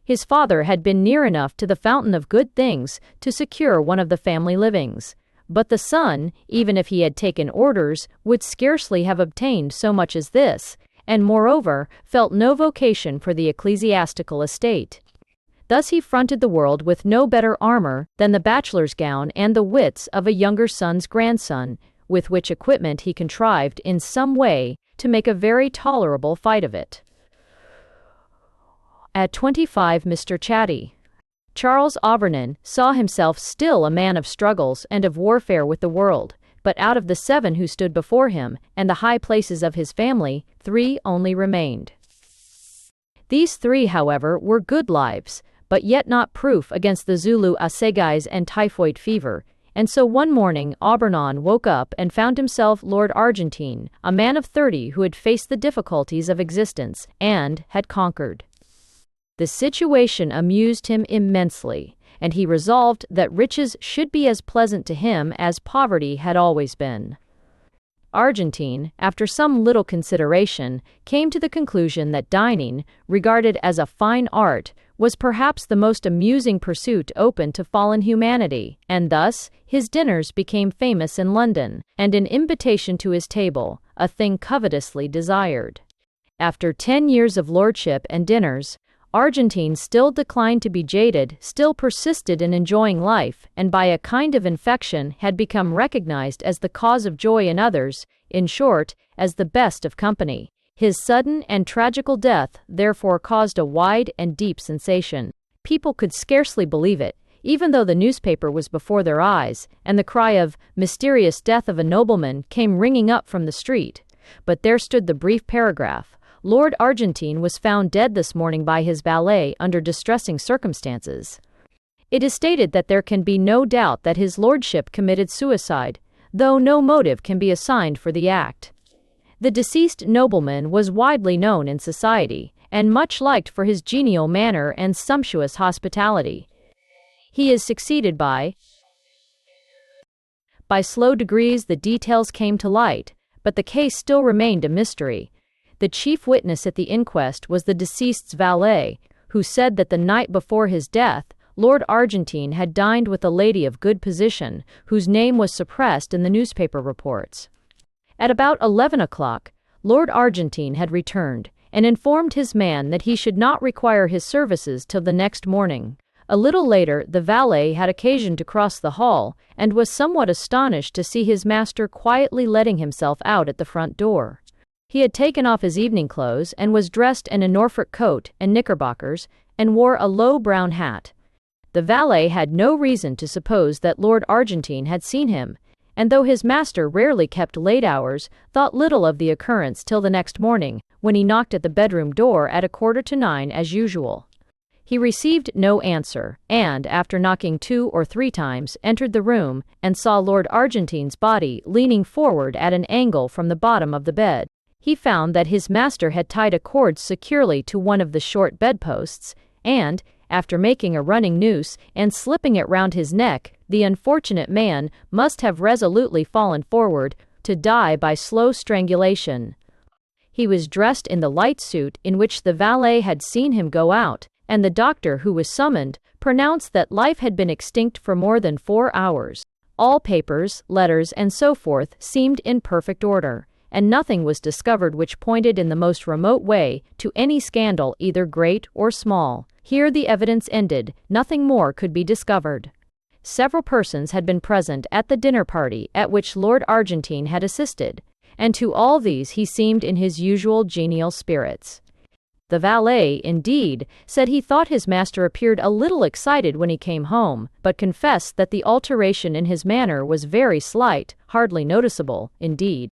His father had been near enough to the fountain of good things to secure one of the family livings, but the son, even if he had taken orders, would scarcely have obtained so much as this, and moreover felt no vocation for the ecclesiastical estate. Thus he fronted the world with no better armor than the bachelor's gown and the wits of a younger son's grandson, with which equipment he contrived in some way to make a very tolerable fight of it. At 25, Mr. Chatty, Charles Auvernon, saw himself still a man of struggles and of warfare with the world, but out of the 7 who stood before him, and the high places of his family, 3 only remained. These 3, however, were good lives, but yet not proof against the Zulu assegais and typhoid fever, And so one morning Aubernon woke up and found himself Lord Argentine, a man of 30 who had faced the difficulties of existence and had conquered. The situation amused him immensely, and he resolved that riches should be as pleasant to him as poverty had always been. Argentine, after some little consideration, came to the conclusion that dining, regarded as a fine art, was perhaps the most amusing pursuit open to fallen humanity, and thus his dinners became famous in London, and an invitation to his table, a thing covetously desired. After 10 years of lordship and dinners, Argentine still declined to be jaded, still persisted in enjoying life, and by a kind of infection had become recognized as the cause of joy in others, in short, as the best of company. His sudden and tragical death therefore caused a wide and deep sensation. People could scarcely believe it, even though the newspaper was before their eyes, and the cry of "mysterious death of a nobleman" came ringing up from the street. But there stood the brief paragraph: "Lord Argentine was found dead this morning by his valet under distressing circumstances." It is stated that there can be no doubt that his lordship committed suicide, though no motive can be assigned for the act. The deceased nobleman was widely known in society, and much liked for his genial manner and sumptuous hospitality. He is succeeded by slow degrees the details came to light, but the case still remained a mystery. The chief witness at the inquest was the deceased's valet, who said that the night before his death, Lord Argentine had dined with a lady of good position, whose name was suppressed in the newspaper reports. At about 11 o'clock, Lord Argentine had returned, and informed his man that he should not require his services till the next morning. A little later, the valet had occasion to cross the hall, and was somewhat astonished to see his master quietly letting himself out at the front door. He had taken off his evening clothes, and was dressed in a Norfolk coat and knickerbockers, and wore a low brown hat. The valet had no reason to suppose that Lord Argentine had seen him, and though his master rarely kept late hours, thought little of the occurrence till the next morning, when he knocked at the bedroom door at 8:45 as usual. He received no answer, and, after knocking 2 or 3 times, entered the room, and saw Lord Argentine's body leaning forward at an angle from the bottom of the bed. He found that his master had tied a cord securely to one of the short bedposts, and, after making a running noose and slipping it round his neck, the unfortunate man must have resolutely fallen forward, to die by slow strangulation. He was dressed in the light suit in which the valet had seen him go out, and the doctor who was summoned pronounced that life had been extinct for more than 4 hours. All papers, letters, and so forth seemed in perfect order, and nothing was discovered which pointed in the most remote way to any scandal either great or small. Here the evidence ended, nothing more could be discovered. Several persons had been present at the dinner party at which Lord Argentine had assisted, and to all these he seemed in his usual genial spirits. The valet, indeed, said he thought his master appeared a little excited when he came home, but confessed that the alteration in his manner was very slight, hardly noticeable, indeed.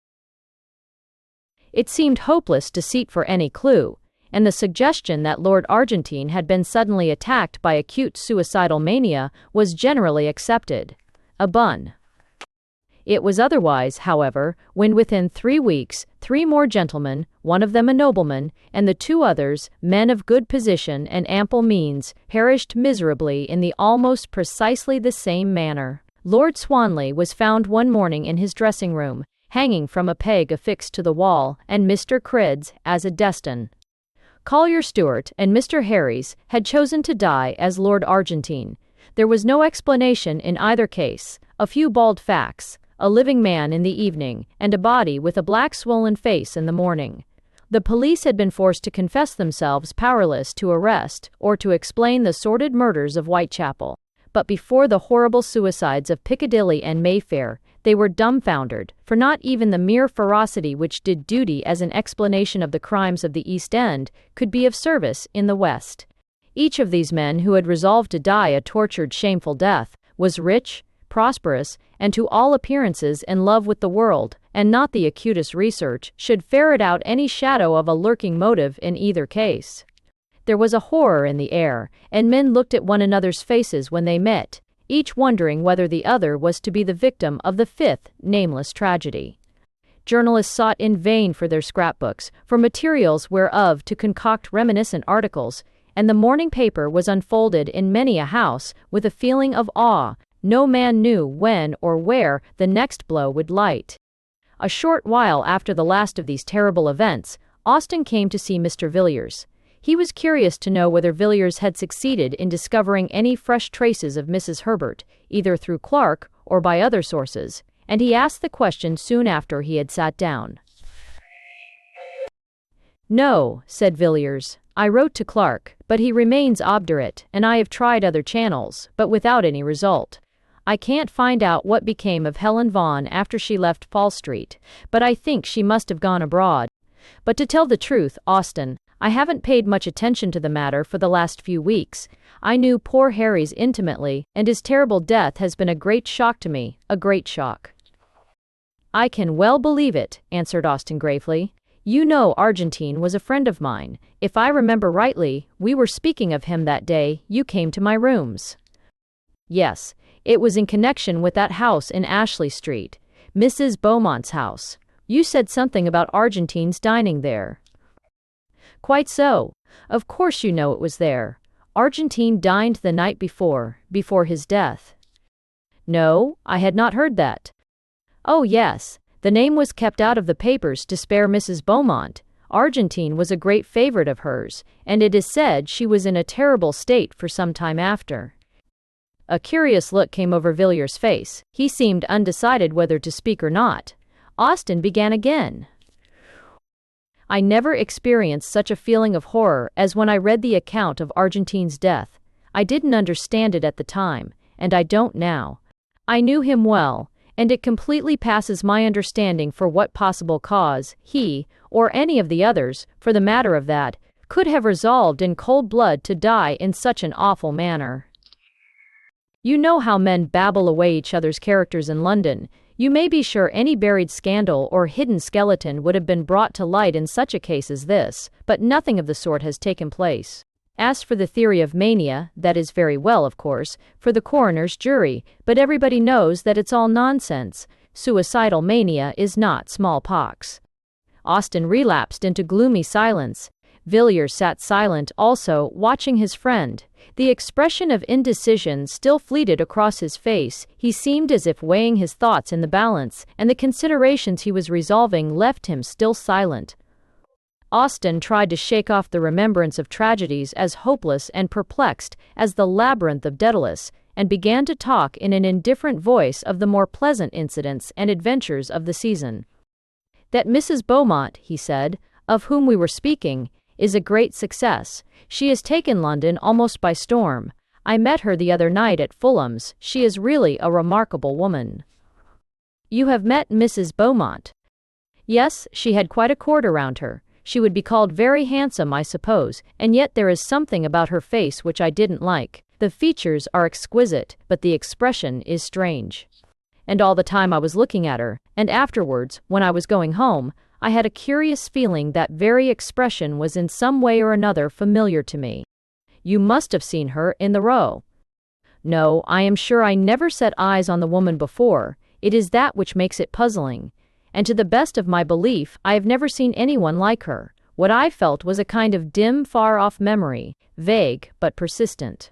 It seemed hopeless to seek for any clue, and the suggestion that Lord Argentine had been suddenly attacked by acute suicidal mania was generally accepted. A bun. It was otherwise, however, when within 3 weeks, 3 more gentlemen, one of them a nobleman, and the 2 others, men of good position and ample means, perished miserably in the almost precisely the same manner. Lord Swanley was found one morning in his dressing-room, hanging from a peg affixed to the wall, and Mr. Cridd's as a destin. Collier Stewart and Mr. Harries had chosen to die as Lord Argentine. There was no explanation in either case, a few bald facts, a living man in the evening, and a body with a black swollen face in the morning. The police had been forced to confess themselves powerless to arrest or to explain the sordid murders of Whitechapel. But before the horrible suicides of Piccadilly and Mayfair, they were dumbfounded, for not even the mere ferocity which did duty as an explanation of the crimes of the East End could be of service in the West. Each of these men who had resolved to die a tortured, shameful death was rich, prosperous, and to all appearances in love with the world, and not the acutest research should ferret out any shadow of a lurking motive in either case. There was a horror in the air, and men looked at one another's faces when they met, each wondering whether the other was to be the victim of the fifth, nameless tragedy. Journalists sought in vain for their scrapbooks, for materials whereof to concoct reminiscent articles, and the morning paper was unfolded in many a house with a feeling of awe. No man knew when or where the next blow would light. A short while after the last of these terrible events, Austin came to see Mr. Villiers. He was curious to know whether Villiers had succeeded in discovering any fresh traces of Mrs. Herbert, either through Clark or by other sources, and he asked the question soon after he had sat down. "No," said Villiers. "I wrote to Clark, but he remains obdurate, and I have tried other channels, but without any result. I can't find out what became of Helen Vaughan after she left Fall Street, but I think she must have gone abroad. But to tell the truth, Austin, I haven't paid much attention to the matter for the last few weeks. I knew poor Harry's intimately, and his terrible death has been a great shock to me, a great shock." "I can well believe it," answered Austin gravely. "You know Argentine was a friend of mine. If I remember rightly, we were speaking of him that day you came to my rooms." "Yes, it was in connection with that house in Ashley Street, Mrs. Beaumont's house. You said something about Argentine's dining there." "Quite so. Of course you know it was there. Argentine dined the night before his death." "No, I had not heard that." "Oh yes, the name was kept out of the papers to spare Mrs. Beaumont. Argentine was a great favorite of hers, and it is said she was in a terrible state for some time after." A curious look came over Villiers' face. He seemed undecided whether to speak or not. Austin began again. "I never experienced such a feeling of horror as when I read the account of Argentine's death. I didn't understand it at the time, and I don't now. I knew him well, and it completely passes my understanding for what possible cause he, or any of the others, for the matter of that, could have resolved in cold blood to die in such an awful manner. You know how men babble away each other's characters in London. You may be sure any buried scandal or hidden skeleton would have been brought to light in such a case as this, but nothing of the sort has taken place. As for the theory of mania, that is very well, of course, for the coroner's jury, but everybody knows that it's all nonsense. Suicidal mania is not smallpox." Austin relapsed into gloomy silence. Villiers sat silent also, watching his friend. The expression of indecision still fleeted across his face. He seemed as if weighing his thoughts in the balance, and the considerations he was resolving left him still silent. Austin tried to shake off the remembrance of tragedies as hopeless and perplexed as the labyrinth of Daedalus, and began to talk in an indifferent voice of the more pleasant incidents and adventures of the season. "That Mrs. Beaumont," he said, "of whom we were speaking, is a great success. She has taken London almost by storm. I met her the other night at Fulham's. She is really a remarkable woman." "You have met Mrs. Beaumont?" "Yes, she had quite a court around her. She would be called very handsome, I suppose, and yet there is something about her face which I didn't like. The features are exquisite, but the expression is strange. And all the time I was looking at her, and afterwards, when I was going home, I had a curious feeling that very expression was in some way or another familiar to me." "You must have seen her in the Row." "No, I am sure I never set eyes on the woman before. It is that which makes it puzzling. And to the best of my belief, I have never seen anyone like her. What I felt was a kind of dim, far-off memory, vague but persistent.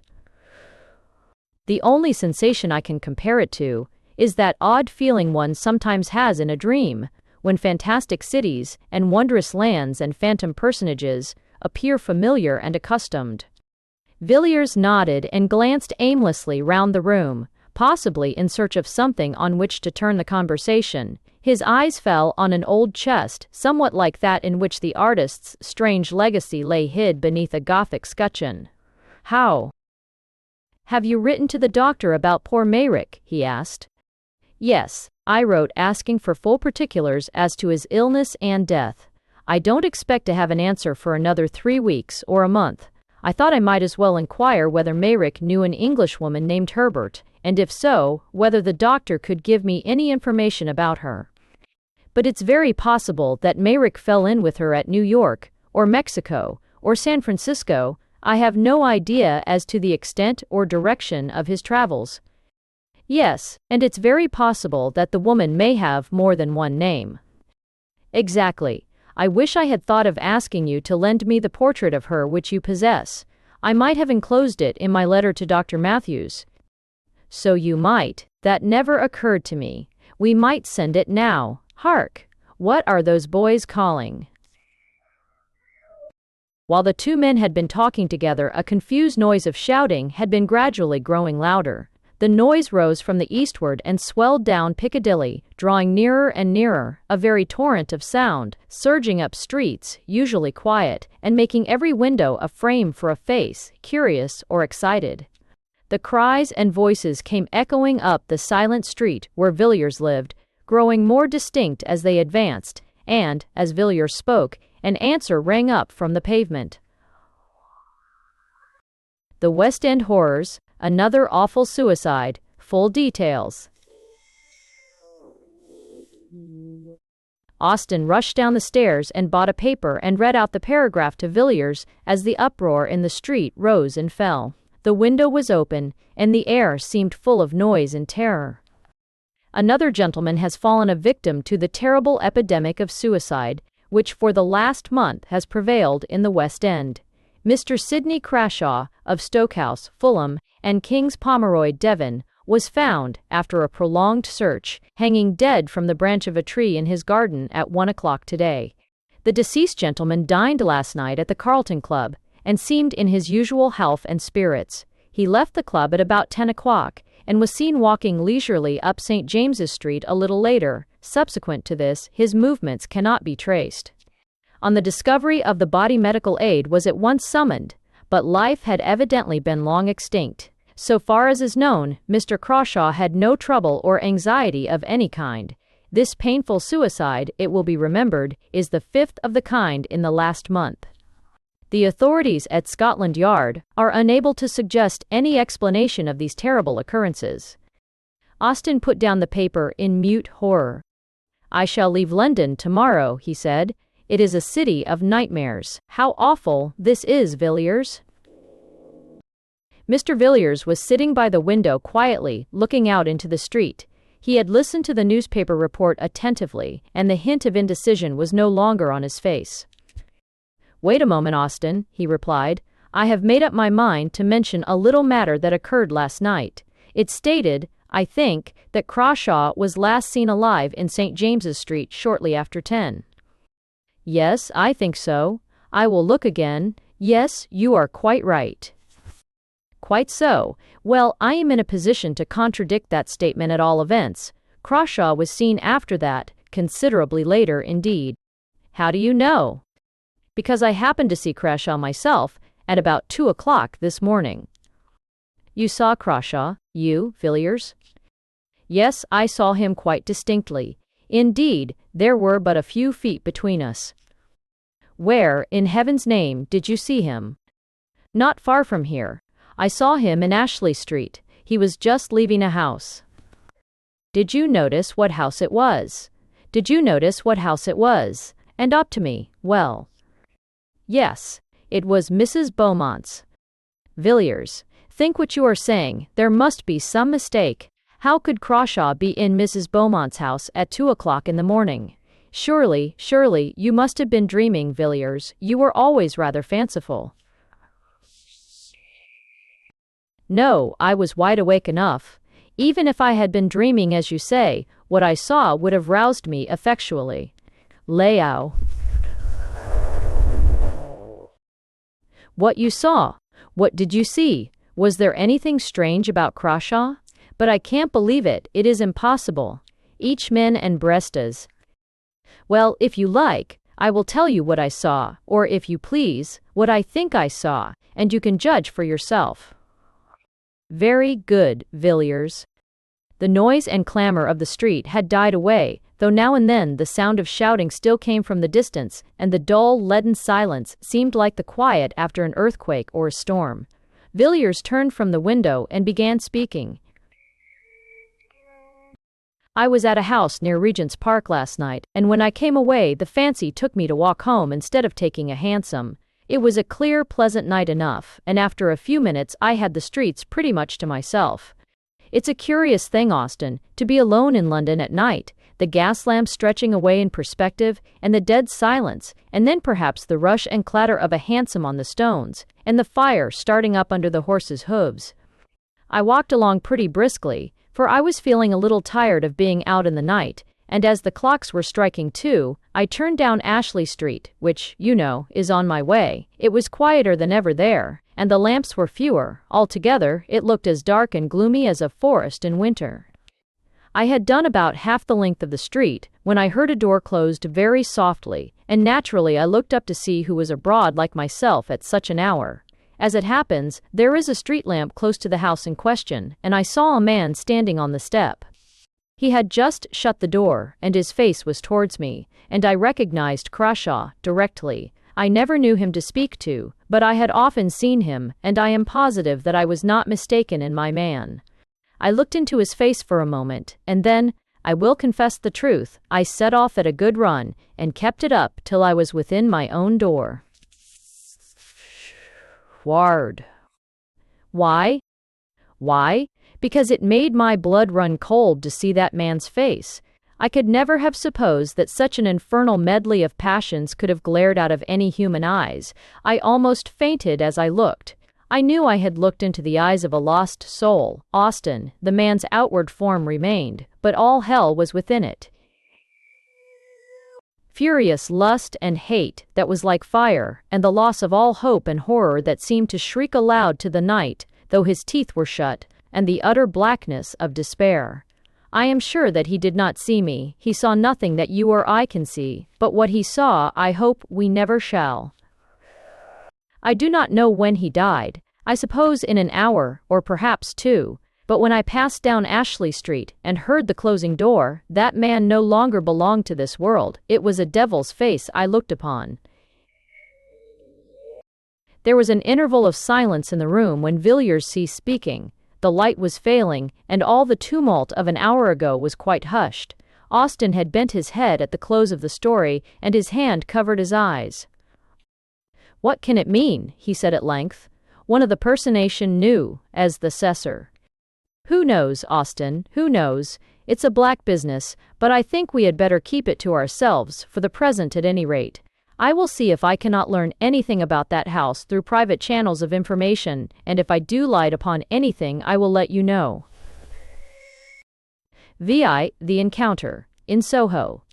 The only sensation I can compare it to is that odd feeling one sometimes has in a dream, when fantastic cities and wondrous lands and phantom personages appear familiar and accustomed." Villiers nodded and glanced aimlessly round the room, possibly in search of something on which to turn the conversation. His eyes fell on an old chest, somewhat like that in which the artist's strange legacy lay hid beneath a Gothic scutcheon. "How have you written to the doctor about poor Mayrick?" he asked. "Yes, I wrote asking for full particulars as to his illness and death. I don't expect to have an answer for another 3 weeks or a month. I thought I might as well inquire whether Mayrick knew an Englishwoman named Herbert, and if so, whether the doctor could give me any information about her. But it's very possible that Mayrick fell in with her at New York, or Mexico, or San Francisco. I have no idea as to the extent or direction of his travels. Yes, and it's very possible that the woman may have more than one name. Exactly. I wish I had thought of asking you to lend me the portrait of her which you possess. I might have enclosed it in my letter to Dr. Matthews. So you might. That never occurred to me. We might send it now. Hark! What are those boys calling? While the two men had been talking together, a confused noise of shouting had been gradually growing louder. The noise rose from the eastward and swelled down Piccadilly, drawing nearer and nearer, a very torrent of sound, surging up streets, usually quiet, and making every window a frame for a face, curious or excited. The cries and voices came echoing up the silent street where Villiers lived, growing more distinct as they advanced, and, as Villiers spoke, an answer rang up from the pavement. The West End horrors, another awful suicide, full details. Austin rushed down the stairs and bought a paper and read out the paragraph to Villiers as the uproar in the street rose and fell. The window was open, and the air seemed full of noise and terror. Another gentleman has fallen a victim to the terrible epidemic of suicide, which for the last month has prevailed in the West End. Mr. Sidney Crashaw, of Stokehouse, Fulham, and King's Pomeroy, Devon, was found, after a prolonged search, hanging dead from the branch of a tree in his garden at 1 o'clock today. The deceased gentleman dined last night at the Carlton Club, and seemed in his usual health and spirits. He left the club at about 10 o'clock, and was seen walking leisurely up St. James's Street a little later. Subsequent to this, his movements cannot be traced. On the discovery of the body, medical aid was at once summoned, but life had evidently been long extinct. So far as is known, Mr. Crawshaw had no trouble or anxiety of any kind. This painful suicide, it will be remembered, is the fifth of the kind in the last month. The authorities at Scotland Yard are unable to suggest any explanation of these terrible occurrences. Austin put down the paper in mute horror. I shall leave London tomorrow, he said. It is a city of nightmares. How awful this is, Villiers. Mr. Villiers was sitting by the window quietly, looking out into the street. He had listened to the newspaper report attentively, and the hint of indecision was no longer on his face. Wait a moment, Austin, he replied. I have made up my mind to mention a little matter that occurred last night. It stated, I think, that Crawshaw was last seen alive in St. James's Street shortly after 10. Yes, I think so. I will look again. Yes, you are quite right. Quite so. Well, I am in a position to contradict that statement at all events. Crawshaw was seen after that, considerably later indeed. How do you know? Because I happened to see Crawshaw myself, at about 2 o'clock this morning. You saw Crawshaw, you, Villiers? Yes, I saw him quite distinctly. Indeed, there were but a few feet between us. Where, in heaven's name, did you see him? Not far from here. I saw him in Ashley Street. He was just leaving a house. Did you notice what house it was? Did you notice what house it was? And up to me, well. Yes, it was Mrs. Beaumont's. Villiers, think what you are saying. There must be some mistake. How could Crawshaw be in Mrs. Beaumont's house at 2 o'clock in the morning? Surely, you must have been dreaming, Villiers. You were always rather fanciful. No, I was wide awake enough. Even if I had been dreaming as you say, what I saw would have roused me effectually. Lay-ow. What you saw? What did you see? Was there anything strange about Crawshaw? But I can't believe it. It is impossible. Each man and breastas. Well, if you like, I will tell you what I saw, or if you please, what I think I saw, and you can judge for yourself. Very good, Villiers. The noise and clamor of the street had died away, though now and then the sound of shouting still came from the distance, and the dull, leaden silence seemed like the quiet after an earthquake or a storm. Villiers turned from the window and began speaking. I was at a house near Regent's Park last night, and when I came away the fancy took me to walk home instead of taking a hansom. It was a clear, pleasant night enough, and after a few minutes I had the streets pretty much to myself. It's a curious thing, Austin, to be alone in London at night, the gas lamp stretching away in perspective, and the dead silence, and then perhaps the rush and clatter of a hansom on the stones, and the fire starting up under the horse's hooves. I walked along pretty briskly, for I was feeling a little tired of being out in the night, and as the clocks were striking 2, I turned down Ashley Street, which, you know, is on my way. It was quieter than ever there, and the lamps were fewer. Altogether, it looked as dark and gloomy as a forest in winter. I had done about half the length of the street, when I heard a door closed very softly, and naturally I looked up to see who was abroad like myself at such an hour. As it happens, there is a street lamp close to the house in question, and I saw a man standing on the step. He had just shut the door, and his face was towards me, and I recognized Crawshaw directly. I never knew him to speak to, but I had often seen him, and I am positive that I was not mistaken in my man. I looked into his face for a moment, and then, I will confess the truth, I set off at a good run, and kept it up till I was within my own door. Ward. Why? Why? Because it made my blood run cold to see that man's face. I could never have supposed that such an infernal medley of passions could have glared out of any human eyes. I almost fainted as I looked. I knew I had looked into the eyes of a lost soul. Austin, the man's outward form remained, but all hell was within it. Furious lust and hate that was like fire, and the loss of all hope and horror that seemed to shriek aloud to the night, though his teeth were shut, and the utter blackness of despair. I am sure that he did not see me. He saw nothing that you or I can see, but what he saw, I hope we never shall. I do not know when he died. I suppose in an hour, or perhaps 2, but when I passed down Ashley Street and heard the closing door, that man no longer belonged to this world. It was a devil's face I looked upon. There was an interval of silence in the room when Villiers ceased speaking. The light was failing, and all the tumult of an hour ago was quite hushed. Austin had bent his head at the close of the story, and his hand covered his eyes. "What can it mean?" he said at length. "One of the personation knew, as the Cessor." "Who knows, Austin, who knows? It's a black business, but I think we had better keep it to ourselves, for the present at any rate. I will see if I cannot learn anything about that house through private channels of information, and if I do light upon anything I will let you know. VI. The Encounter, in Soho.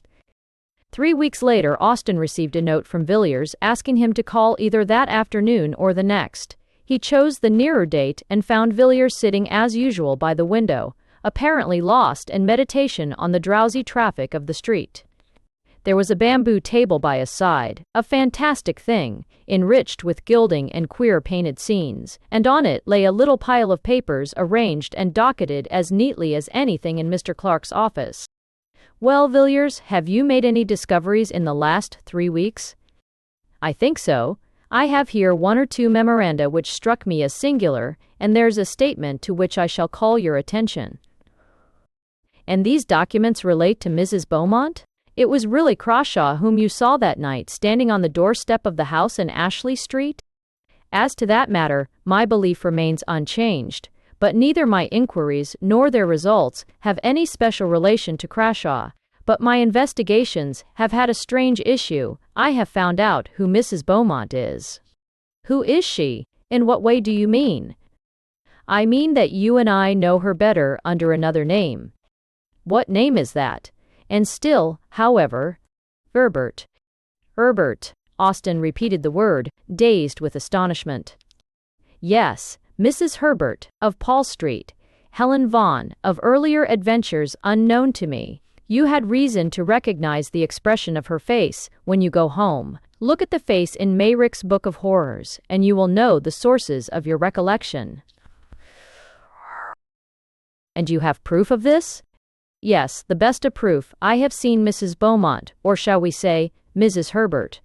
3 weeks later, Austin received a note from Villiers asking him to call either that afternoon or the next. He chose the nearer date and found Villiers sitting as usual by the window, apparently lost in meditation on the drowsy traffic of the street. There was a bamboo table by his side, a fantastic thing, enriched with gilding and queer painted scenes, and on it lay a little pile of papers arranged and docketed as neatly as anything in Mr. Clark's office. "Well, Villiers, have you made any discoveries in the last 3 weeks?" "I think so. I have here 1 or 2 memoranda which struck me as singular, and there's a statement to which I shall call your attention." "And these documents relate to Mrs. Beaumont? It was really Crawshaw whom you saw that night standing on the doorstep of the house in Ashley Street?" "As to that matter, my belief remains unchanged, but neither my inquiries nor their results have any special relation to Crawshaw. But my investigations have had a strange issue. I have found out who Mrs. Beaumont is." "Who is she? In what way do you mean?" "I mean that you and I know her better under another name." "What name is that? And still, however—" "Herbert." "Herbert." Austin repeated the word, dazed with astonishment. "Yes, Mrs. Herbert, of Paul Street. Helen Vaughan, of earlier adventures unknown to me. You had reason to recognize the expression of her face when you go home. Look at the face in Mayrick's Book of Horrors, and you will know the sources of your recollection." "And you have proof of this?" "Yes, the best of proof. I have seen Mrs. Beaumont, or shall we say, Mrs. Herbert."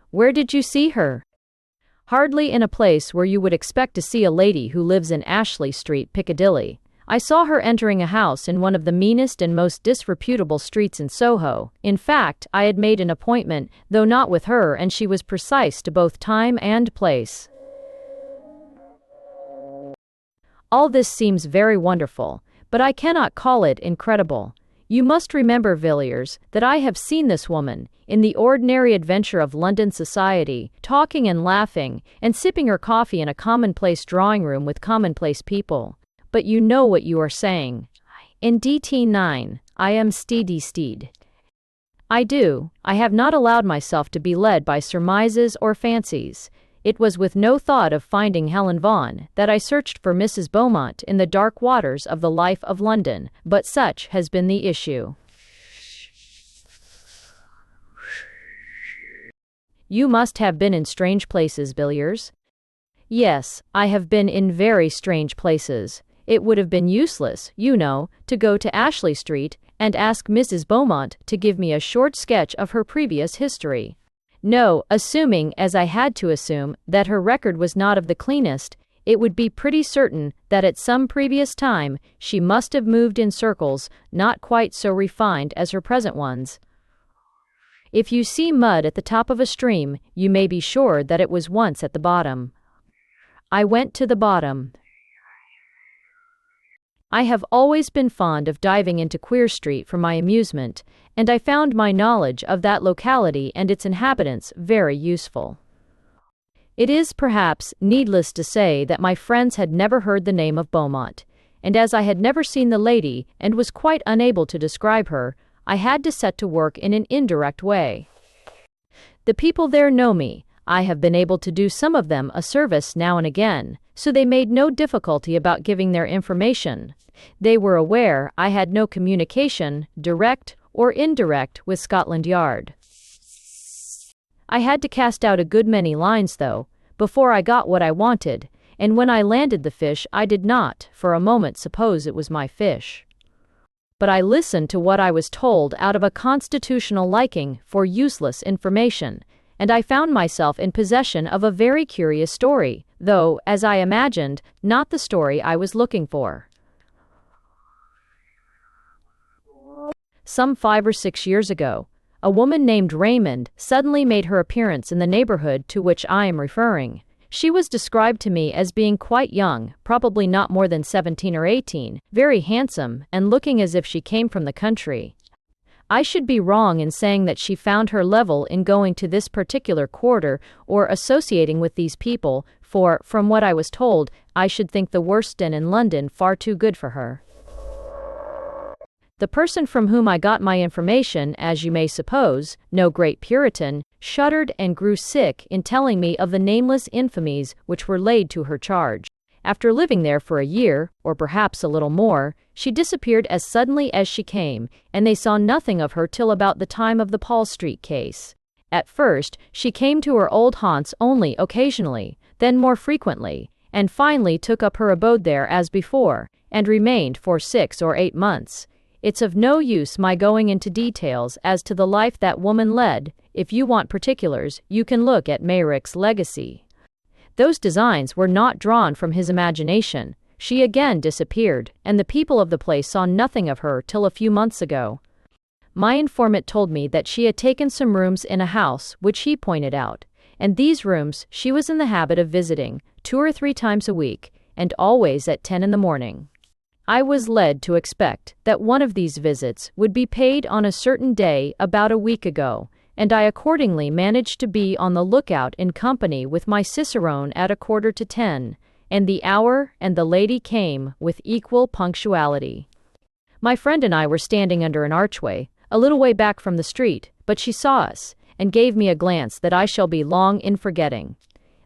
"Where did you see her?" "Hardly in a place where you would expect to see a lady who lives in Ashley Street, Piccadilly. I saw her entering a house in one of the meanest and most disreputable streets in Soho. In fact, I had made an appointment, though not with her, and she was precise to both time and place." All this seems very wonderful, but I cannot call it incredible. You must remember, Villiers, that I have seen this woman, in the ordinary adventure of London society, talking and laughing, and sipping her coffee in a commonplace drawing-room with commonplace people. But you know what you are saying. In DT9, I am steed. I do. I have not allowed myself to be led by surmises or fancies. It was with no thought of finding Helen Vaughan that I searched for Mrs. Beaumont in the dark waters of the life of London, but such has been the issue. You must have been in strange places, Villiers. Yes, I have been in very strange places. It would have been useless, you know, to go to Ashley Street and ask Mrs. Beaumont to give me a short sketch of her previous history. No, assuming, as I had to assume, that her record was not of the cleanest, it would be pretty certain that at some previous time she must have moved in circles not quite so refined as her present ones. If you see mud at the top of a stream, you may be sure that it was once at the bottom. I went to the bottom. I have always been fond of diving into Queer Street for my amusement, and I found my knowledge of that locality and its inhabitants very useful. It is perhaps needless to say that my friends had never heard the name of Beaumont, and as I had never seen the lady and was quite unable to describe her, I had to set to work in an indirect way. The people there know me. I have been able to do some of them a service now and again, so they made no difficulty about giving their information. They were aware I had no communication, direct or indirect, with Scotland Yard. I had to cast out a good many lines, though, before I got what I wanted, and when I landed the fish I did not, for a moment, suppose it was my fish. But I listened to what I was told out of a constitutional liking for useless information, and I found myself in possession of a very curious story, though, as I imagined, not the story I was looking for. Some 5 or 6 years ago, a woman named Raymond suddenly made her appearance in the neighborhood to which I am referring. She was described to me as being quite young, probably not more than 17 or 18, very handsome, and looking as if she came from the country. I should be wrong in saying that she found her level in going to this particular quarter or associating with these people, for, from what I was told, I should think the worst den in London far too good for her. The person from whom I got my information, as you may suppose, no great Puritan, shuddered and grew sick in telling me of the nameless infamies which were laid to her charge. After living there for a year, or perhaps a little more, she disappeared as suddenly as she came, and they saw nothing of her till about the time of the Paul Street case. At first, she came to her old haunts only occasionally, then more frequently, and finally took up her abode there as before, and remained for 6 or 8 months. It's of no use my going into details as to the life that woman led. If you want particulars, you can look at Meyrick's Legacy. Those designs were not drawn from his imagination. She again disappeared, and the people of the place saw nothing of her till a few months ago. My informant told me that she had taken some rooms in a house which he pointed out, and these rooms she was in the habit of visiting 2 or 3 times a week, and always at 10 in the morning. I was led to expect that one of these visits would be paid on a certain day about a week ago, and I accordingly managed to be on the lookout in company with my cicerone at 9:45, and the hour and the lady came with equal punctuality. My friend and I were standing under an archway, a little way back from the street, but she saw us, and gave me a glance that I shall be long in forgetting.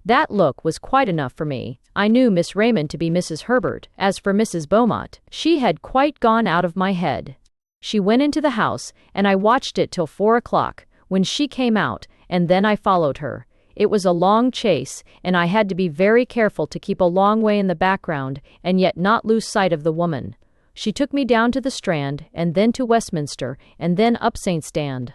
That look was quite enough for me. I knew Miss Raymond to be Mrs. Herbert. As for Mrs. Beaumont, she had quite gone out of my head. She went into the house, and I watched it till 4 o'clock, when she came out, and then I followed her. It was a long chase, and I had to be very careful to keep a long way in the background, and yet not lose sight of the woman. She took me down to the Strand, and then to Westminster, and then up St. Stand,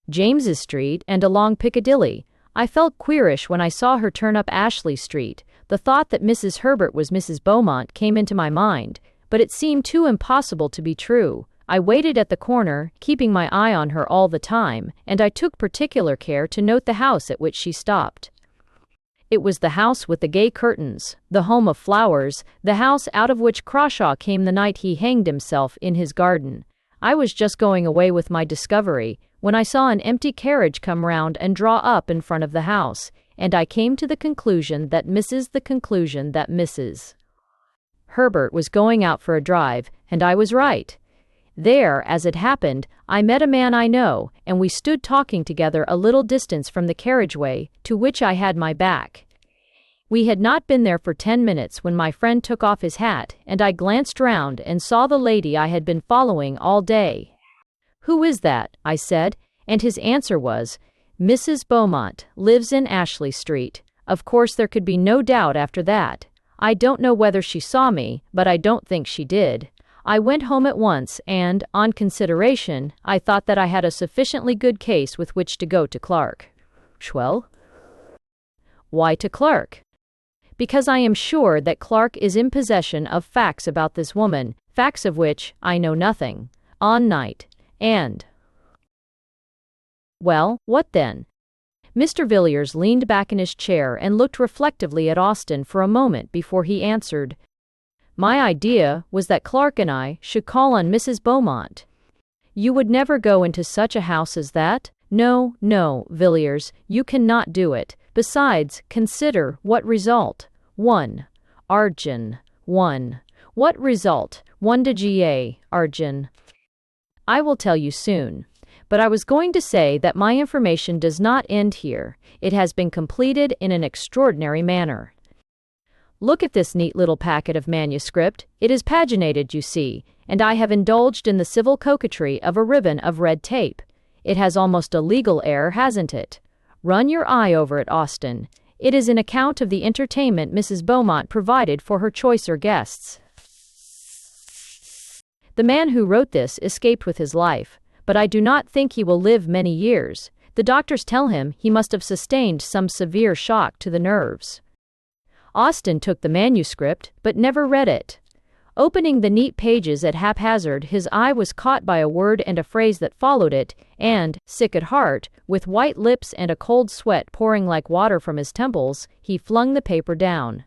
James's Street, and along Piccadilly. I felt queerish when I saw her turn up Ashley Street. The thought that Mrs. Herbert was Mrs. Beaumont came into my mind, but it seemed too impossible to be true. I waited at the corner, keeping my eye on her all the time, and I took particular care to note the house at which she stopped. It was the house with the gay curtains, the home of flowers, the house out of which Crawshaw came the night he hanged himself in his garden. I was just going away with my discovery, when I saw an empty carriage come round and draw up in front of the house, and I came to the conclusion that Mrs. Herbert was going out for a drive, and I was right. There, as it happened, I met a man I know, and we stood talking together a little distance from the carriageway, to which I had my back. We had not been there for 10 minutes when my friend took off his hat, and I glanced round and saw the lady I had been following all day. "Who is that?" I said, and his answer was, "Mrs. Beaumont, lives in Ashley Street." Of course there could be no doubt after that. I don't know whether she saw me, but I don't think she did. I went home at once, and, on consideration, I thought that I had a sufficiently good case with which to go to Clark. Well? Why to Clark? Because I am sure that Clark is in possession of facts about this woman, facts of which I know nothing. On night, and... Well, what then? Mr. Villiers leaned back in his chair and looked reflectively at Austin for a moment before he answered. My idea was that Clark and I should call on Mrs. Beaumont. You would never go into such a house as that? No, no, Villiers, you cannot do it. Besides, consider what result. 1. Argin. 1. What result? 1 de Ga. Argin. I will tell you soon. But I was going to say that my information does not end here. It has been completed in an extraordinary manner. Look at this neat little packet of manuscript. It is paginated, you see, and I have indulged in the civil coquetry of a ribbon of red tape. It has almost a legal air, hasn't it? Run your eye over it, Austin. It is an account of the entertainment Mrs. Beaumont provided for her choicer guests. The man who wrote this escaped with his life, but I do not think he will live many years. The doctors tell him he must have sustained some severe shock to the nerves. Austin took the manuscript, but never read it. Opening the neat pages at haphazard, his eye was caught by a word and a phrase that followed it, and, sick at heart, with white lips and a cold sweat pouring like water from his temples, he flung the paper down.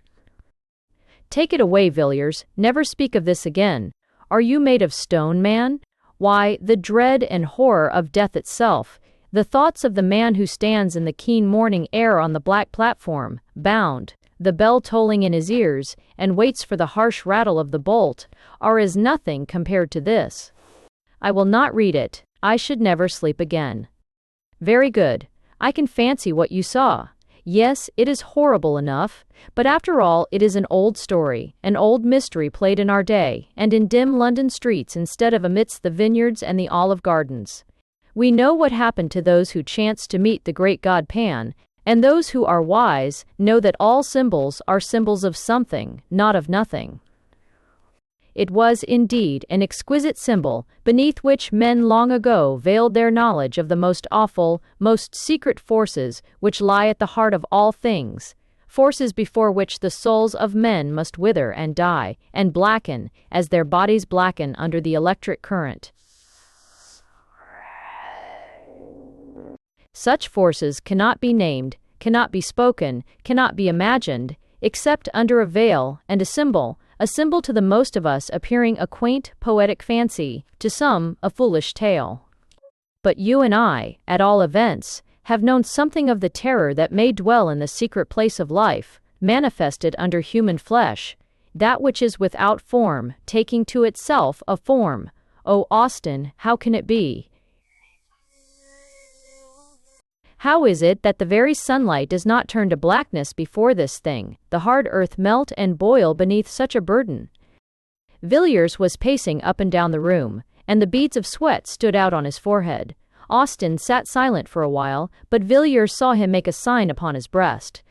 Take it away, Villiers. Never speak of this again. Are you made of stone, man? Why, the dread and horror of death itself, the thoughts of the man who stands in the keen morning air on the black platform, bound, the bell tolling in his ears, and waits for the harsh rattle of the bolt, are as nothing compared to this. I will not read it. I should never sleep again. Very good. I can fancy what you saw. Yes, it is horrible enough, but after all it is an old story, an old mystery played in our day, and in dim London streets instead of amidst the vineyards and the olive gardens. We know what happened to those who chanced to meet the great god Pan, and those who are wise know that all symbols are symbols of something, not of nothing. It was, indeed, an exquisite symbol, beneath which men long ago veiled their knowledge of the most awful, most secret forces which lie at the heart of all things, forces before which the souls of men must wither and die, and blacken, as their bodies blacken under the electric current. Such forces cannot be named, cannot be spoken, cannot be imagined, except under a veil and a symbol to the most of us appearing a quaint, poetic fancy, to some a foolish tale. But you and I, at all events, have known something of the terror that may dwell in the secret place of life, manifested under human flesh, that which is without form, taking to itself a form. Oh, Austin, how can it be? How is it that the very sunlight does not turn to blackness before this thing, the hard earth melt and boil beneath such a burden? Villiers was pacing up and down the room, and the beads of sweat stood out on his forehead. Austin sat silent for a while, but Villiers saw him make a sign upon his breast.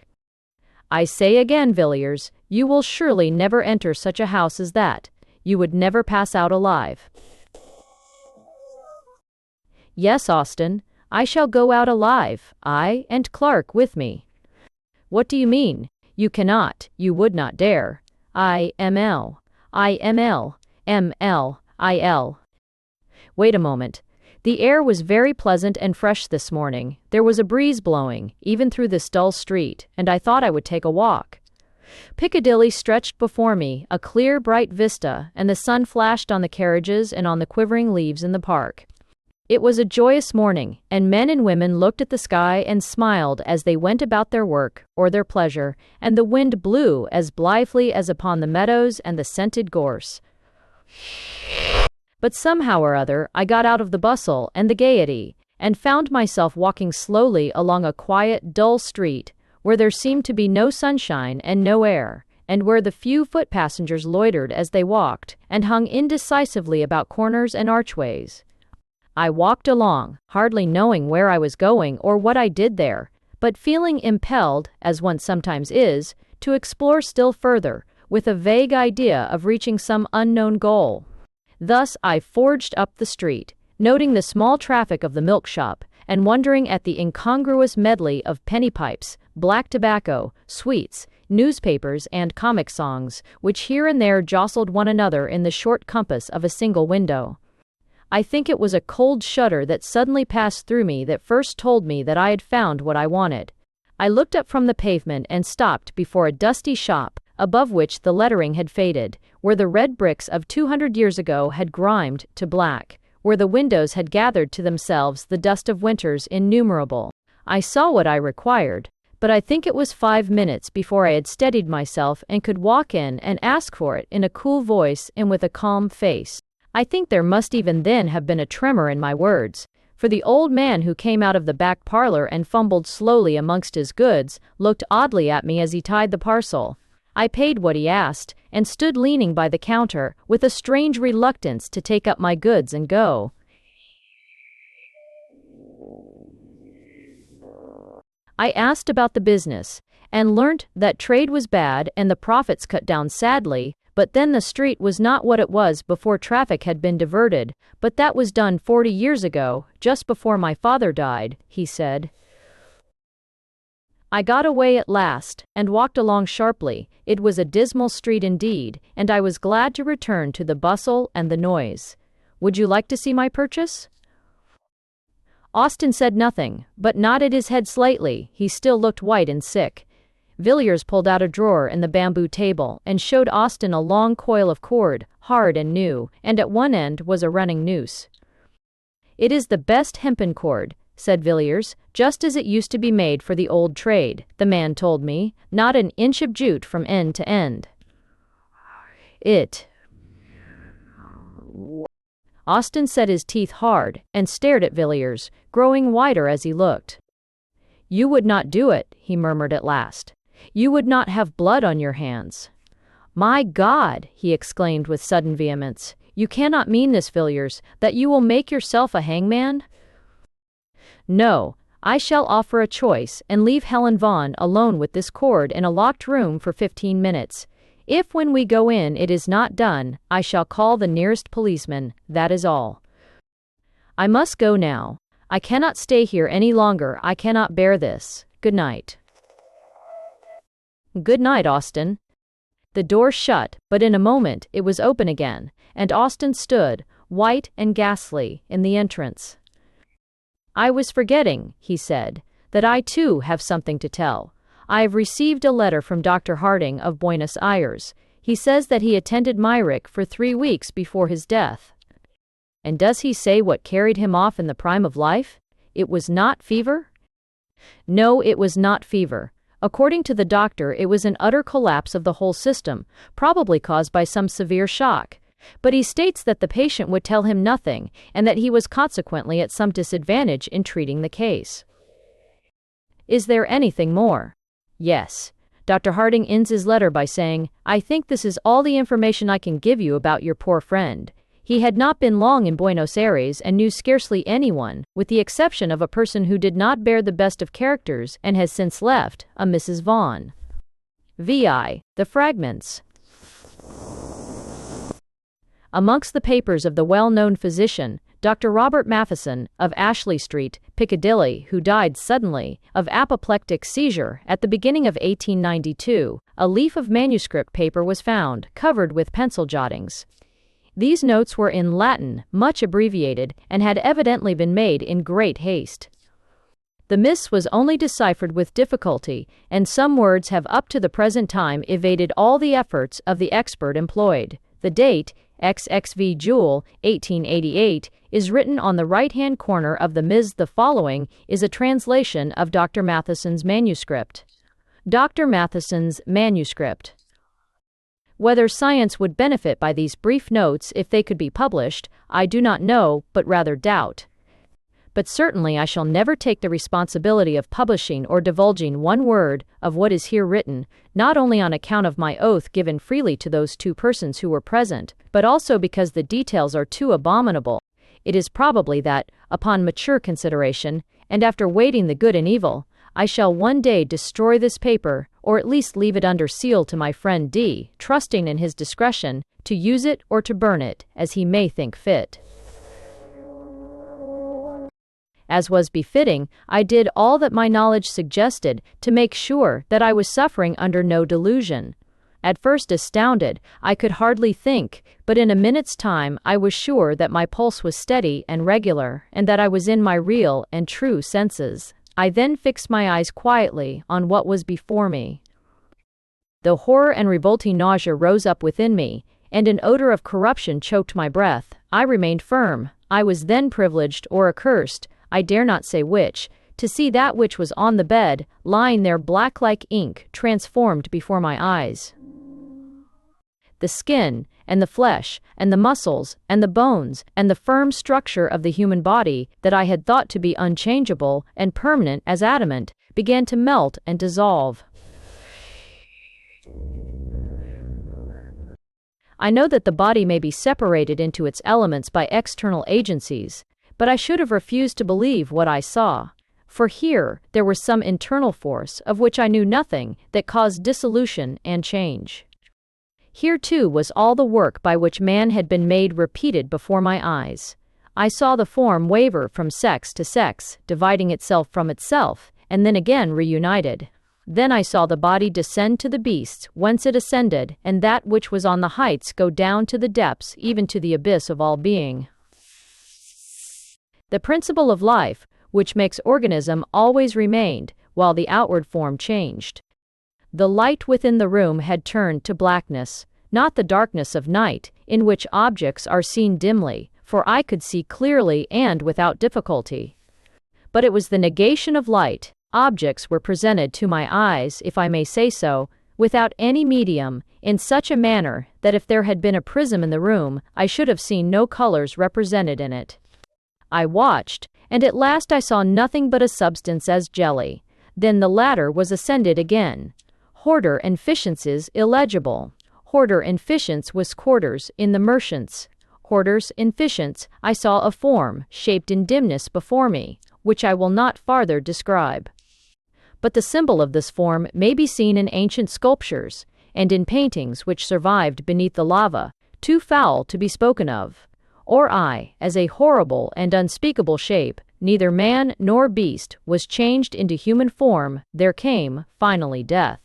I say again, Villiers, you will surely never enter such a house as that. You would never pass out alive. Yes, Austin. I shall go out alive, I and Clark with me. What do you mean? You cannot, you would not dare. I-M-L. Wait a moment. The air was very pleasant and fresh this morning. There was a breeze blowing, even through this dull street, and I thought I would take a walk. Piccadilly stretched before me, a clear, bright vista, and the sun flashed on the carriages and on the quivering leaves in the park. It was a joyous morning, and men and women looked at the sky and smiled as they went about their work or their pleasure, and the wind blew as blithely as upon the meadows and the scented gorse. But somehow or other I got out of the bustle and the gaiety, and found myself walking slowly along a quiet, dull street, where there seemed to be no sunshine and no air, and where the few foot passengers loitered as they walked, and hung indecisively about corners and archways. I walked along, hardly knowing where I was going or what I did there, but feeling impelled, as one sometimes is, to explore still further, with a vague idea of reaching some unknown goal. Thus I forged up the street, noting the small traffic of the milk shop, and wondering at the incongruous medley of penny pipes, black tobacco, sweets, newspapers, and comic songs, which here and there jostled one another in the short compass of a single window. I think it was a cold shudder that suddenly passed through me that first told me that I had found what I wanted. I looked up from the pavement and stopped before a dusty shop, above which the lettering had faded, where the red bricks of 200 years ago had grimed to black, where the windows had gathered to themselves the dust of winters innumerable. I saw what I required, but I think it was 5 minutes before I had steadied myself and could walk in and ask for it in a cool voice and with a calm face. I think there must even then have been a tremor in my words, for the old man who came out of the back parlor and fumbled slowly amongst his goods looked oddly at me as he tied the parcel. I paid what he asked, and stood leaning by the counter, with a strange reluctance to take up my goods and go. I asked about the business, and learnt that trade was bad and the profits cut down sadly, but then the street was not what it was before traffic had been diverted, but that was done 40 years ago, just before my father died, he said. I got away at last, and walked along sharply. It was a dismal street indeed, and I was glad to return to the bustle and the noise. Would you like to see my purchase? Austin said nothing, but nodded his head slightly. He still looked white and sick. Villiers pulled out a drawer in the bamboo table and showed Austin a long coil of cord, hard and new, and at one end was a running noose. "It is the best hempen cord," said Villiers, "just as it used to be made for the old trade, the man told me, not an inch of jute from end to end. Austin set his teeth hard, and stared at Villiers, growing whiter as he looked. "You would not do it," he murmured at last. "You would not have blood on your hands." "My God!" he exclaimed with sudden vehemence. "You cannot mean this, Villiers, that you will make yourself a hangman?" "No, I shall offer a choice, and leave Helen Vaughan alone with this cord in a locked room for 15 minutes. If when we go in it is not done, I shall call the nearest policeman, that is all. I must go now. I cannot stay here any longer. I cannot bear this. Good night." "Good night, Austin." The door shut, but in a moment it was open again, and Austin stood, white and ghastly, in the entrance. "I was forgetting," he said, "that I too have something to tell. I have received a letter from Dr. Harding of Buenos Aires. He says that he attended Myrick for 3 weeks before his death." "And does he say what carried him off in the prime of life? It was not fever?" "No, it was not fever. According to the doctor, it was an utter collapse of the whole system, probably caused by some severe shock. But he states that the patient would tell him nothing, and that he was consequently at some disadvantage in treating the case." "Is there anything more?" "Yes. Dr. Harding ends his letter by saying, 'I think this is all the information I can give you about your poor friend. He had not been long in Buenos Aires and knew scarcely anyone, with the exception of a person who did not bear the best of characters and has since left, a Mrs. Vaughan. VI. The fragments. Amongst the papers of the well-known physician, Dr. Robert Matheson, of Ashley Street, Piccadilly, who died suddenly, of apoplectic seizure, at the beginning of 1892, a leaf of manuscript paper was found, covered with pencil jottings. These notes were in Latin, much abbreviated, and had evidently been made in great haste. The miss was only deciphered with difficulty, and some words have up to the present time evaded all the efforts of the expert employed. The date, XXV Jewel, 1888, is written on the right-hand corner of the Ms. The following is a translation of Dr. Matheson's manuscript. Dr. Matheson's manuscript. Whether science would benefit by these brief notes if they could be published, I do not know, but rather doubt. But certainly I shall never take the responsibility of publishing or divulging one word of what is here written, not only on account of my oath given freely to those two persons who were present, but also because the details are too abominable. It is probably that, upon mature consideration, and after weighing the good and evil, I shall one day destroy this paper, or at least leave it under seal to my friend D, trusting in his discretion, to use it or to burn it, as he may think fit. As was befitting, I did all that my knowledge suggested to make sure that I was suffering under no delusion. At first astounded, I could hardly think, but in a minute's time I was sure that my pulse was steady and regular, and that I was in my real and true senses. I then fixed my eyes quietly on what was before me. The horror and revolting nausea rose up within me, and an odor of corruption choked my breath. I remained firm. I was then privileged or accursed, I dare not say which, to see that which was on the bed, lying there black like ink, transformed before my eyes. The skin, and the flesh, and the muscles, and the bones, and the firm structure of the human body, that I had thought to be unchangeable and permanent as adamant, began to melt and dissolve. I know that the body may be separated into its elements by external agencies, but I should have refused to believe what I saw, for here there was some internal force of which I knew nothing that caused dissolution and change. Here too was all the work by which man had been made repeated before my eyes. I saw the form waver from sex to sex, dividing itself from itself, and then again reunited. Then I saw the body descend to the beasts whence it ascended, and that which was on the heights go down to the depths, even to the abyss of all being. The principle of life, which makes organism, always remained, while the outward form changed. The light within the room had turned to blackness, not the darkness of night, in which objects are seen dimly, for I could see clearly and without difficulty. But it was the negation of light. Objects were presented to my eyes, if I may say so, without any medium, in such a manner that if there had been a prism in the room, I should have seen no colors represented in it. I watched, and at last I saw nothing but a substance as jelly. Then the latter was ascended again. Horder and ficiences illegible. Horder and ficience was quarters in the merchants. Horders and ficience, I saw a form, shaped in dimness before me, which I will not farther describe. But the symbol of this form may be seen in ancient sculptures, and in paintings which survived beneath the lava, too foul to be spoken of. Or I, as a horrible and unspeakable shape, neither man nor beast, was changed into human form, there came, finally, death.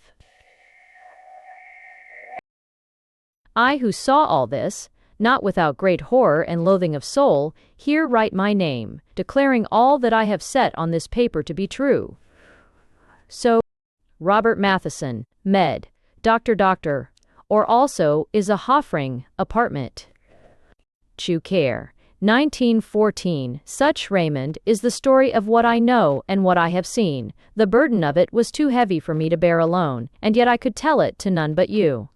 I who saw all this, not without great horror and loathing of soul, here write my name, declaring all that I have set on this paper to be true. So, Robert Matheson, Med. Doctor, or also is a Hoffring, apartment. Chew care. 1914. Such, Raymond, is the story of what I know and what I have seen. The burden of it was too heavy for me to bear alone, and yet I could tell it to none but you.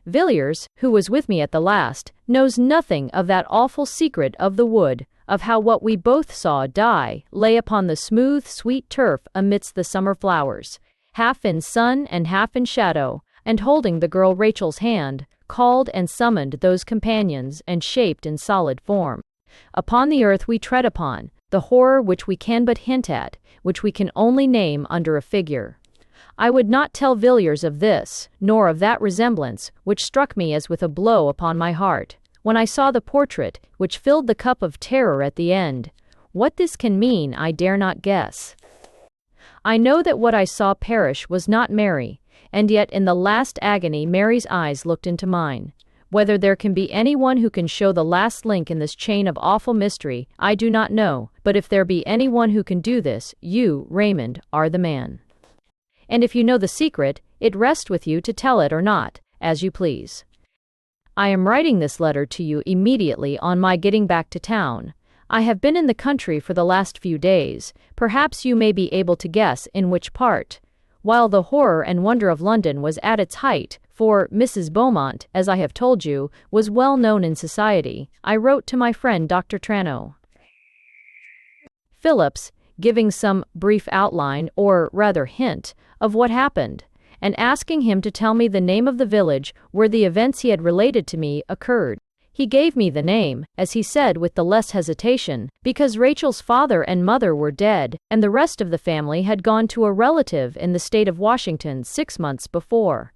Villiers, who was with me at the last, knows nothing of that awful secret of the wood, of how what we both saw die lay upon the smooth, sweet turf amidst the summer flowers, half in sun and half in shadow, and holding the girl Rachel's hand, called and summoned those companions and shaped in solid form. Upon the earth we tread upon, the horror which we can but hint at, which we can only name under a figure. I would not tell Villiers of this, nor of that resemblance, which struck me as with a blow upon my heart, when I saw the portrait, which filled the cup of terror at the end. What this can mean I dare not guess. I know that what I saw perish was not Mary, and yet in the last agony Mary's eyes looked into mine. Whether there can be anyone who can show the last link in this chain of awful mystery, I do not know, but if there be anyone who can do this, you, Raymond, are the man. And if you know the secret, it rests with you to tell it or not, as you please. I am writing this letter to you immediately on my getting back to town. I have been in the country for the last few days. Perhaps you may be able to guess in which part. While the horror and wonder of London was at its height, for Mrs. Beaumont, as I have told you, was well known in society, I wrote to my friend Dr. Trano Phillips, giving some brief outline, or rather hint, of what happened, and asking him to tell me the name of the village where the events he had related to me occurred. He gave me the name, as he said with the less hesitation, because Rachel's father and mother were dead, and the rest of the family had gone to a relative in the state of Washington 6 months before.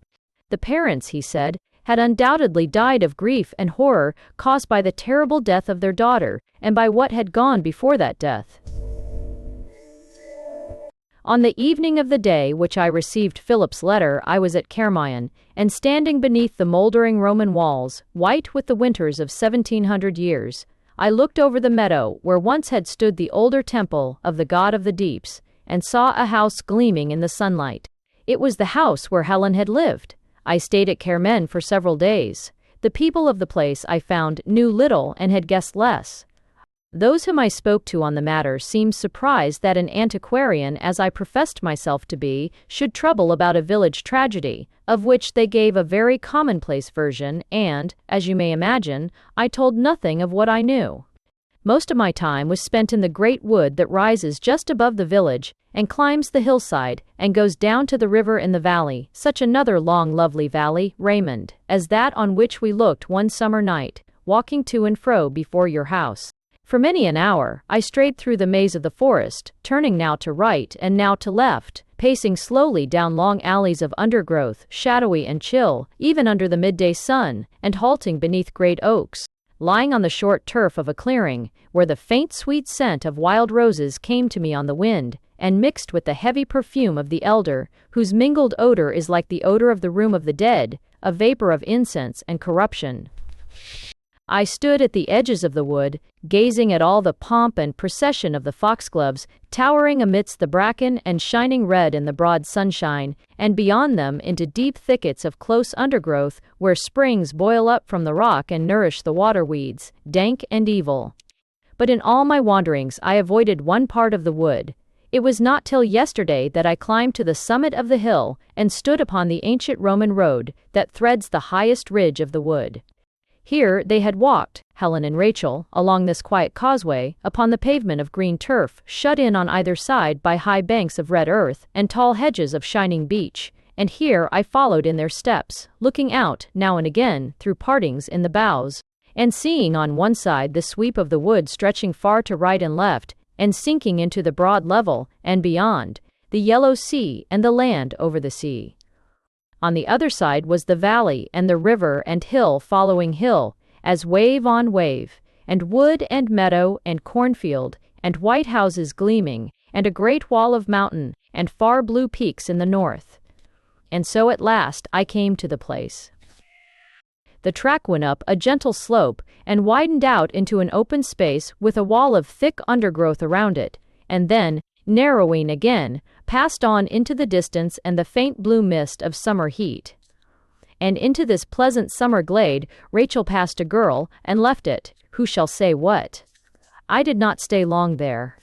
The parents, he said, had undoubtedly died of grief and horror caused by the terrible death of their daughter, and by what had gone before that death. On the evening of the day which I received Philip's letter, I was at Machen, and standing beneath the mouldering Roman walls, white with the winters of 1700 years, I looked over the meadow where once had stood the older temple of the god of the deeps, and saw a house gleaming in the sunlight. It was the house where Helen had lived. I stayed at Machen for several days. The people of the place, I found, knew little and had guessed less. Those whom I spoke to on the matter seemed surprised that an antiquarian, as I professed myself to be, should trouble about a village tragedy, of which they gave a very commonplace version, and, as you may imagine, I told nothing of what I knew. Most of my time was spent in the great wood that rises just above the village, and climbs the hillside, and goes down to the river in the valley, such another long lovely valley, Raymond, as that on which we looked one summer night, walking to and fro before your house. For many an hour, I strayed through the maze of the forest, turning now to right and now to left, pacing slowly down long alleys of undergrowth, shadowy and chill, even under the midday sun, and halting beneath great oaks, lying on the short turf of a clearing, where the faint sweet scent of wild roses came to me on the wind, and mixed with the heavy perfume of the elder, whose mingled odor is like the odor of the room of the dead, a vapor of incense and corruption. I stood at the edges of the wood, gazing at all the pomp and procession of the foxgloves, towering amidst the bracken and shining red in the broad sunshine, and beyond them into deep thickets of close undergrowth, where springs boil up from the rock and nourish the water weeds, dank and evil. But in all my wanderings I avoided one part of the wood. It was not till yesterday that I climbed to the summit of the hill, and stood upon the ancient Roman road that threads the highest ridge of the wood. Here they had walked, Helen and Rachel, along this quiet causeway, upon the pavement of green turf, shut in on either side by high banks of red earth, and tall hedges of shining beech, and here I followed in their steps, looking out, now and again, through partings in the boughs, and seeing on one side the sweep of the wood stretching far to right and left, and sinking into the broad level, and beyond, the yellow sea and the land over the sea. On the other side was the valley and the river and hill following hill, as wave on wave, and wood and meadow and cornfield, and white houses gleaming, and a great wall of mountain, and far blue peaks in the north. And so at last I came to the place. The track went up a gentle slope, and widened out into an open space with a wall of thick undergrowth around it, and then, narrowing again, passed on into the distance and the faint blue mist of summer heat. And into this pleasant summer glade Rachel passed a girl, and left it, who shall say what? I did not stay long there.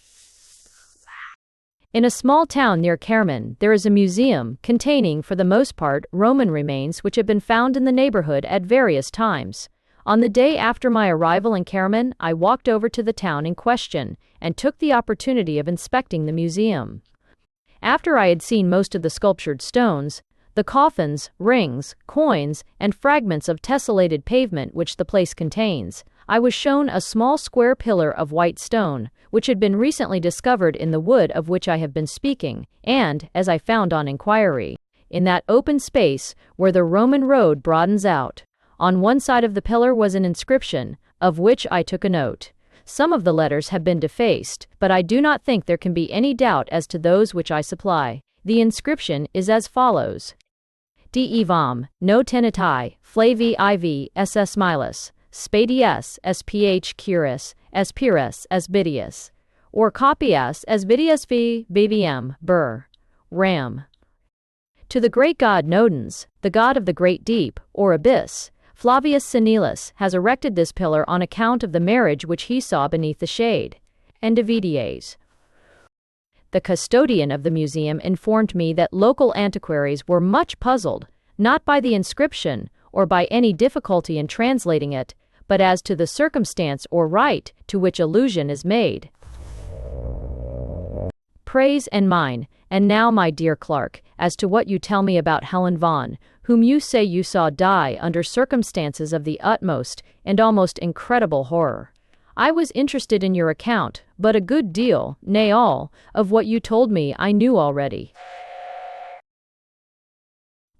In a small town near Machen, there is a museum containing, for the most part, Roman remains which have been found in the neighborhood at various times. On the day after my arrival in Machen, I walked over to the town in question, and took the opportunity of inspecting the museum. After I had seen most of the sculptured stones, the coffins, rings, coins, and fragments of tessellated pavement which the place contains, I was shown a small square pillar of white stone, which had been recently discovered in the wood of which I have been speaking, and, as I found on inquiry, in that open space where the Roman road broadens out. On one side of the pillar was an inscription, of which I took a note. Some of the letters have been defaced, but I do not think there can be any doubt as to those which I supply. The inscription is as follows: De evam, no tenetai, flavi iv, ss milis, spadius, sph curis, spirus, asbidius, or copias, asbidius v, bvm, bur, ram. To the great god Nodens, the god of the great deep, or abyss, Flavius Senilis has erected this pillar on account of the marriage which he saw beneath the shade. End of EDAs. The custodian of the museum informed me that local antiquaries were much puzzled, not by the inscription or by any difficulty in translating it, but as to the circumstance or rite to which allusion is made. Praise and mine, and now, my dear Clark, as to what you tell me about Helen Vaughan, whom you say you saw die under circumstances of the utmost and almost incredible horror. I was interested in your account, but a good deal, nay all, of what you told me I knew already.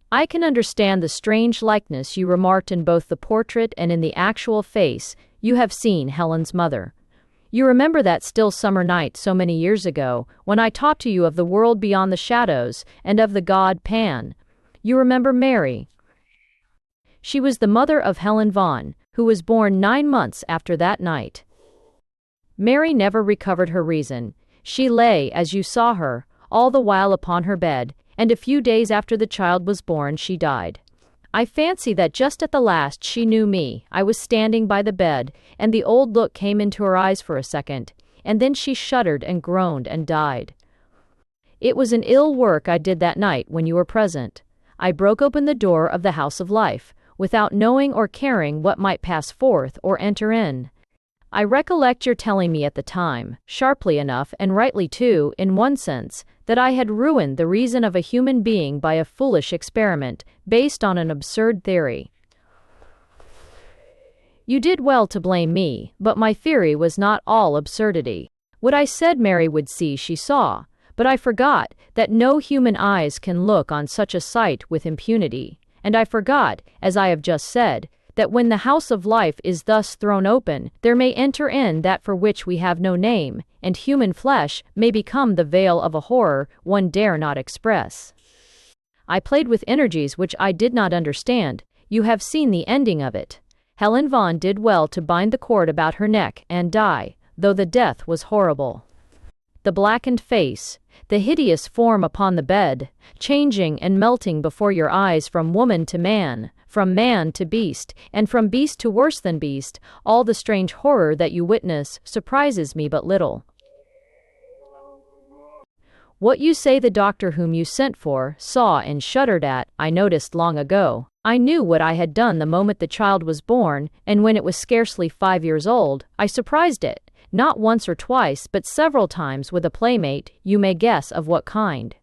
I can understand the strange likeness you remarked in both the portrait and in the actual face. You have seen Helen's mother. You remember that still summer night so many years ago, when I talked to you of the world beyond the shadows and of the god Pan. You remember Mary. She was the mother of Helen Vaughan, who was born 9 months after that night. Mary never recovered her reason. She lay, as you saw her, all the while upon her bed, and a few days after the child was born she died. I fancy that just at the last she knew me. I was standing by the bed, and the old look came into her eyes for a second, and then she shuddered and groaned and died. It was an ill work I did that night when you were present. I broke open the door of the house of life, without knowing or caring what might pass forth or enter in. I recollect your telling me at the time, sharply enough and rightly too, in one sense, that I had ruined the reason of a human being by a foolish experiment, based on an absurd theory. You did well to blame me, but my theory was not all absurdity. What I said Mary would see she saw, but I forgot that no human eyes can look on such a sight with impunity, and I forgot, as I have just said, that when the house of life is thus thrown open, there may enter in that for which we have no name, and human flesh may become the veil of a horror one dare not express. I played with energies which I did not understand. You have seen the ending of it. Helen Vaughan did well to bind the cord about her neck and die, though the death was horrible. The blackened face, the hideous form upon the bed, changing and melting before your eyes from woman to man, from man to beast, and from beast to worse than beast, all the strange horror that you witness surprises me but little. What you say the doctor whom you sent for saw and shuddered at, I noticed long ago. I knew what I had done the moment the child was born, and when it was scarcely 5 years old, I surprised it, not once or twice, but several times with a playmate, you may guess of what kind.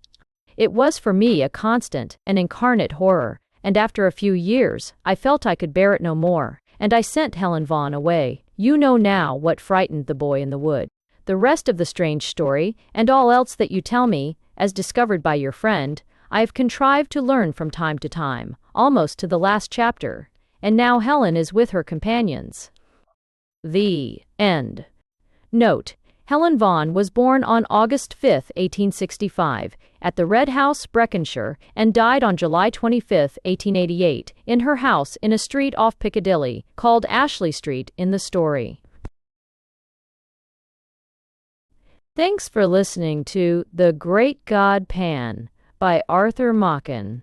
It was for me a constant, an incarnate horror, and after a few years, I felt I could bear it no more, and I sent Helen Vaughan away. You know now what frightened the boy in the wood. The rest of the strange story, and all else that you tell me, as discovered by your friend, I have contrived to learn from time to time, almost to the last chapter, and now Helen is with her companions. The end. Note: Helen Vaughan was born on August 5, 1865, at the Red House, Breconshire, and died on July 25, 1888, in her house in a street off Piccadilly, called Ashley Street in the story. Thanks for listening to The Great God Pan by Arthur Machen.